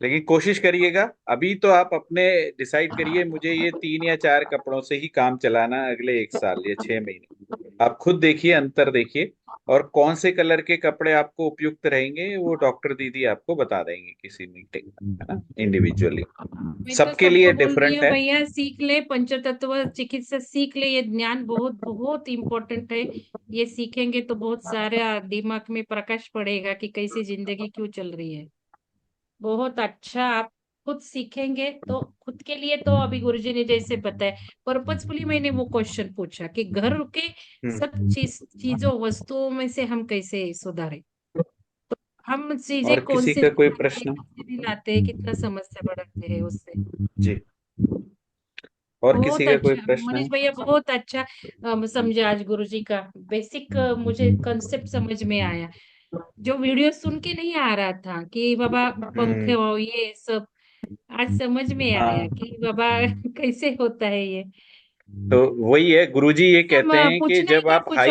लेकिन कोशिश करिएगा। अभी तो आप अपने डिसाइड करिए, मुझे ये 3 या 4 कपड़ों से ही काम चलाना है अगले 1 साल या 6 महीने। आप खुद देखिए, अंतर देखिए, और कौन से कलर के कपड़े आपको उपयुक्त रहेंगे वो डॉक्टर दीदी आपको बता देंगे किसी मीटिंग में, है ना, इंडिविजुअली। मैं तो सबके सबको लिए बोल रही डिफरेंट हूँ है। भैया, सीख ले पंचतत्व चिकित्सा, सीख ले, ये ज्ञान बहुत बहुत इम्पोर्टेंट है। ये सीखेंगे तो बहुत सारे दिमाग में प्रकाश पड़ेगा कि कैसी जिंदगी क्यों चल रही है। बहुत अच्छा, आप खुद सीखेंगे तो खुद के लिए तो अभी गुरुजी ने जैसे बताया, पर्पजफुली मैंने वो क्वेश्चन पूछा कि घर के सब चीजों वस्तुओं में से हम कैसे सुधारें। हम चीजें और कौन किसी सी का कोई लाते हैं, प्रश्न? कैसे भी लाते हैं, कितना समस्या बढ़ाते हैं उससे। जी, और किसी बहुत का कोई अच्छा प्रश्न है? मनीष भैया, बहुत अच्छा समझे आज गुरुजी का बेसिक, मुझे कंसेप्ट समझ में आया, जो वीडियो सुन के नहीं आ रहा था कि बाबा पंखे हम्म। हो ये सब, आज समझ में आया हाँ, कि बाबा कैसे होता है ये। तो वही है, गुरुजी ये हम कहते हैं कि पूछना है जब क्या आप कुछ और?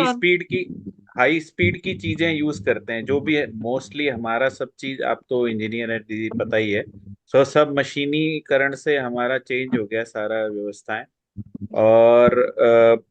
हाई स्पीड की चीजें यूज करते हैं, जो भी है मोस्टली हमारा सब चीज, आप तो इंजीनियर है दीदी, पता ही है। सो सब मशीनीकरण से हमारा चेंज हो गया सारा व्यवस्थाएं, और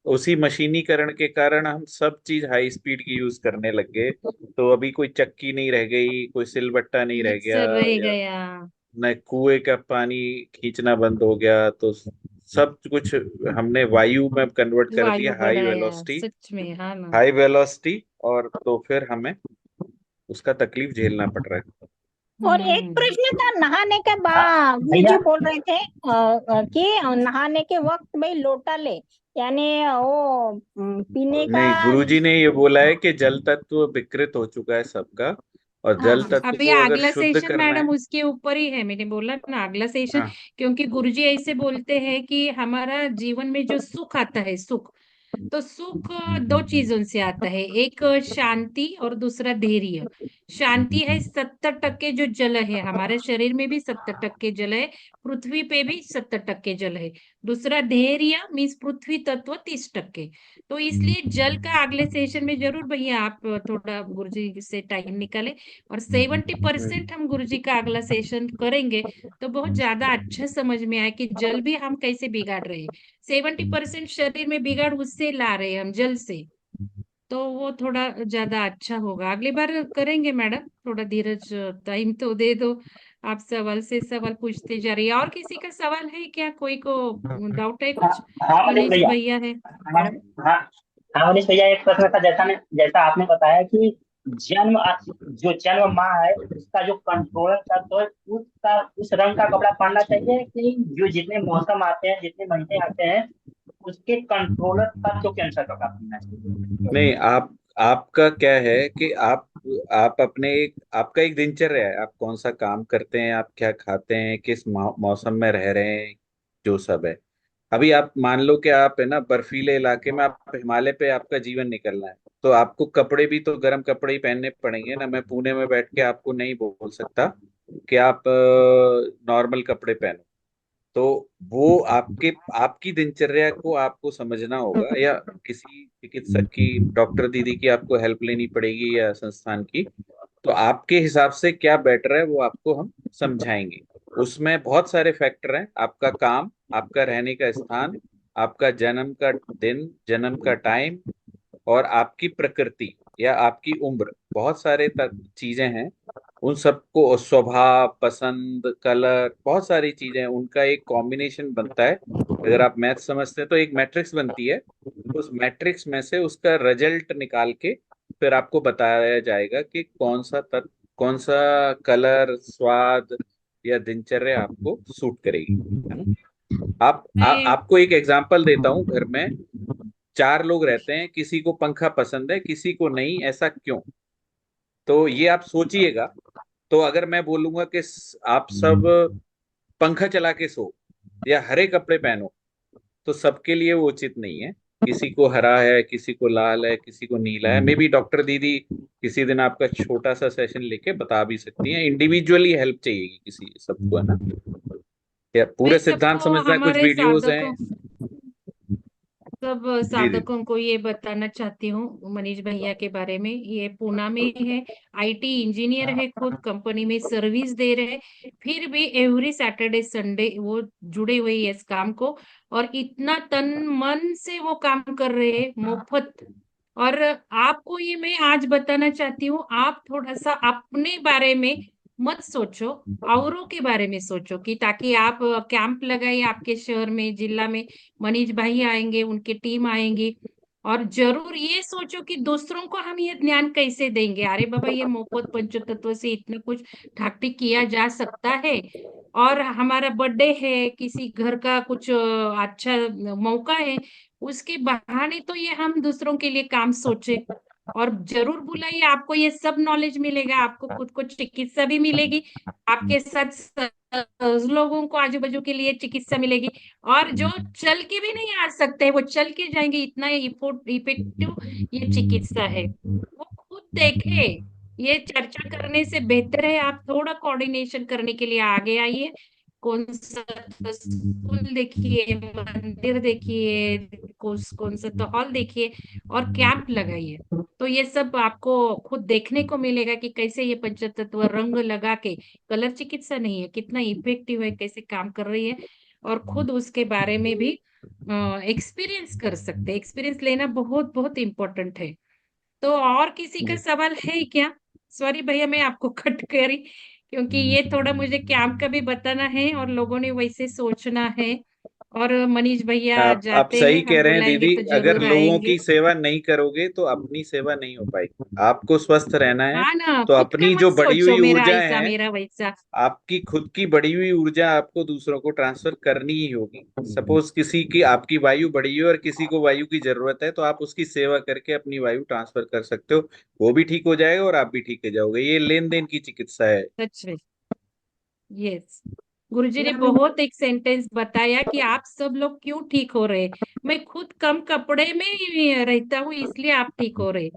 उसी मशीनीकरण के कारण हम सब चीज हाई स्पीड की यूज करने लग गए। तो अभी कोई चक्की नहीं रह गई, कोई सिलबट्टा नहीं रह गया, मिक्सर रह या गया। न कुएं का पानी खींचना बंद हो गया। तो सब कुछ हमने वायु में कन्वर्ट कर वायु दिया, बढ़ाया सच में, हाँ ना। हाई वेलोसिटी, और तो फिर हमें उसका तकलीफ झेलना पड़ रहा है। और एक प्रश्न था नहाने के बाद, भैया, गुरुजी बोल रहे थे कि नहाने के वक्त भाई लोटा ले, यानी वो पीने का। नहीं, गुरुजी ने ये बोला है कि जल तत्व विकृत हो चुका है सबका, और जल हाँ, तत्व अभी को अगर अगला शुद्ध सेशन करना है। मैडम उसके ऊपर ही है, मैंने बोला ना अगला सेशन। हाँ, क्योंकि गुरुजी ऐसे बोलते हैं कि हमारा जीवन में जो सुख आता है, सुख, तो सुख दो चीजों से आता है, एक शांति और दूसरा धैर्य। शांति है 70% जो जल है, हमारे शरीर में भी 70% जल है, पृथ्वी पे भी 70% जल है। दूसरा धैर्य मीन्स पृथ्वी तत्व 30%। तो इसलिए जल का अगले सेशन में जरूर भैया आप थोड़ा गुरुजी से टाइम निकाले, और 70% हम गुरुजी का अगला सेशन करेंगे, तो बहुत ज्यादा अच्छा समझ में आए कि जल भी हम कैसे बिगाड़ रहे हैं। 70% शरीर में बिगाड़ उससे ला रहे हैं हम, जल से। तो वो थोड़ा ज्यादा अच्छा होगा। अगली बार करेंगे मैडम, थोड़ा धीरज, टाइम तो दे दो। आप सवाल से सवाल पूछते जा रही है। और किसी का सवाल है क्या? कोई को डाउट है कुछ? हाँ मनीष मनीष भैया। भैया है हाँ हाँ हाँ मनीष भैया, एक प्रश्न था। जैसा आपने बताया कि जन्म जो जन्म माह है उसका जो कंट्रोलर तत्व है उसका उस रंग का कपड़ा पहनना चाहिए, कि जो जितने मौसम आते हैं जितने महीने आते हैं उसके कंट्रोलर तत्व के अनुसार कपड़ा पहनना चाहिए? नहीं, आपका क्या है कि आप अपने आपका एक दिनचर्या है, आप कौन सा काम करते हैं, आप क्या खाते हैं, किस मौसम में रह रहे हैं, जो सब है। अभी आप मान लो कि आप है ना बर्फीले इलाके में, आप हिमालय पे आपका जीवन निकलना है, तो आपको कपड़े भी तो गर्म कपड़े ही पहनने पड़ेंगे ना। मैं पुणे में बैठ के आपको नहीं बोल सकता कि आप नॉर्मल कपड़े पहनो। तो वो आपकी दिनचर्या को आपको समझना होगा, या किसी चिकित्सक की, डॉक्टर दीदी की आपको हेल्प लेनी पड़ेगी, या संस्थान की। तो आपके हिसाब से क्या बेटर है वो आपको हम समझाएंगे। उसमें बहुत सारे फैक्टर हैं, आपका काम, आपका रहने का स्थान, आपका जन्म का दिन, जन्म का टाइम, और आपकी प्रकृति या आपकी उम्र, बहुत सारे चीजें हैं। उन सबको स्वभाव, पसंद, कलर, बहुत सारी चीजें हैं, उनका एक कॉम्बिनेशन बनता है। अगर आप मैथ समझते हैं तो एक मैट्रिक्स बनती है। उस मैट्रिक्स में से उसका रिजल्ट निकाल के फिर आपको बताया जाएगा कि कौन सा कलर, स्वाद या दिनचर्या आपको सूट करेगी, है ना। आपको एक एग्जांपल देता हूँ। घर में 4 लोग रहते हैं, किसी को पंखा पसंद है, किसी को नहीं, ऐसा क्यों? तो ये आप सोचिएगा। तो अगर मैं बोलूंगा कि आप सब पंखा चला के सो या हरे कपड़े पहनो, तो सबके लिए वो उचित नहीं है। किसी को हरा है, किसी को लाल है, किसी को नीला है। मे बी डॉक्टर दीदी किसी दिन आपका छोटा सा सेशन लेके बता भी सकती हैं। इंडिविजुअली हेल्प चाहिएगी किसी सबको, है ना। या पूरे मैं सिद्धांत सबको, समझना है, कुछ हमारे वीडियोस हैं। साधकों, सब जी जी साधकों को ये बताना चाहती हूँ मनीष भैया के बारे में। ये पूना में है, आईटी इंजीनियर है, खुद कंपनी में सर्विस दे रहे हैं, फिर भी एवरी सैटरडे संडे वो जुड़े हुए हैं इस काम को, और इतना तन मन से वो काम कर रहे हैं मुफ्त। और आपको ये मैं आज बताना चाहती हूँ, आप थोड़ा सा अपने बारे में मत सोचो, औरों के बारे में सोचो, कि ताकि आप कैंप लगाइए आपके शहर में, जिला में। मनीष भाई आएंगे, उनकी टीम आएंगी, और जरूर ये सोचो कि दूसरों को हम ये ज्ञान कैसे देंगे। अरे बाबा, ये मुफ्त पंचतत्व से इतना कुछ ठाक ठीक किया जा सकता है। और हमारा बर्थडे है, किसी घर का कुछ अच्छा मौका है, उसके बहाने तो ये हम दूसरों के लिए काम सोचे। और जरूर बुलाइए, आपको ये सब नॉलेज मिलेगा, आपको खुद को चिकित्सा भी मिलेगी, आपके साथ लोगों को, आजू बाजू के लिए चिकित्सा मिलेगी। और जो चल के भी नहीं आ सकते वो चल के जाएंगे, इतना इफेक्टिव ये चिकित्सा है। वो खुद देखे। ये चर्चा करने से बेहतर है आप थोड़ा कोऑर्डिनेशन करने के लिए आगे आइए। कौन सा स्कूल देखिए, मंदिर देखिए, कौन सा तो हॉल देखिए, और कैंप लगाइए। तो ये सब आपको खुद देखने को मिलेगा कि कैसे ये पंचतत्व रंग लगा के, कलर चिकित्सा नहीं है, कितना इफेक्टिव है, कैसे काम कर रही है। और खुद उसके बारे में भी एक्सपीरियंस कर सकते हैं। एक्सपीरियंस लेना बहुत बहुत इम्पोर्टेंट है। तो और किसी का सवाल है क्या? सॉरी भैया, मैं आपको कट करी, क्योंकि ये थोड़ा मुझे कैंप का भी बताना है और लोगों ने वैसे सोचना है। और मनीष भैया आप जाते सही हैं, कह हम रहे हैं बुलाएंगे दीदी। तो अगर जरूर लोगों आएंगे। की सेवा नहीं करोगे तो अपनी सेवा नहीं हो पाएगी। आपको स्वस्थ रहना है, हाँ ना, तो खुद का अपनी मत जो बढ़ी सोचो हुई मेरा ऊर्जा ऐसा है, मेरा वैसा। आपकी खुद की बढ़ी हुई ऊर्जा आपको दूसरों को ट्रांसफर करनी ही होगी। सपोज किसी की आपकी वायु बढ़ी है और किसी को वायु की जरूरत है, तो आप उसकी सेवा करके अपनी वायु ट्रांसफर कर सकते हो। वो भी ठीक हो जाएगा और आप भी ठीक हो जाओगे। ये लेन देन की चिकित्सा है। सच में। यस, गुरुजी ने बहुत एक सेंटेंस बताया कि आप सब लोग क्यों ठीक हो रहे। मैं खुद कम कपड़े में ही रहता हूँ, इसलिए आप ठीक हो रहे।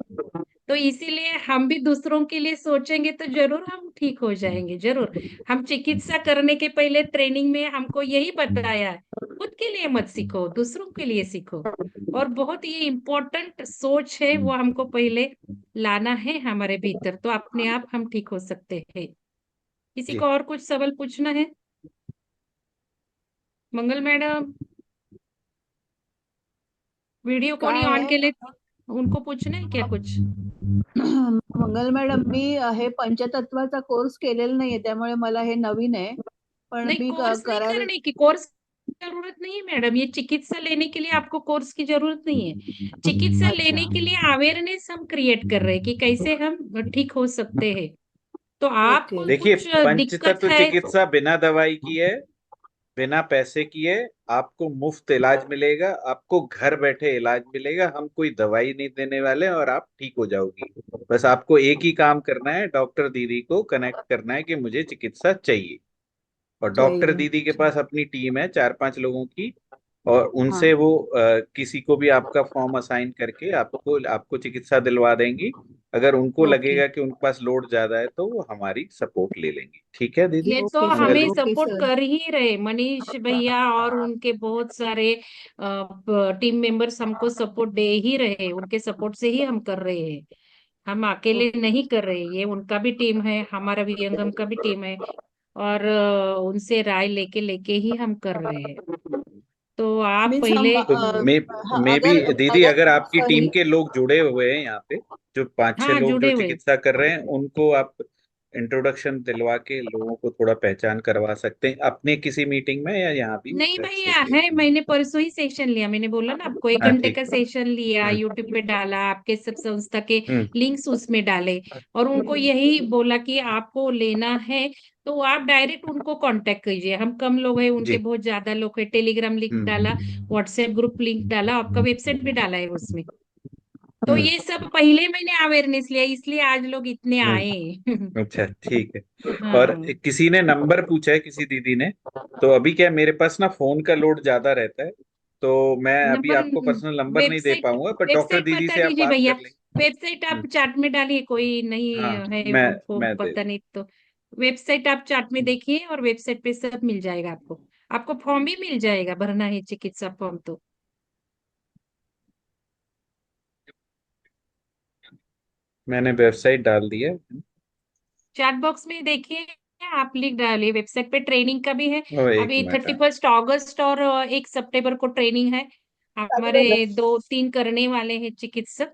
तो इसीलिए हम भी दूसरों के लिए सोचेंगे तो जरूर हम ठीक हो जाएंगे, जरूर। हम चिकित्सा करने के पहले ट्रेनिंग में हमको यही बताया है, खुद के लिए मत सीखो, दूसरों के लिए सीखो। और बहुत ये इम्पोर्टेंट सोच है, वो हमको पहले लाना है हमारे भीतर, तो अपने आप हम ठीक हो सकते हैं। किसी जी को और कुछ सवाल पूछना है? मंगल मैडम, वीडियो का कोणी ऑन है केले? उनको पूछना है क्या कुछ? मंगल मॅडम, मी हे पंचतत्वाचा कोर्स केलेला नाहीये, त्यामुळे मला हे नवीन आहे. पण नहीं, मी कोर्स नहीं करायला करने की, कोर्स की जरूरत नहीं है मैडम। ये चिकित्सा लेने के लिए आपको कोर्स की जरूरत नहीं है। चिकित्सा लेने अच्छा, के लिए अवेयरनेस हम क्रिएट कर रहे हैं कि कैसे हम ठीक हो सकते हैं। तो ओके, आपको देखिए, कुछ दिक्कत पंचतत्व है चिकित्सा बिना दवाई की है, बिना पैसे की है। आपको मुफ्त इलाज मिलेगा, आपको घर बैठे इलाज मिलेगा। हम कोई दवाई नहीं देने वाले हैं और आप ठीक हो जाओगी। बस आपको एक ही काम करना है, डॉक्टर दीदी को कनेक्ट करना है कि मुझे चिकित्सा चाहिए। और डॉक्टर चाहिए। दीदी के पास अपनी टीम है 4-5 लोगों की, और हाँ, उनसे वो किसी को भी आपका फॉर्म असाइन करके आपको आपको चिकित्सा दिलवा देंगी। अगर उनको ओके, लगेगा कि उनके पास लोड ज्यादा है तो वो हमारी सपोर्ट ले लेंगी। ठीक है दीदी? ये तो ओके सर, मंगल हमें दीदी। Okay support sir. कर ही रहे मनीष भैया, और उनके बहुत सारे टीम मेंबर्स हमको सपोर्ट दे ही रहे। उनके सपोर्ट से ही हम कर रहे हैं, हम अकेले ओके, नहीं कर रहे। ये उनका भी टीम है, हमारा वियंगम का भी टीम है, और उनसे राय लेके लेके ही हम कर रहे हैं। तो आप मीन्स हम पहले तो मे भी अगर दीदी, अगर अगर आपकी टीम सही, के लोग जुड़े हुए हैं यहाँ पे, जो 5-6 हाँ लोग जो जुड़े हुए। चिकित्सा कर रहे हैं, उनको आप इंट्रोडक्शन दिलवा के लोगों को थोड़ा पहचान करवा सकते हैं अपने किसी मीटिंग में, या यहाँ भी नहीं भैया सेट है, लेके। मैंने परसों ही सेशन लिया। मैंने बोला ना आपको, एक हाँ घंटे ठीक का है। सेशन लिया, हम्म यूट्यूब पे डाला, आपके सब संस्था के हम्म लिंक्स उसमें डाले, और उनको यही बोला कि आपको लेना है तो आप डायरेक्ट उनको कांटेक्ट कीजिए। हम कम लोग हैं, उनके जी। बहुत ज्यादा लोग हैं। टेलीग्राम लिंक डाला, व्हाट्सएप ग्रुप लिंक डाला, आपका वेबसाइट भी डाला है उसमें। तो हम्म ये सब पहले मैंने अवेयरनेस लिया, इसलिए आज लोग इतने आए। अच्छा ठीक है। और हाँ, किसी ने नंबर पूछा है, किसी दीदी ने, तो अभी क्या मेरे पास ना फोन का लोड ज्यादा रहता है, तो मैं अभी नंबर, आपको पर्सनल नंबर नहीं दे वेबसाइट, पाऊंगा, पर डॉक्टर वेबसाइट दीदी बता से आप दीजिए बात भैया। कर लेंगे। वेबसाइट आप हम्म, चार्ट में डालिए, कोई नहीं हाँ है मैं वो मैं दे पता नहीं तो वेबसाइट आप चार्ट में देखिए, और वेबसाइट पे सब मिल जाएगा आपको। आपको फॉर्म भी मिल जाएगा, भरना है चिकित्सा फॉर्म तो। मैंने वेबसाइट डाल दी है। चैट बॉक्स में देखिए, आप लिख डालिए। वेबसाइट पे ट्रेनिंग का भी है। ओ एक अभी मिनट। 31 अगस्त और 1 सितंबर को ट्रेनिंग है। हमारे 2-3 करने वाले हैं चिकित्सक।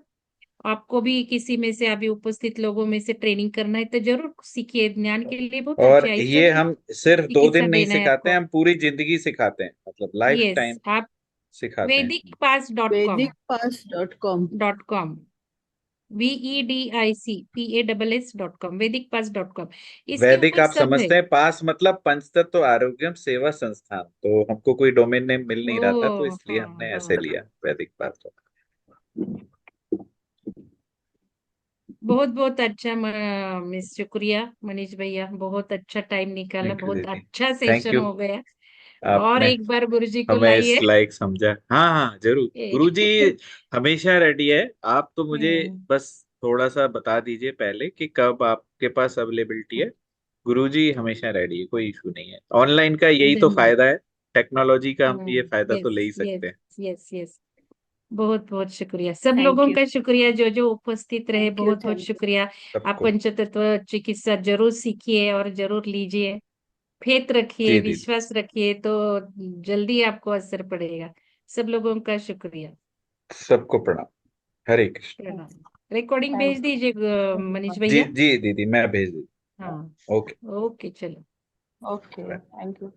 आपको भी किसी में से, अभी उपस्थित लोगों में से ट्रेनिंग करना है तो जरूर सीखिए। ज्ञान के लिए बहुत और अच्छा है, ये इससे हम सिर्फ 2 दिन चिकित्सा नहीं देना है सिखाते हैं, आपको। हम पूरी जिंदगी सिखाते हैं, मतलब लाइफ यस, टाइम आप सिखाते हैं। वैदिक पास डॉट कॉम vedicpass.com। VEDICPASS.com, वैदिकपास.com, इसके वैदिक ऊपर आप सब है। समझते हैं, पास मतलब पंचतत्व आरोग्यम सेवा संस्थान, तो हमको कोई डोमेन नेम मिल नहीं रहा था, तो ओ इसलिए हाँ हमने ऐसे हाँ, लिया वैदिक पास। बहुत बहुत अच्छा मिस, शुक्रिया मनीष भैया, बहुत अच्छा टाइम निकाला, थैंक यू बहुत दीदी। अच्छा थैंक सेशन यू, हो गया। और आपने एक बार गुरुजी को हमें इस लाइए। लायक समझा। हाँ हाँ जरूर, गुरुजी हमेशा रेडी है। आप तो मुझे हम्म, बस थोड़ा सा बता दीजिए पहले कि कब आपके पास अवेलेबिलिटी है। गुरुजी हमेशा रेडी है, कोई इशू नहीं है। ऑनलाइन का यही तो धन्यवाद। फायदा है, टेक्नोलॉजी का हम ये फायदा तो ले यस ही सकते यस हैं। यस यस, बहुत बहुत शुक्रिया, सब थैंक लोगों यू, का शुक्रिया जो जो उपस्थित रहे, थैंक यू, बहुत बहुत थैंक यू। शुक्रिया। आप सबको। पंचतत्व चिकित्सा जरूर सीखिए और जरूर लीजिए। फेथ रखिए, जी दीदी, विश्वास रखिए, तो जल्दी आपको असर पड़ेगा। सब लोगों का शुक्रिया। सबको प्रणाम। हरे कृष्ण। प्रणाम। रिकॉर्डिंग भेज थैंक दीजिए मनीष जी भैया। जी दीदी, मैं भेज दूँ। हाँ, ओके। ओके चलो। Okay, thank you.